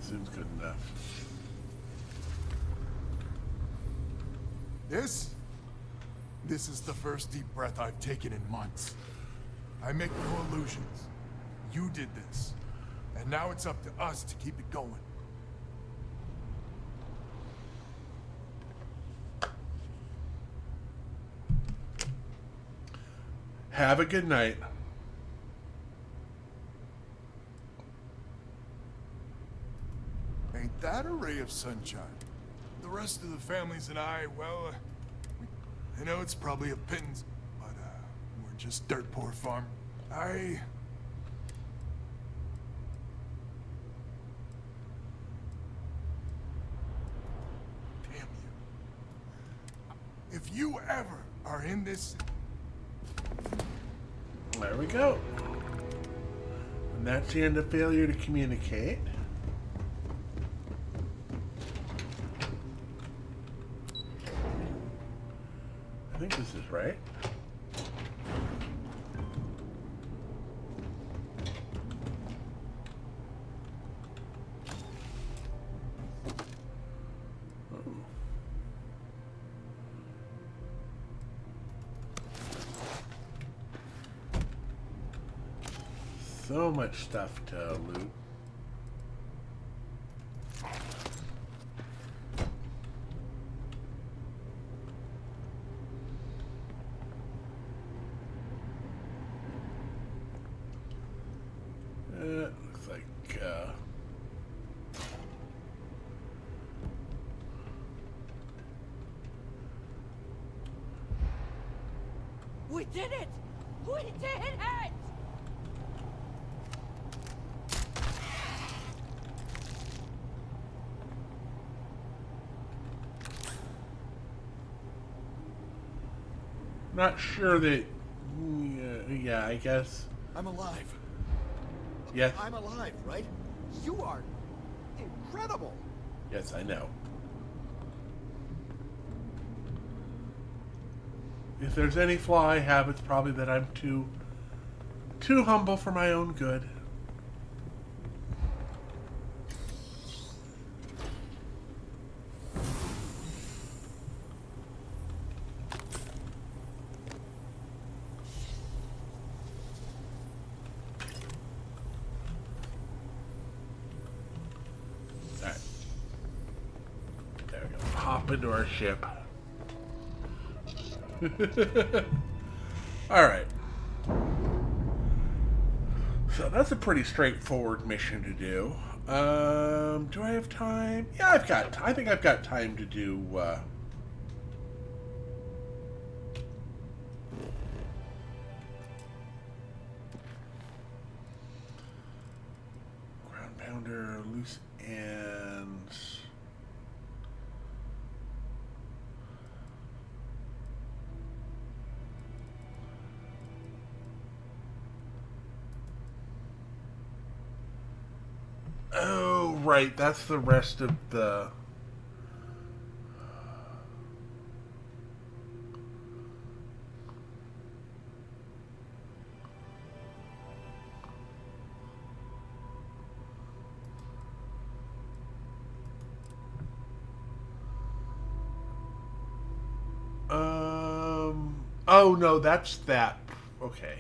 Seems good enough. This is the first deep breath I've taken in months. I make no illusions. You did this. And now it's up to us to keep it going. Have a good night. Ain't that a ray of sunshine? The rest of the families and I, well, I know it's probably a pittance, but we're just dirt poor farm. you ever are in this... There we go. And that's the end of failure to communicate. I think this is right. So much stuff to loot. Looks like We did it! We did it! not sure that. Yeah, I guess. I'm alive. Yes. I'm alive, right? You are incredible. Yes, I know. If there's any flaw I have, it's probably that I'm too humble for my own good. Alright. There we go. Hop into our ship. Alright. So that's a pretty straightforward mission to do. Do I have time? Yeah, I think I've got time to do, ground pounder, loose ends. Oh, right. That's the rest of the... Oh, no, that's that. Okay.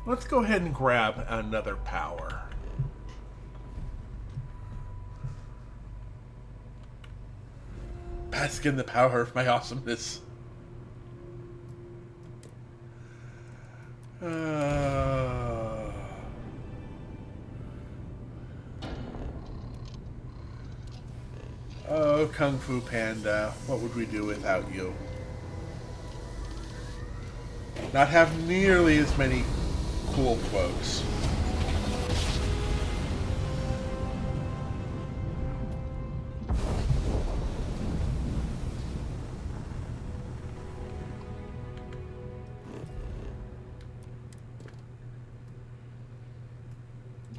Let's go ahead and grab another power. Bask in the power of my awesomeness. Oh, Kung Fu Panda, what would we do without you? Not have nearly as many cool quotes.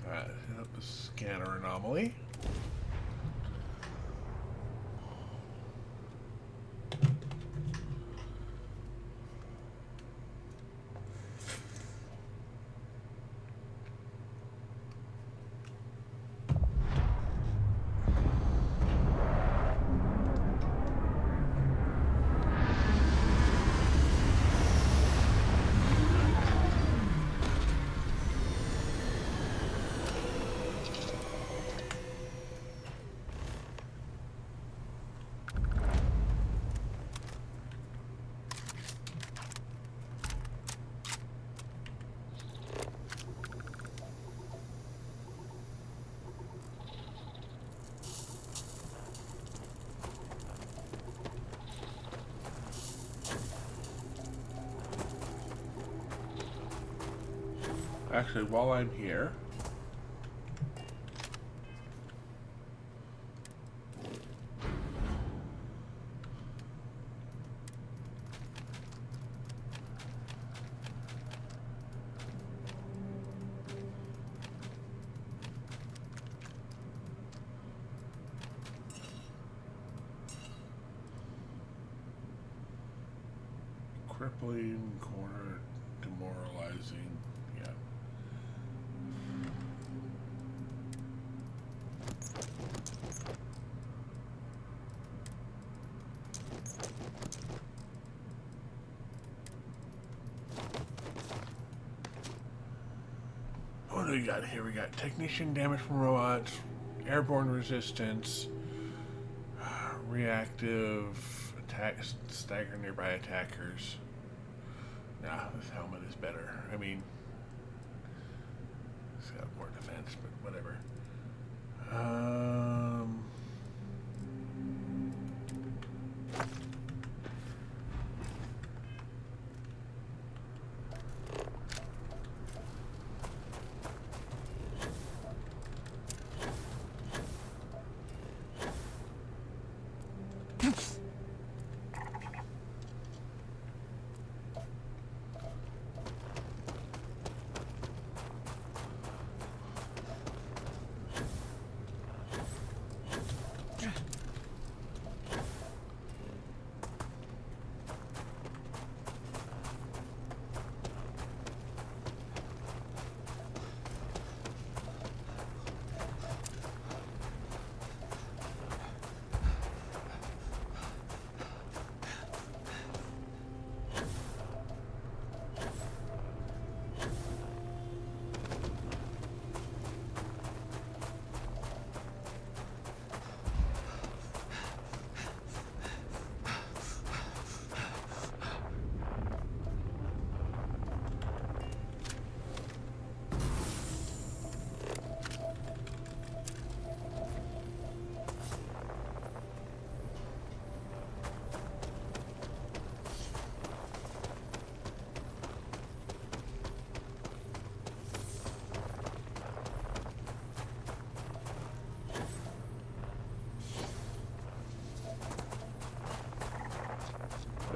Alright, hit up the scanner anomaly. Actually, while I'm here, crippling, corner, demoralizing, yeah. What do we got here? We got technician damage from robots, airborne resistance, reactive attacks, stagger nearby attackers. Nah, this helmet is better. I mean, it's got more defense, but whatever.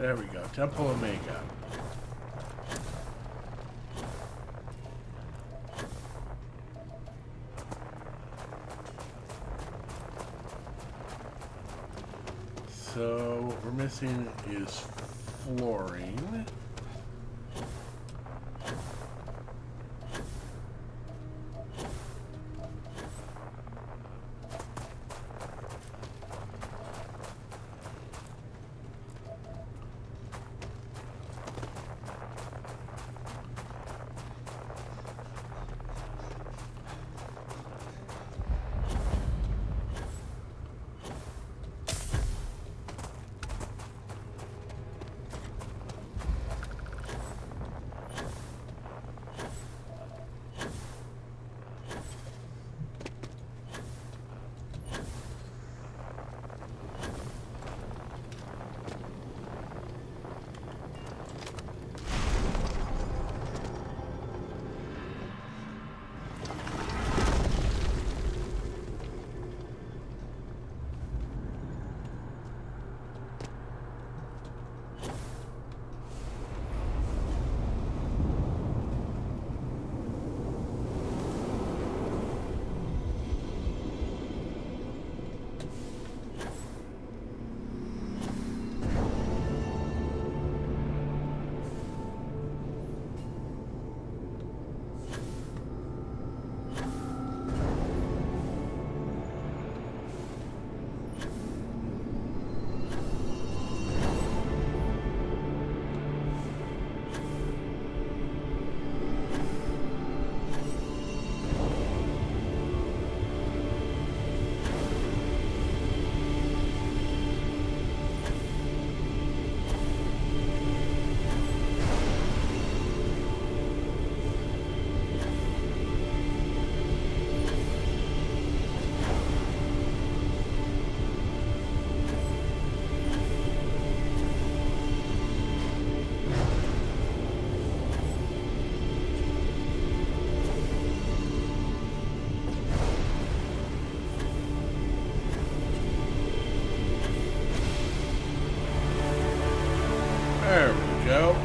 There we go, Temple Omega. So what we're missing is flooring. There we go.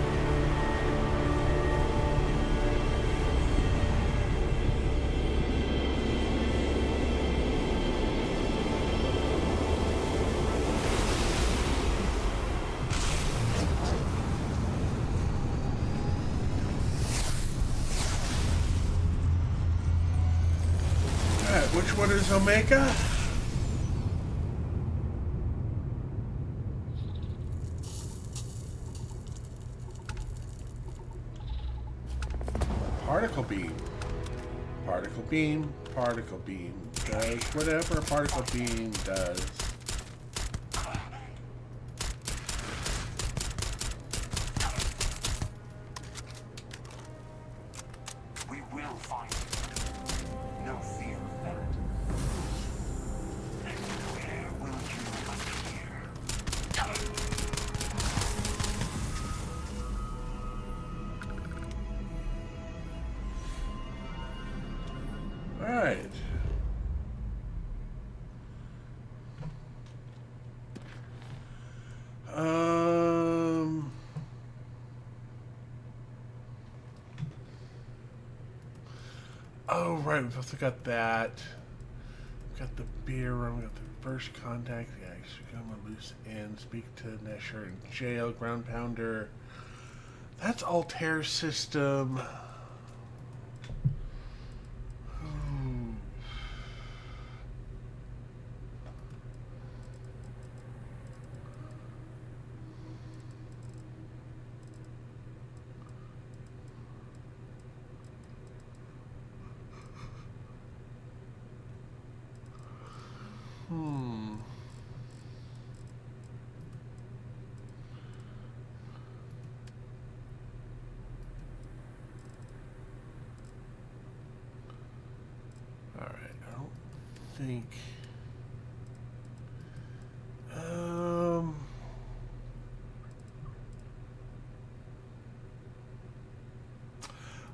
Alright, which one is Omega? Particle beam. Particle beam. Particle beam. Does whatever a particle beam does. We will find it. No fear of that. And where will you appear? Alright. Oh, right. We've also got that. We've got the beer room. We've got the first contact. Yeah, come on loose end. Speak to Nesher in jail. Ground pounder. That's Altair's system. Alright, I don't think...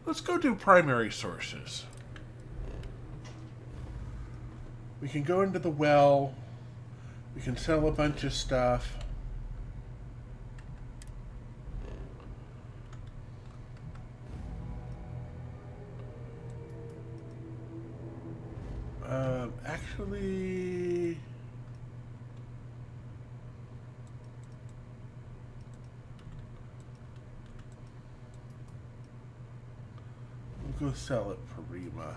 Let's go do primary sources. We can go into the well. We can sell a bunch of stuff. Actually... We'll go sell it for Rima.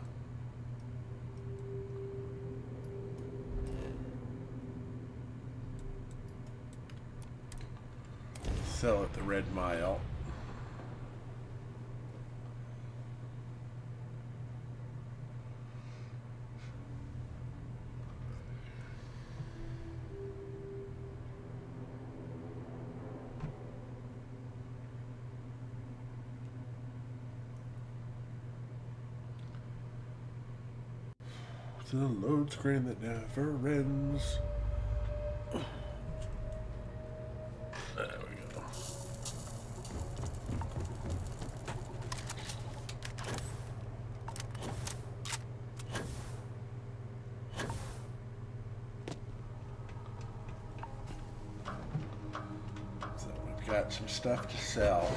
Sell at the Red Mile. The load screen that never ends. There we go. So we've got some stuff to sell.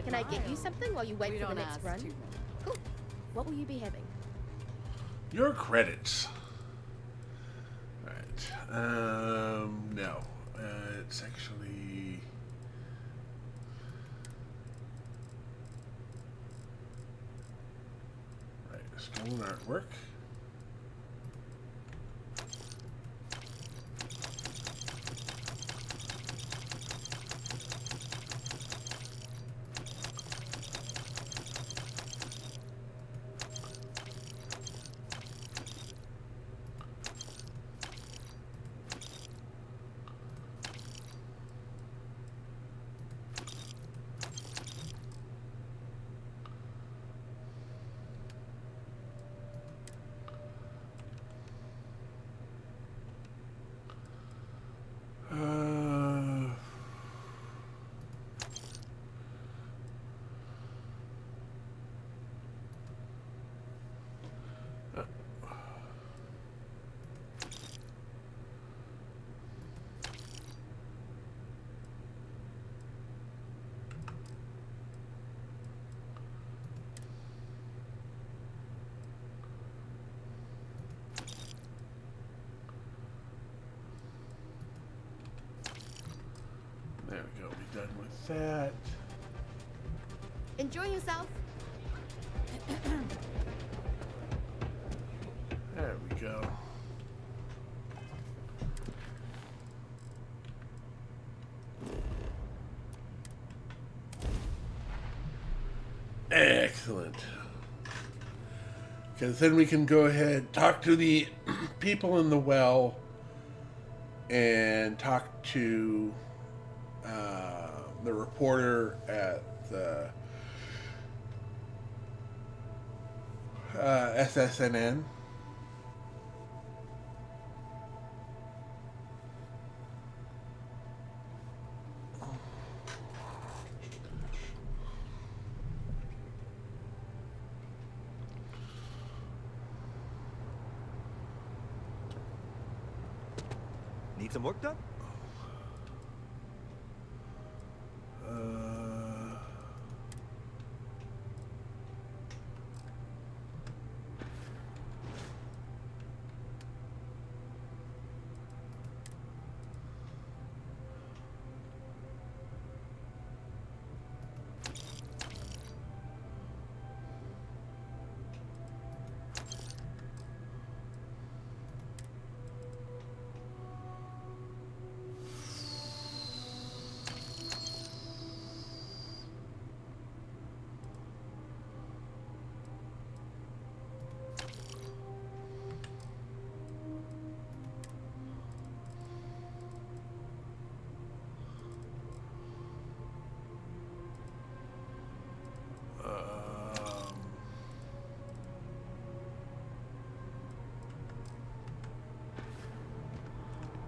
Can I get you something while you wait We for the don't next ask run? too much. Cool. What will you be having? Your credits. Right. No. It's actually... Right, stolen artwork. There we go. Be done with that. Enjoy yourself. There we go. Excellent. Because then we can go ahead, talk to the people in the well, and talk to the reporter at the SSNN. Need some work done?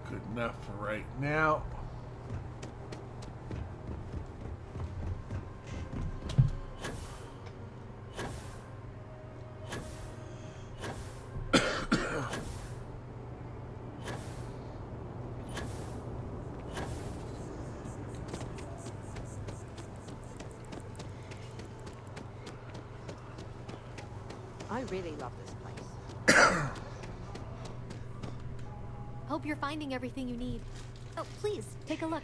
Good enough for right now. I really love this place. Hope you're finding everything you need. Oh, please, take a look.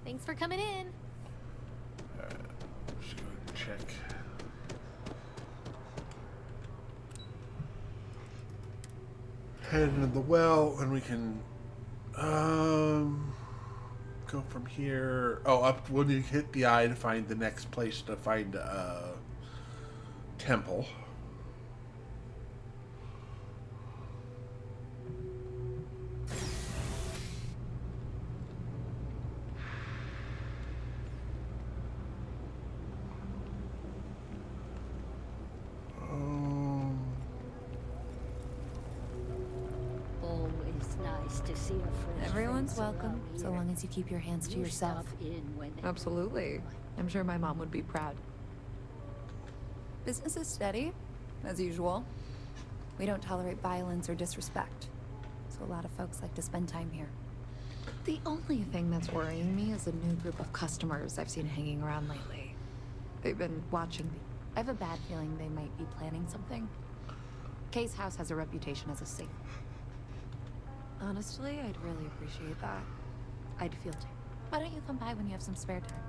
Thanks for coming in. Just go and check. Head into the well, and we can go from here. Oh, up when you hit the eye to find the next place to find a temple. Always nice to see a friend. Everyone's welcome, so long as you keep your hands to yourself. Absolutely. I'm sure my mom would be proud. Business is steady, as usual. We don't tolerate violence or disrespect, so a lot of folks like to spend time here. The only thing that's worrying me is a new group of customers I've seen hanging around lately. They've been watching me. I have a bad feeling they might be planning something. Kay's house has a reputation as a safe. Honestly, I'd really appreciate that. I'd feel too. Why don't you come by when you have some spare time?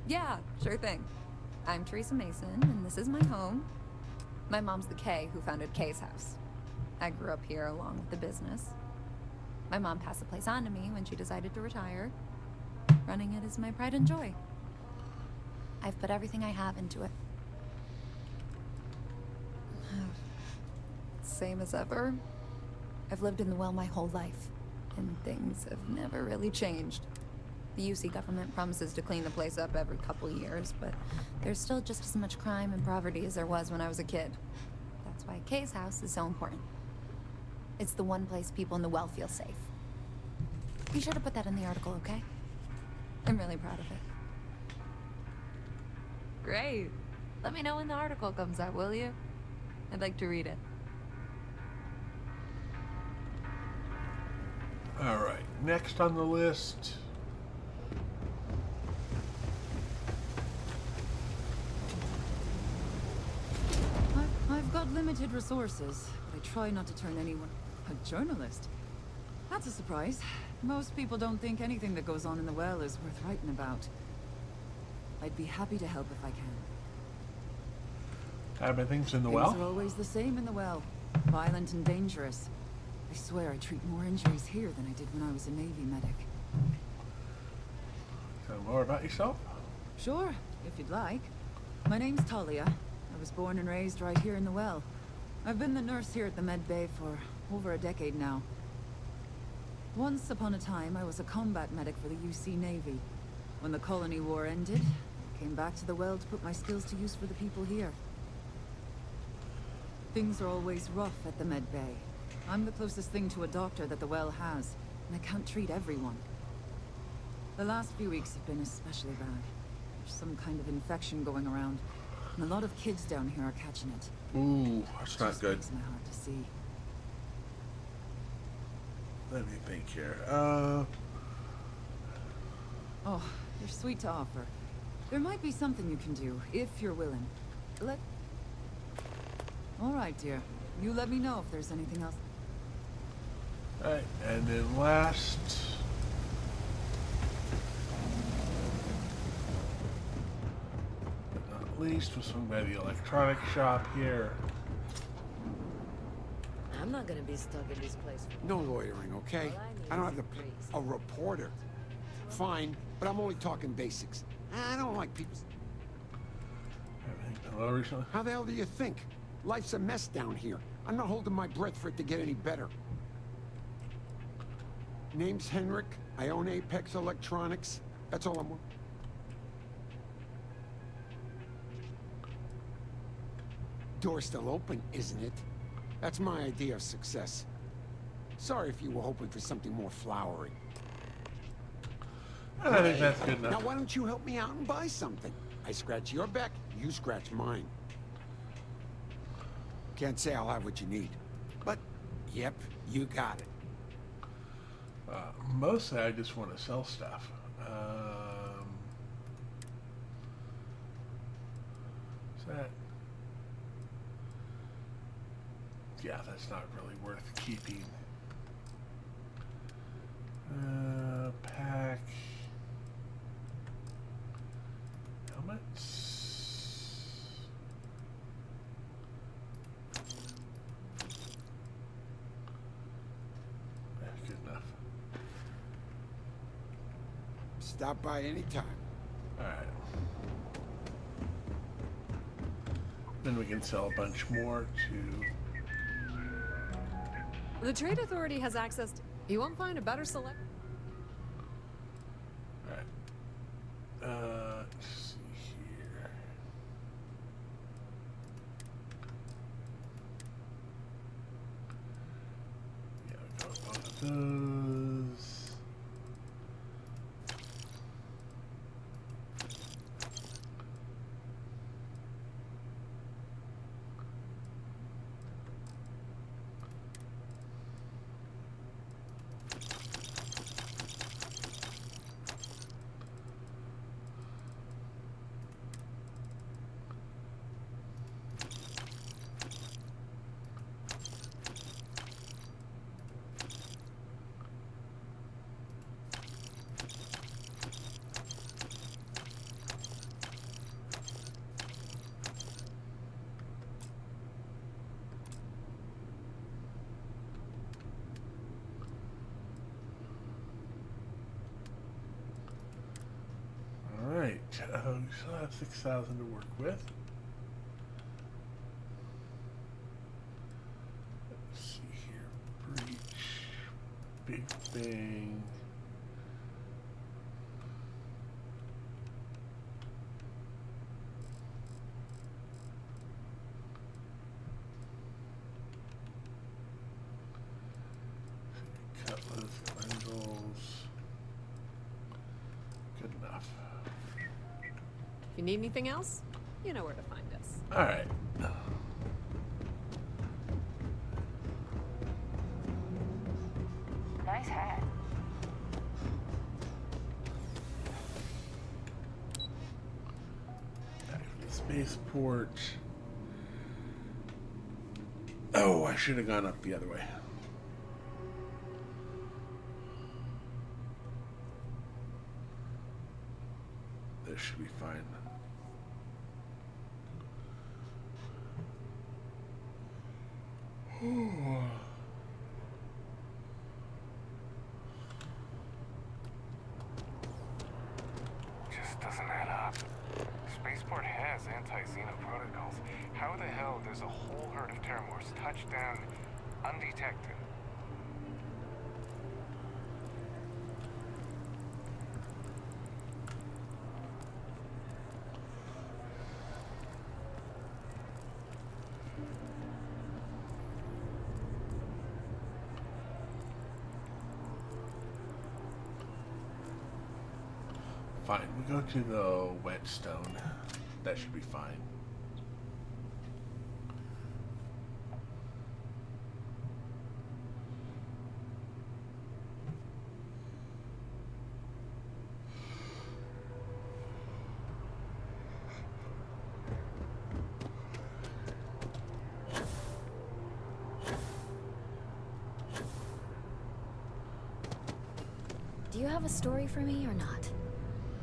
Yeah, sure thing. I'm Teresa Mason, and this is my home. My mom's the Kay who founded Kay's house. I grew up here along with the business. My mom passed the place on to me when she decided to retire. Running it is my pride and joy. I've put everything I have into it. Same as ever. I've lived in the well my whole life, and things have never really changed. The UC government promises to clean the place up every couple years, but there's still just as much crime and poverty as there was when I was a kid. That's why Kay's house is so important. It's the one place people in the well feel safe. Be sure to put that in the article, okay? I'm really proud of it. Great. Let me know when the article comes out, will you? I'd like to read it. Alright, next on the list. I've got limited resources, but I try not to turn anyone... A journalist? That's a surprise. Most people don't think anything that goes on in the well is worth writing about. I'd be happy to help if I can. Happen things in the well? Things are always the same in the well. Violent and dangerous. I swear I treat more injuries here than I did when I was a Navy medic. Tell me more about yourself? Sure, if you'd like. My name's Talia. I was born and raised right here in the well. I've been the nurse here at the med bay for over a decade now. Once upon a time, I was a combat medic for the UC Navy. When the colony war ended, I came back to the well to put my skills to use for the people here. Things are always rough at the med bay. I'm the closest thing to a doctor that the well has, and I can't treat everyone. The last few weeks have been especially bad. There's some kind of infection going around, and a lot of kids down here are catching it. Ooh, that's not good. Breaks my heart to see. Let me think here. Oh, you're sweet to offer. There might be something you can do, if you're willing. All right, dear. You let me know if there's anything else. Alright, and then last... but not least, we'll swing by the electronic shop here. I'm not gonna be stuck in this place. No loitering, okay? I don't have a reporter. Fine, but I'm only talking basics. I don't like people... Everything done well recently? How the hell do you think? Life's a mess down here. I'm not holding my breath for it to get any better. Name's Henrik. I own Apex Electronics. That's all I'm... Door's still open, isn't it? That's my idea of success. Sorry if you were hoping for something more flowery. I think that's good enough. Now why don't you help me out and buy something? I scratch your back, you scratch mine. Can't say I'll have what you need. But, yep, you got it. Mostly I just want to sell stuff. Is that... Yeah, that's not really worth keeping. Pack... helmets... Good enough. Stop by anytime. Alright. Then we can sell a bunch more to... The Trade Authority has access to... You won't find a better select... Alright. Let's see here. Yeah, we got both of those. Alright, we still have 6,000 to work with. Let's see here. Breach, Big Bang. If you need anything else, you know where to find us. Alright. Nice hat. Back to the spaceport. Oh, I should have gone up the other way. This should be fine. Just doesn't add up. Spaceport has anti-Xeno protocols. How the hell does a whole herd of Terramors touch down undetected? Fine, we go to the whetstone. That should be fine. Do you have a story for me or not?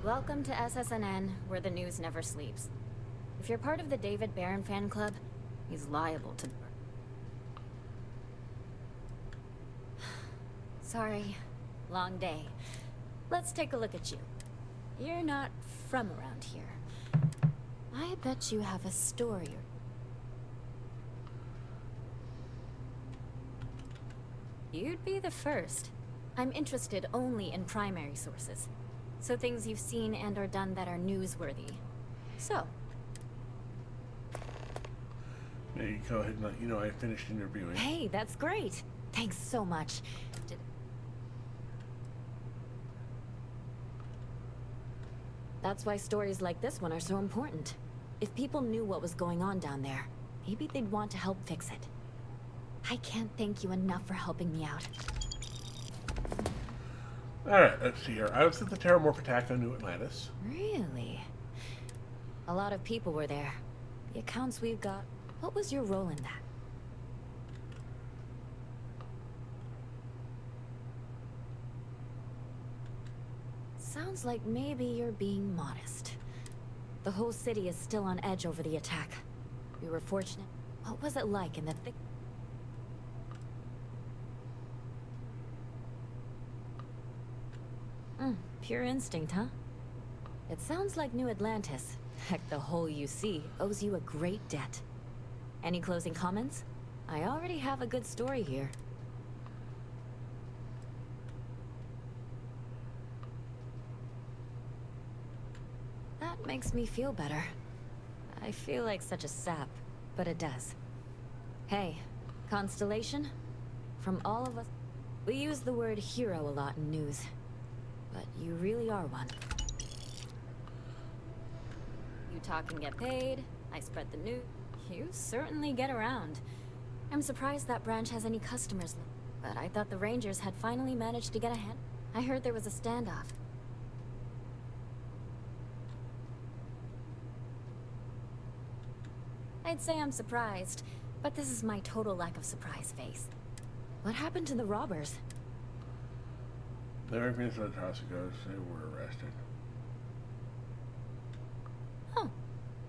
Welcome to SSNN, where the news never sleeps. If you're part of the David Barron fan club, he's liable to... Sorry. Long day. Let's take a look at you. You're not from around here. I bet you have a story. You'd be the first. I'm interested only in primary sources. So things you've seen and or done that are newsworthy. So. Maybe go ahead and let you know I finished interviewing. Hey, that's great. Thanks so much. That's why stories like this one are so important. If people knew what was going on down there, maybe they'd want to help fix it. I can't thank you enough for helping me out. Alright, let's see here. I was at the Terramorph attack on New Atlantis. Really? A lot of people were there. The accounts we've got. What was your role in that? Sounds like maybe you're being modest. The whole city is still on edge over the attack. We were fortunate. What was it like in the thick... Pure instinct, huh? It sounds like New Atlantis, heck, the whole UC, owes you a great debt. Any closing comments? I already have a good story here. That makes me feel better. I feel like such a sap, but it does. Hey, Constellation? From all of us, we use the word hero a lot in news. But you really are one. You talk and get paid, I spread the news. You certainly get around. I'm surprised that branch has any customers, but I thought the Rangers had finally managed to get a hand. I heard there was a standoff. I'd say I'm surprised, but this is my total lack of surprise face. What happened to the robbers? The Americans at the house goes, they were arrested. Oh,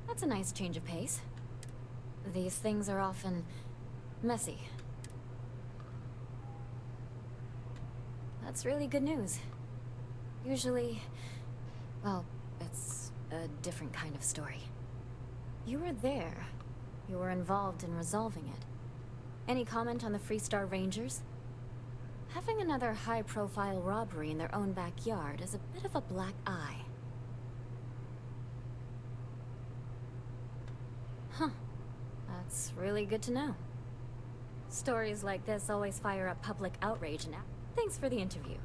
that's a nice change of pace. These things are often messy. That's really good news. Usually, well, it's a different kind of story. You were there. You were involved in resolving it. Any comment on the Freestar Rangers? Having another high-profile robbery in their own backyard is a bit of a black eye. Huh. That's really good to know. Stories like this always fire up public outrage and... Thanks for the interview.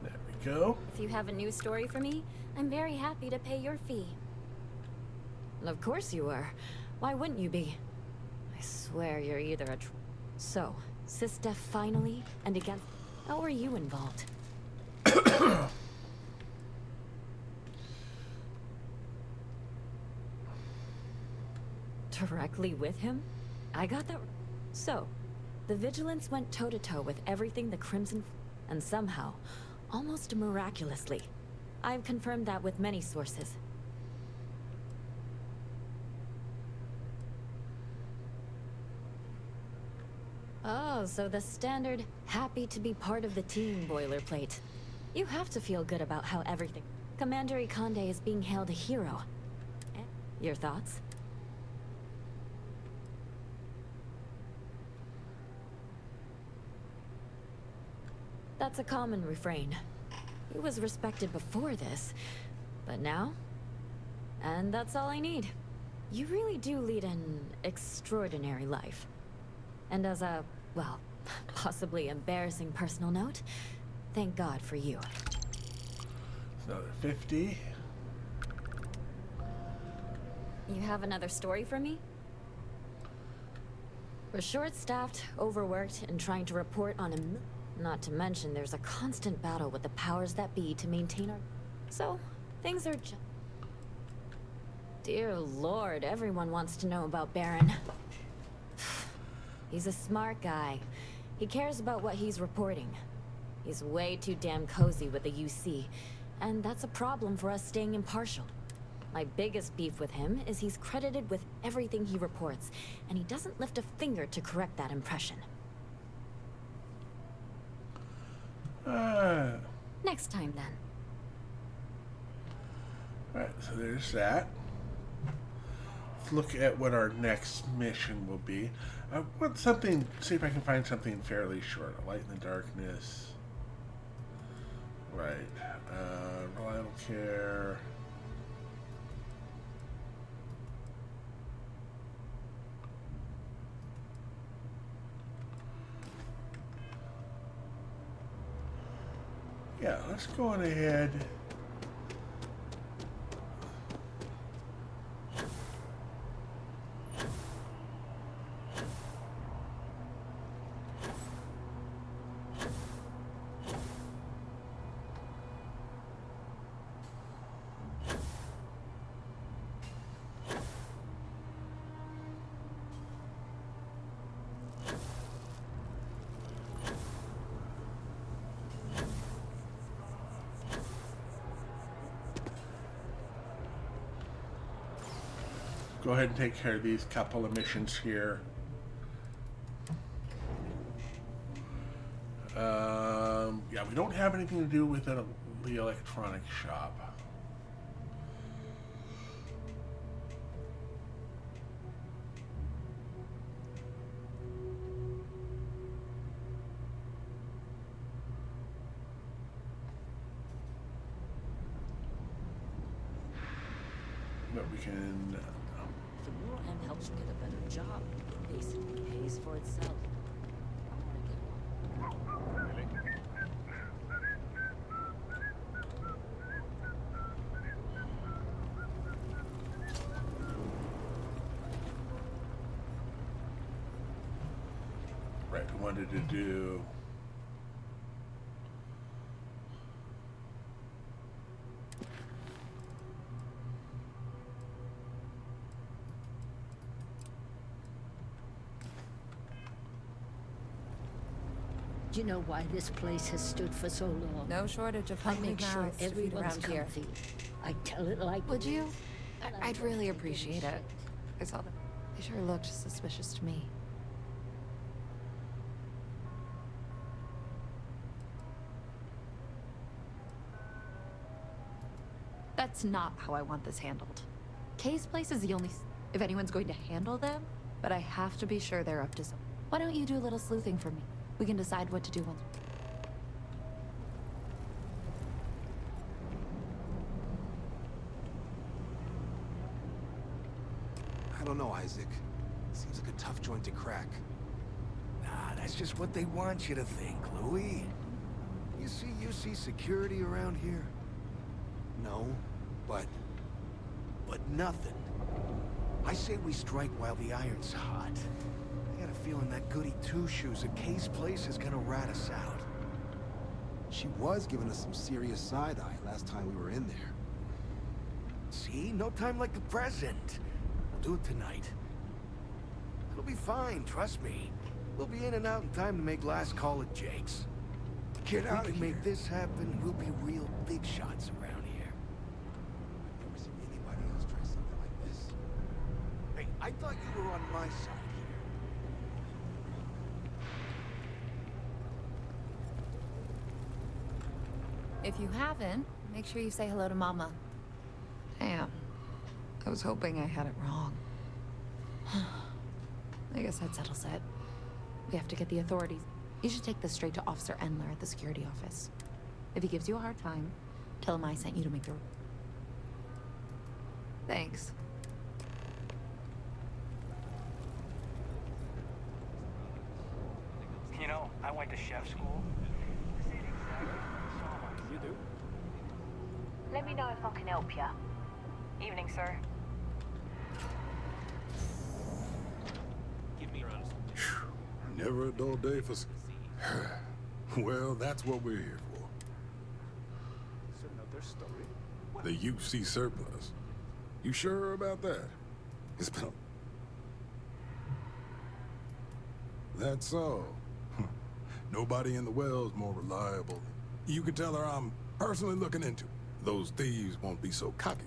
There we go. If you have a new story for me, I'm very happy to pay your fee. Of course you are. Why wouldn't you be? I swear you're either a So, Sistef finally, and again, how are you involved? Directly with him? I got that. So, the Vigilance went toe-to-toe with everything the Crimson, and somehow, almost miraculously, I've confirmed that with many sources. Oh, so the standard, happy to be part of the team boilerplate. You have to feel good about how everything... Commander Ikande is being hailed a hero. Your thoughts? That's a common refrain. He was respected before this, but now? And that's all I need. You really do lead an extraordinary life. And as a, well, possibly embarrassing personal note, thank God for you. Another 50. You have another story for me? We're short-staffed, overworked, and trying to report on a... Not to mention there's a constant battle with the powers that be to maintain our... So, things are just... Dear Lord, everyone wants to know about Baron. He's a smart guy. He cares about what he's reporting. He's way too damn cozy with the UC, and that's a problem for us staying impartial. My biggest beef with him is he's credited with everything he reports, and he doesn't lift a finger to correct that impression. Next time, then. Alright, so there's that. Let's look at what our next mission will be. I want something, see if I can find something fairly short. A light in the darkness. Right. Reliable care. Yeah, let's go on ahead. Go ahead and take care of these couple of missions here. Yeah, we don't have anything to do with the electronic shop. But we can... The more M helps you get a better job, it basically pays for itself. I want to get one. Right, we wanted to do... Do you know why this place has stood for so long? No shortage of I hungry make sure mouths to feed everyone's around here. comfy. I tell it like Would you? I'd really appreciate it. I saw them. They sure looked suspicious to me. That's not how I want this handled. Kay's place is the only... if anyone's going to handle them, but I have to be sure they're up to something. Why don't you do a little sleuthing for me? We can decide what to do once... I don't know, Isaac. Seems like a tough joint to crack. Nah, that's just what they want you to think, Louis. You see security around here? No, but nothing. I say we strike while the iron's hot. I got a feeling that goody two-shoes at Kay's place is gonna rat us out. She was giving us some serious side-eye last time we were in there. See? No time like the present. We'll do it tonight. It'll be fine, trust me. We'll be in and out in time to make last call at Jake's. Get out If of we here. can make this happen, we'll be real big shots around here. I've never seen anybody else try something like this. Hey, I thought you were on my side here. If you haven't, make sure you say hello to Mama. Damn. I was hoping I had it wrong. I guess that settles it. We have to get the authorities. You should take this straight to Officer Endler at the security office. If he gives you a hard time, tell him I sent you to make the... Thanks. You know, I went to chef school. You do? Let me know if I can help you. Evening, sir. Give me around. Never a dull day for... Well, that's what we're here for. It's another story. The UC surplus. You sure about that? It's been a... That's all. Nobody in the well's more reliable. You can tell her I'm personally looking into it. Those thieves won't be so cocky.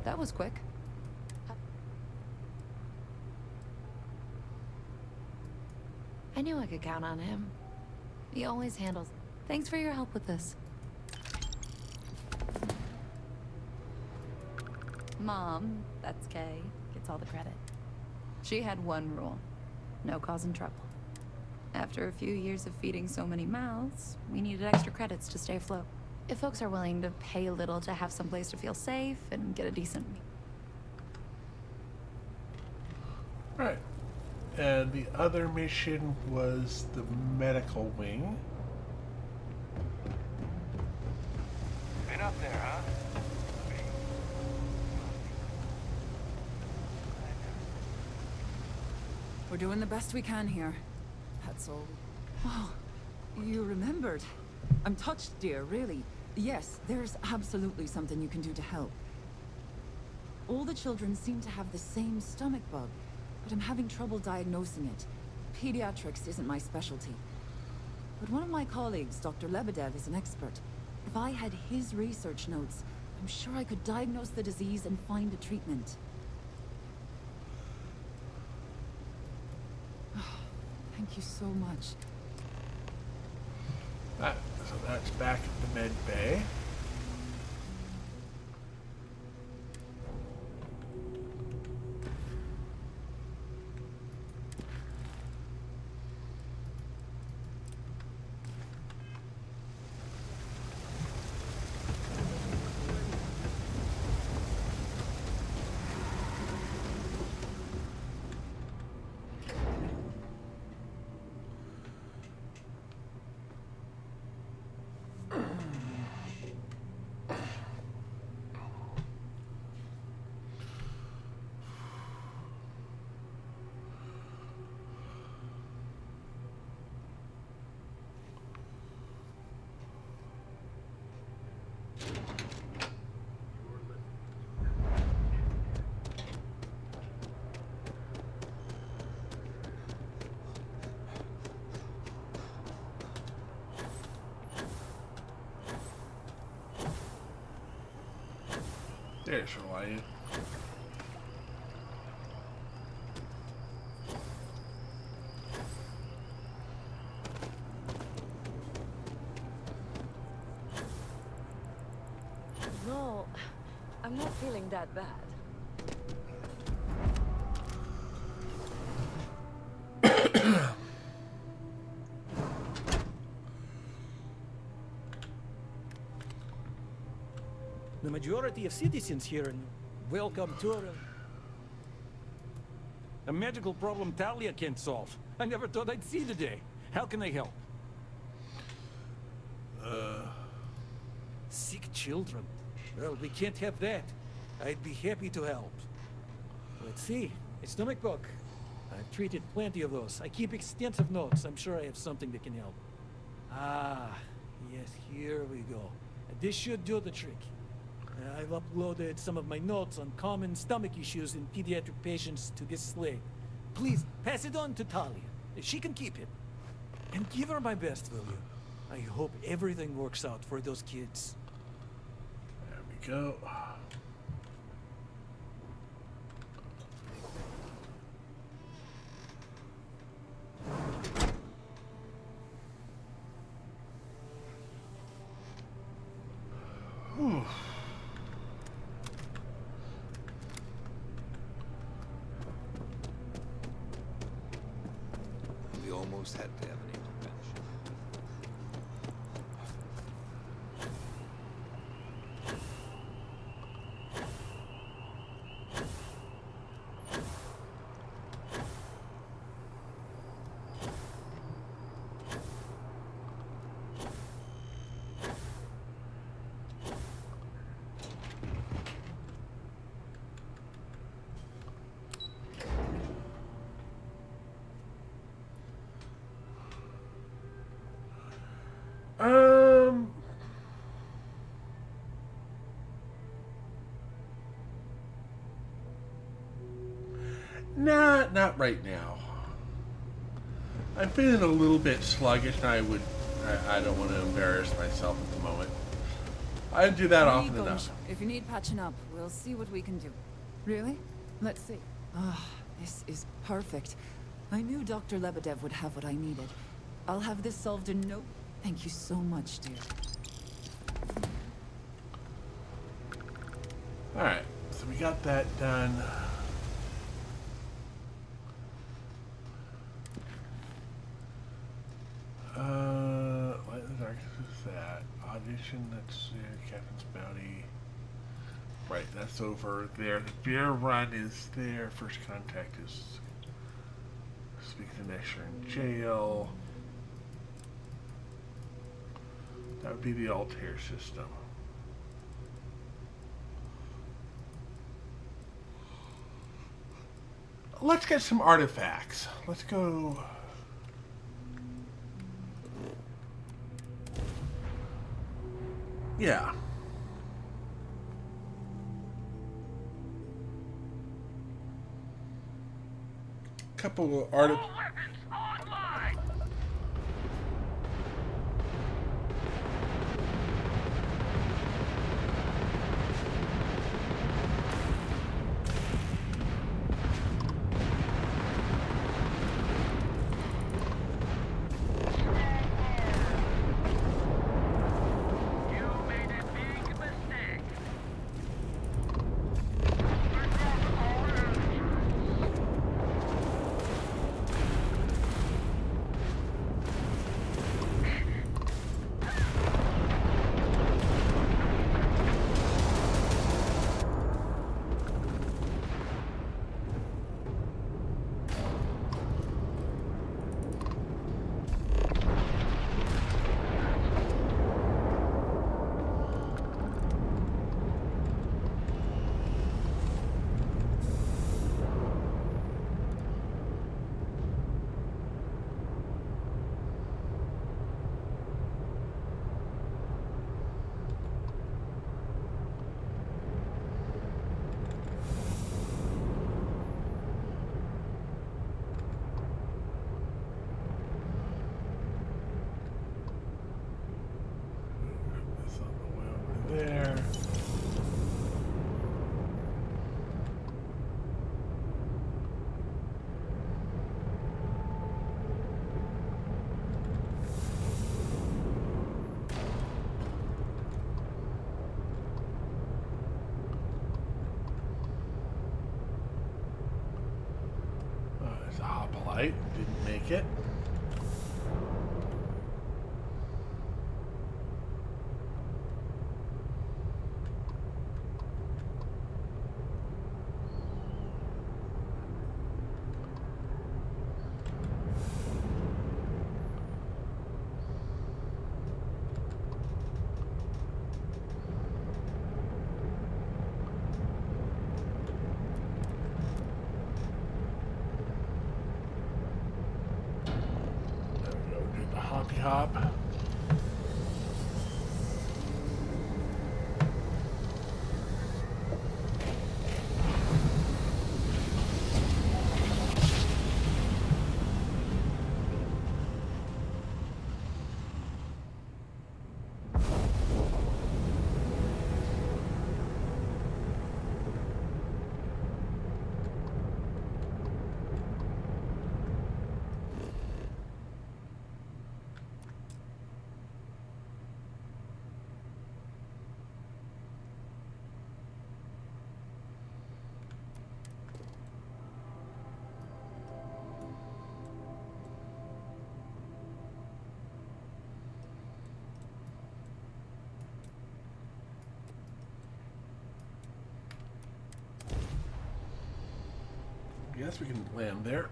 That was quick. I knew I could count on him. He always handles... Thanks for your help with this. Mom, that's Kay, gets all the credit. She had one rule. No causing trouble. After a few years of feeding so many mouths, we needed extra credits to stay afloat. If folks are willing to pay a little to have someplace to feel safe and get a decent... Right. And the other mission was the medical wing. Been up there, huh? We're doing the best we can here. That's all. Oh, you remembered. I'm touched, dear, really. Yes, there's absolutely something you can do to help. All the children seem to have the same stomach bug, but I'm having trouble diagnosing it. Pediatrics isn't my specialty. But one of my colleagues, Dr. Lebedev, is an expert. If I had his research notes, I'm sure I could diagnose the disease and find a treatment. Thank you so much. So that's back at the med bay. There's your light. No, I'm not feeling that bad. The majority of citizens here welcome tour. A magical problem Talia can't solve. I never thought I'd see the day. How can I help? Sick children. Well, we can't have that. I'd be happy to help. Let's see. A stomach bug. I've treated plenty of those. I keep extensive notes. I'm sure I have something that can help. Ah, yes, here we go. This should do the trick. I've uploaded some of my notes on common stomach issues in pediatric patients to this slate. Please, pass it on to Talia. She can keep it. And give her my best, will you? I hope everything works out for those kids. There we go. Whew. We almost had to have an intervention. Nah, not right now. I'm feeling a little bit sluggish, and I don't want to embarrass myself at the moment. I do that often enough. If you need patching up, we'll see what we can do. Really? Let's see. Ah, this is perfect. I knew Dr. Lebedev would have what I needed. I'll have this solved in no... Thank you so much, dear. Alright, so we got that done. Light in the Darkness is that. Audition, that's Captain's Bounty. Right, that's over there. The beer run is there. First contact is speak to the next year in jail. That would be the Altair system. Let's get some artifacts. Let's go. Yeah. Couple of artifacts. There. There's a hoplite. Didn't make it. cop. Guess we can land there.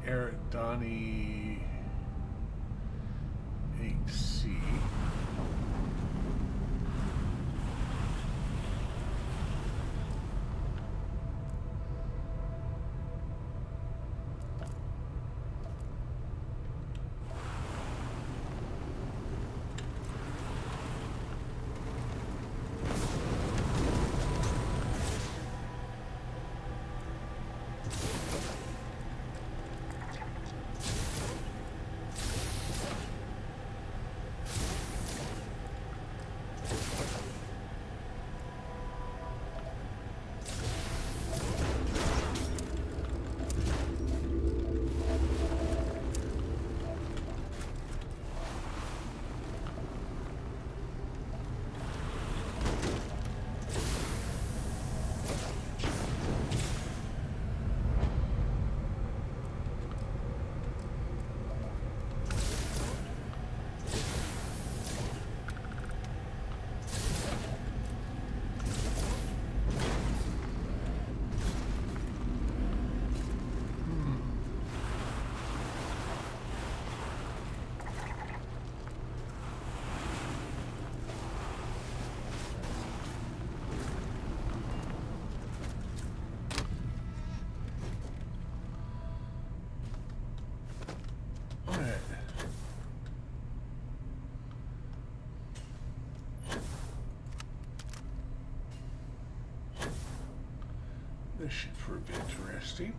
Eric Donnie 8C. This should prove interesting.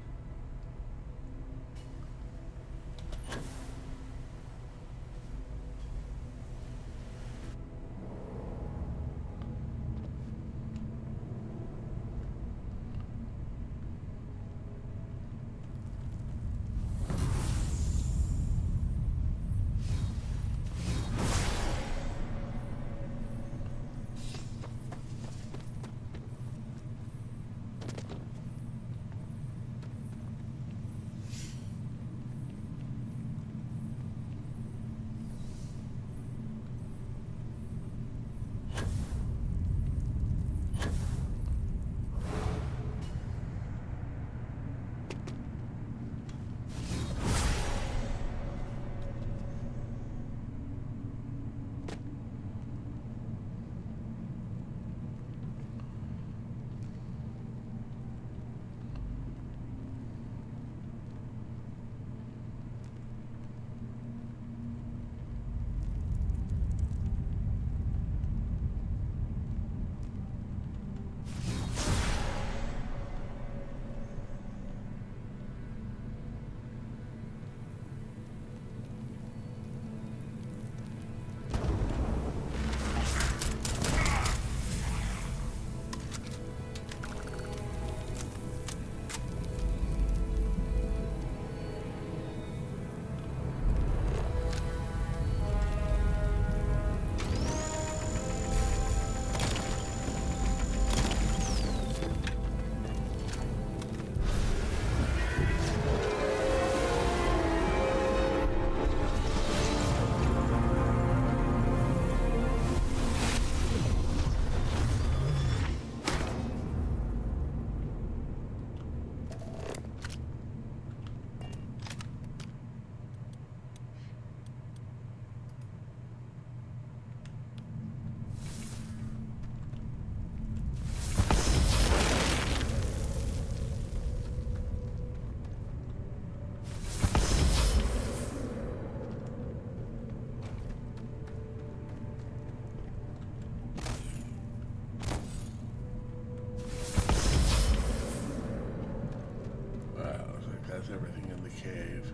everything in the cave.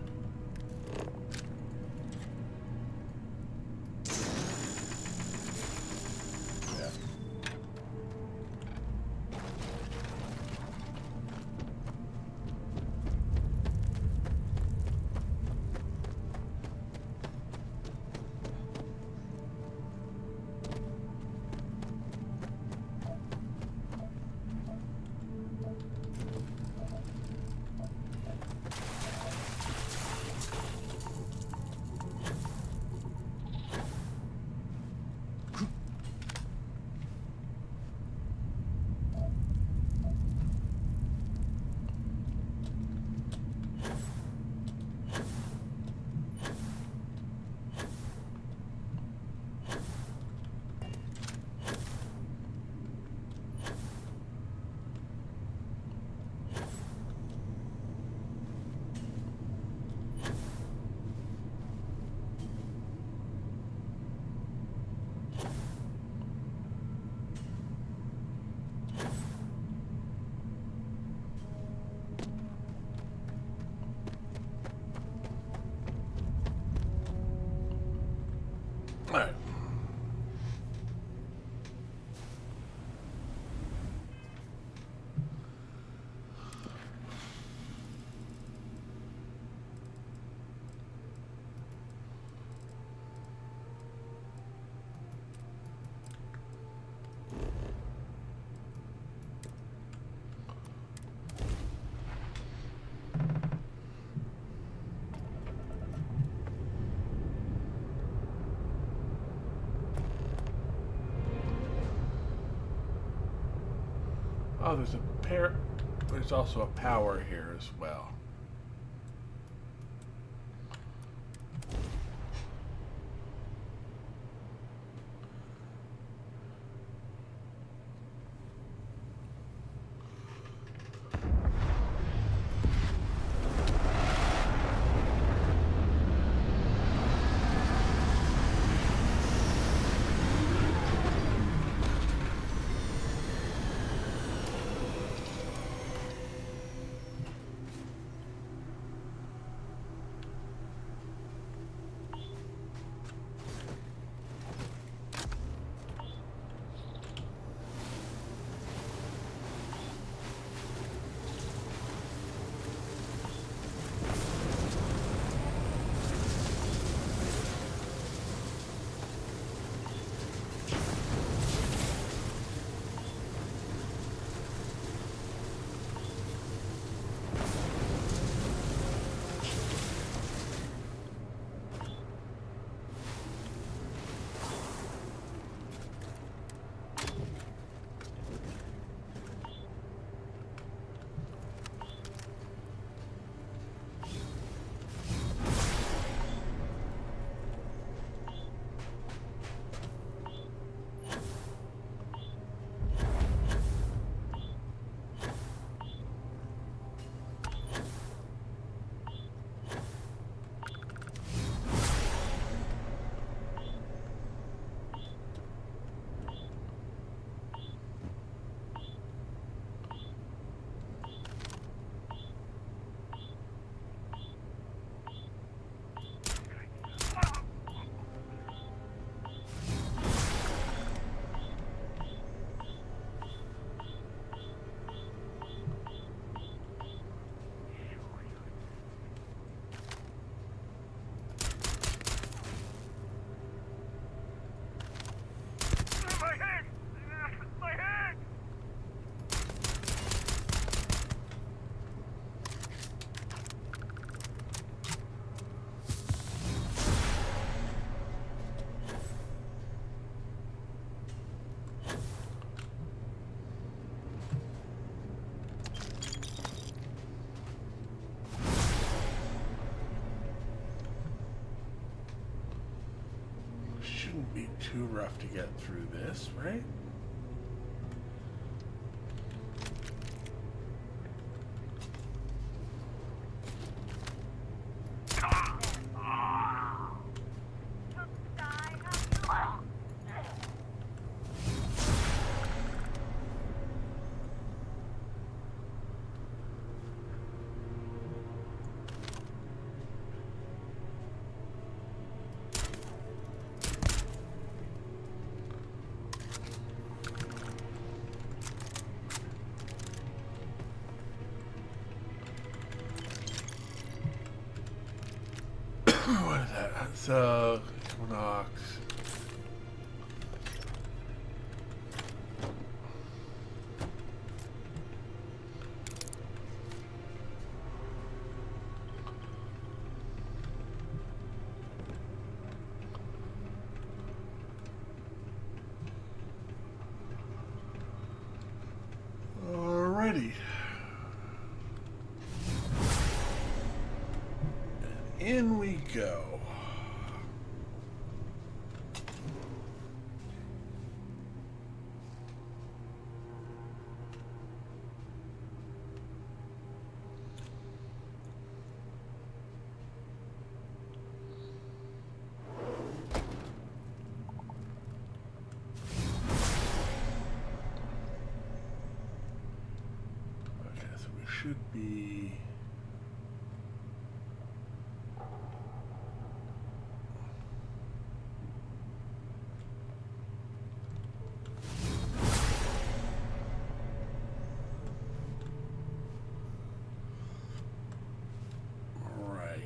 Yeah. All right. Oh, there's also a power here as well. Shouldn't be too rough to get through this, right? So, Equinox. Alrighty. And in we go. Okay, so we should be... Right.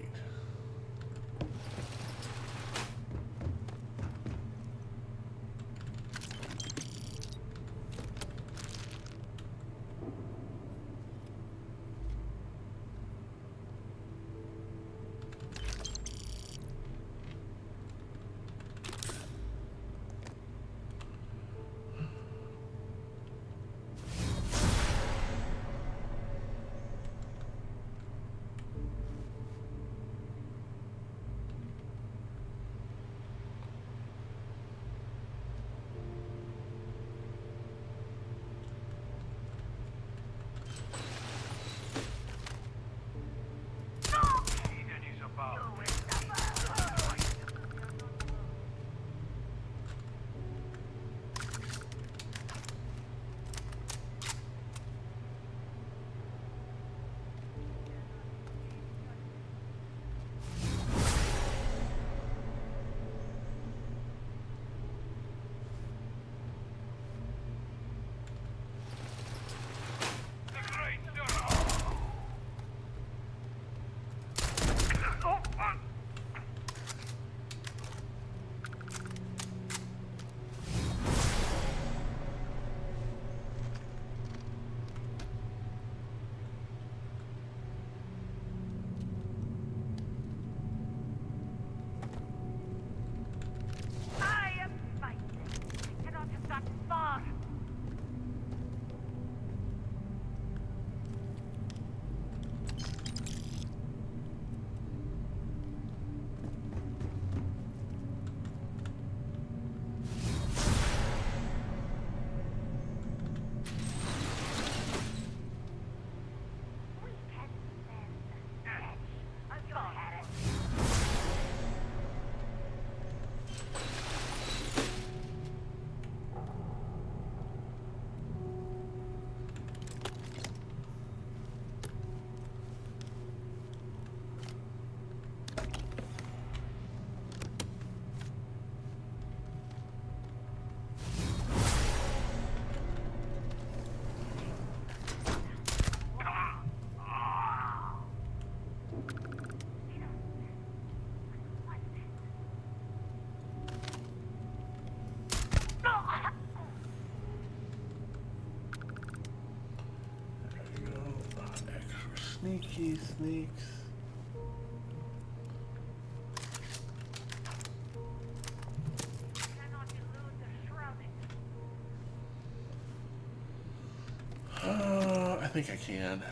Sneaky sneaks. I think I can.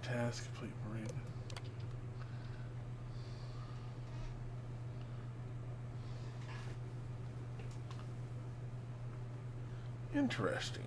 Task complete, Marine. Interesting.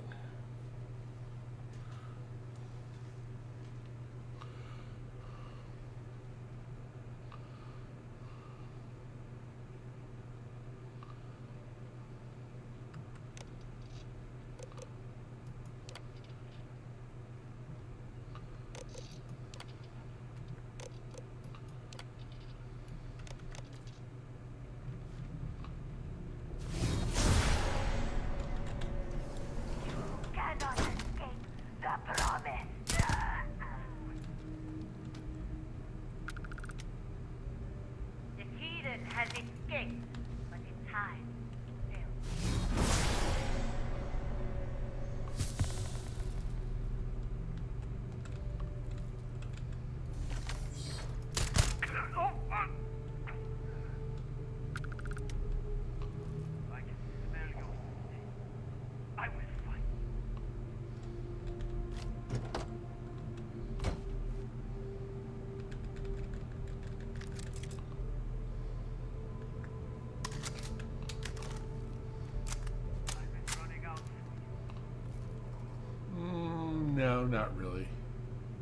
No, not really.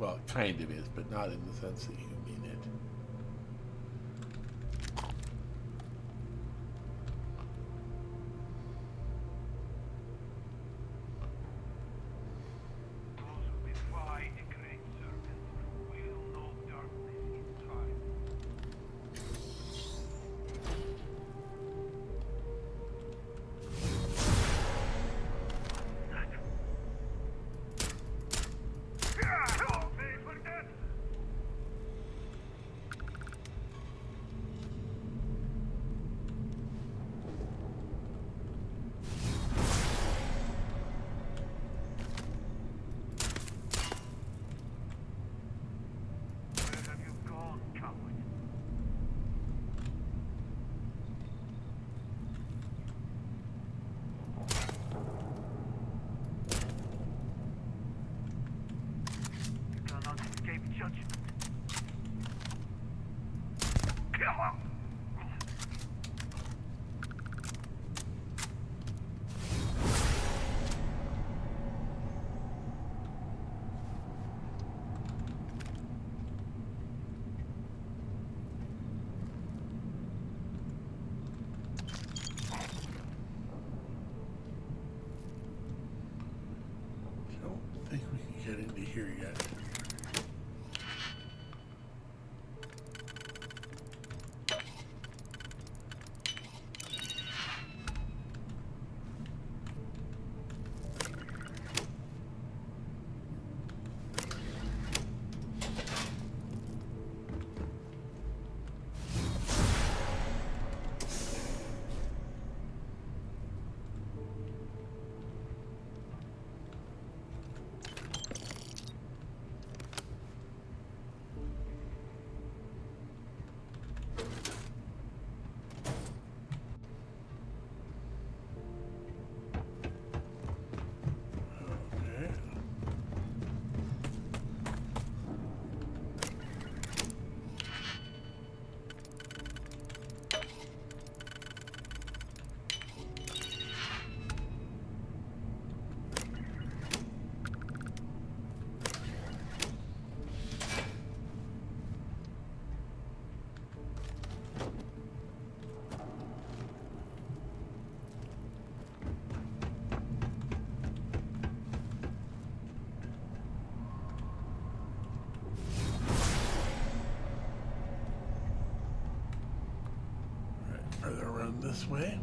Well, it kind of is, but not in the sense that you mean it. I think we can get into here yet. Further around this way.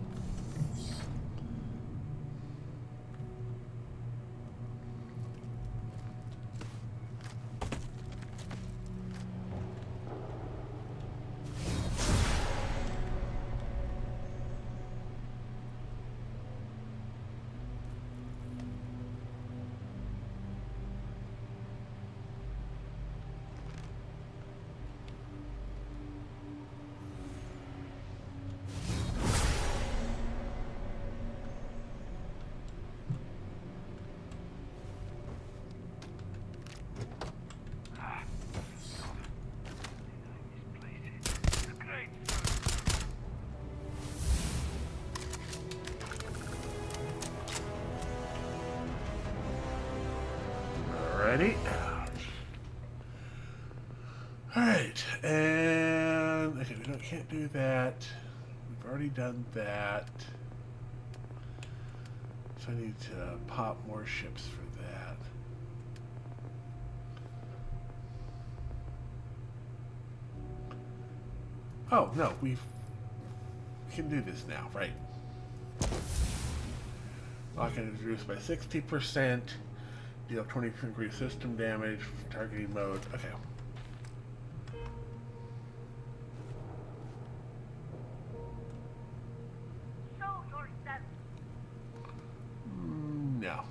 Alrighty. Alright, and okay, we can't do that. We've already done that. So I need to pop more ships for that. Oh, no, we can do this now, right? Lock-in is reduced by 60%. Deal 20% increased system damage, targeting mode. Okay. No.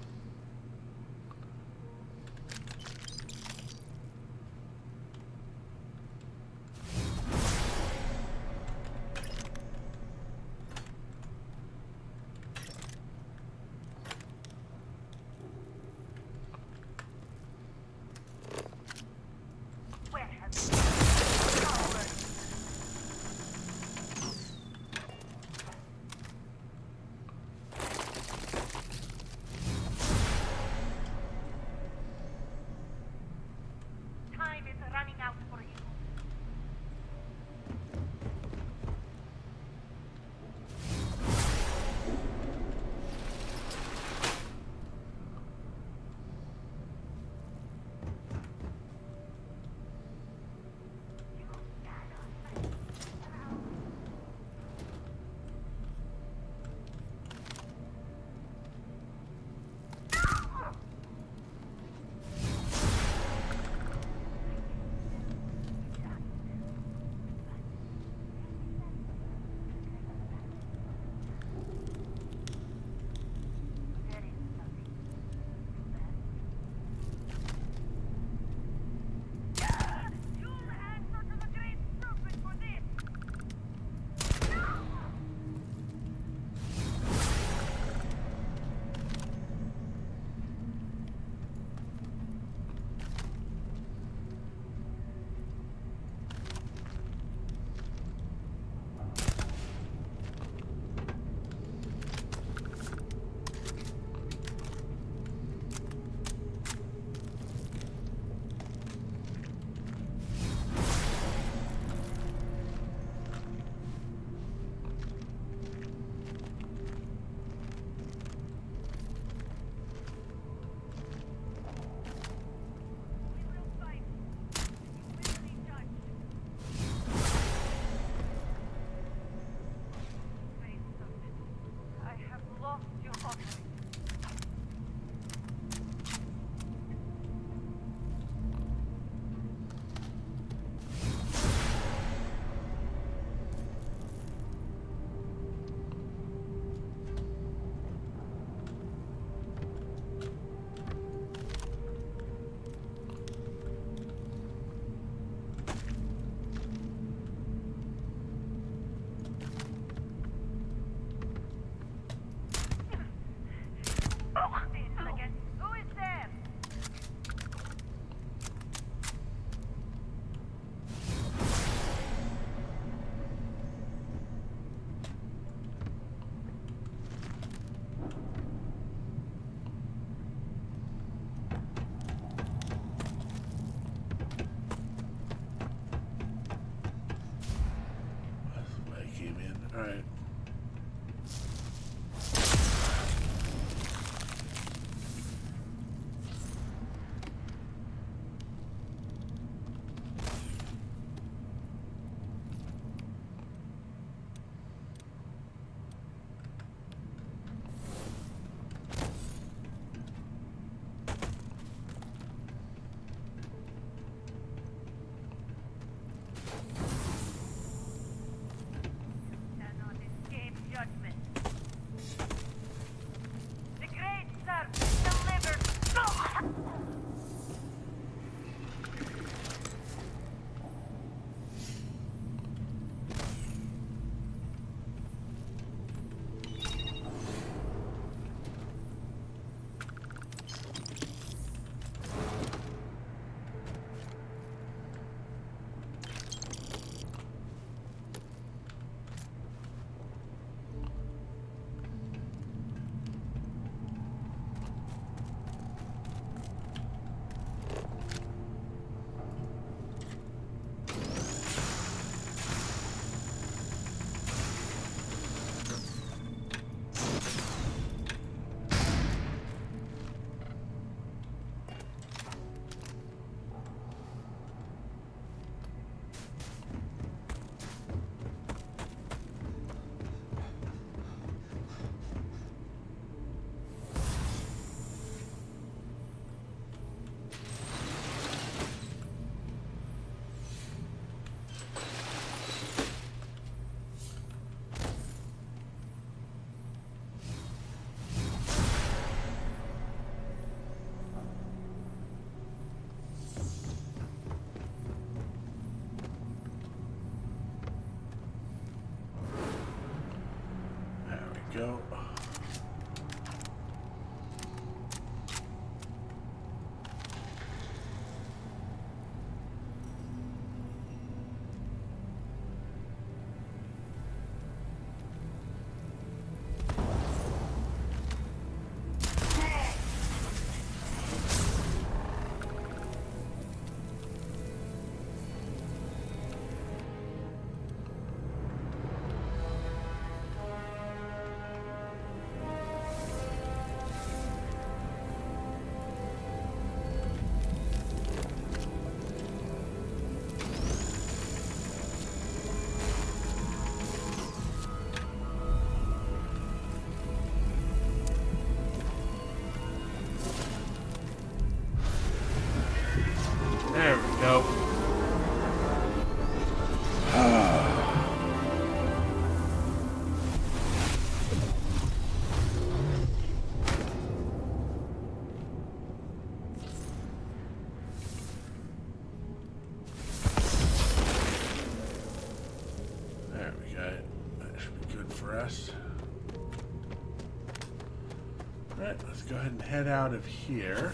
Alright, let's go ahead and head out of here.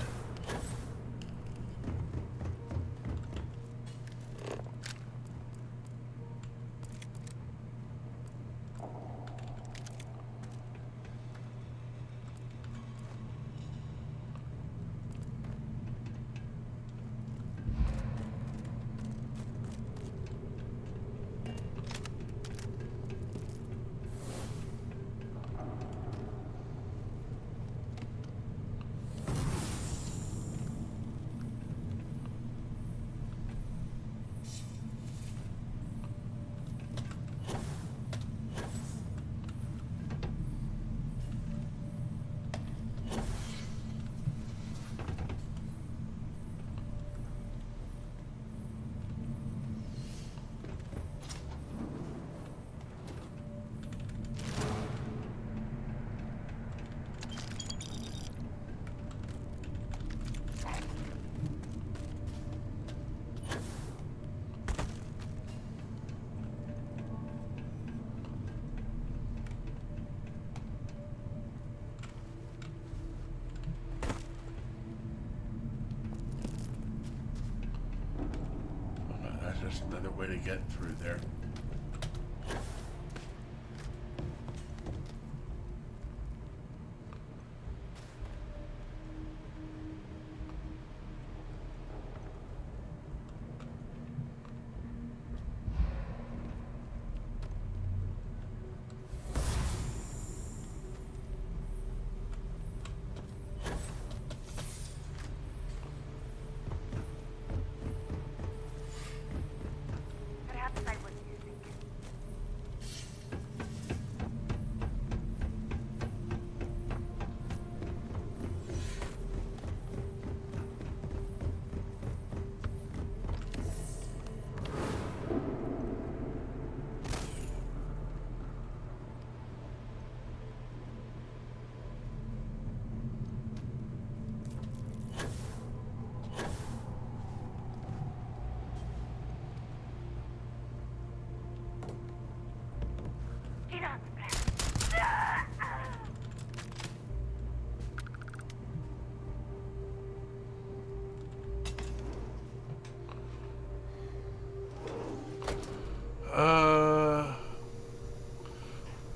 Just another way to get through there.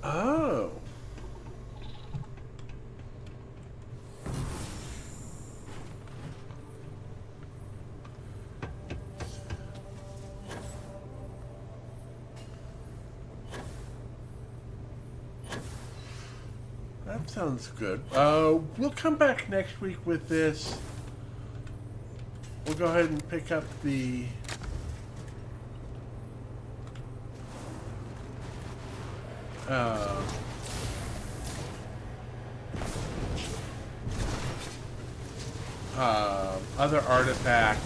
Oh. That sounds good. We'll come back next week with this. We'll go ahead and pick up the other artifact.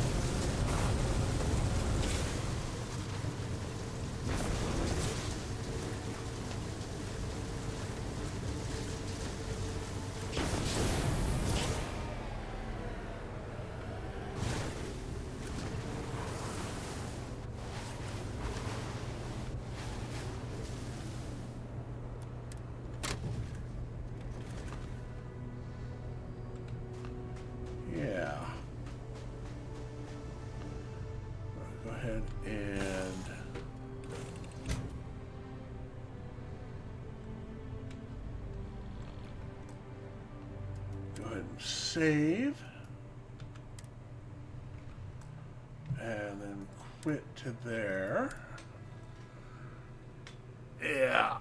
Save and then quit to there. Yeah,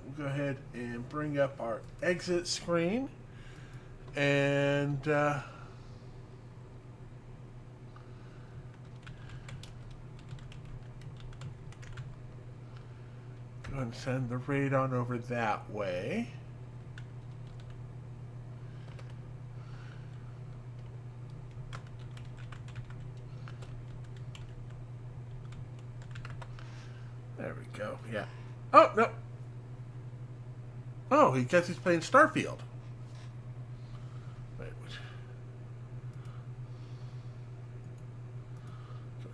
we'll go ahead and bring up our exit screen and go and send the raid on over that way. There we go, yeah. Oh, no. Oh, he guess he's playing Starfield. Wait,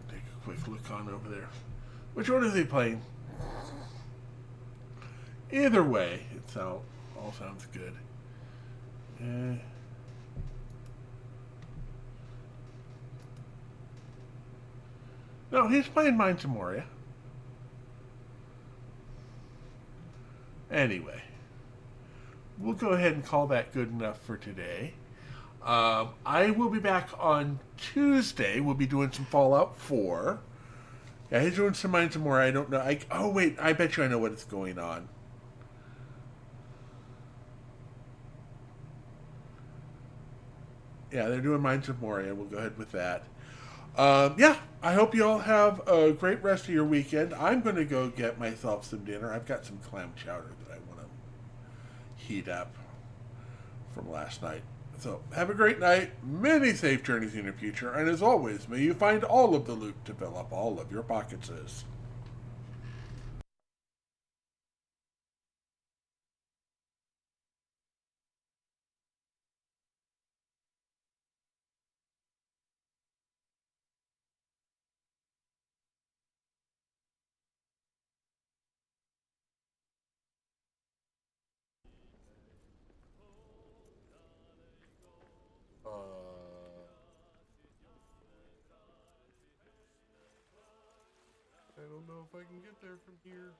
take a quick look on over there. Which one is he playing? Either way, it's all sounds good. No, he's playing Mines of Moria. Anyway, we'll go ahead and call that good enough for today. I will be back on Tuesday. We'll be doing some Fallout 4. Yeah, he's doing some Mines of Moria. I don't know. Oh, wait. I bet you I know what is going on. Yeah, they're doing Mines of Moria. We'll go ahead with that. Yeah, I hope you all have a great rest of your weekend. I'm going to go get myself some dinner. I've got some clam chowder that I want to heat up from last night. So, have a great night, many safe journeys in your future, and as always, may you find all of the loot to fill up all of your pockets. I don't know if I can get there from here.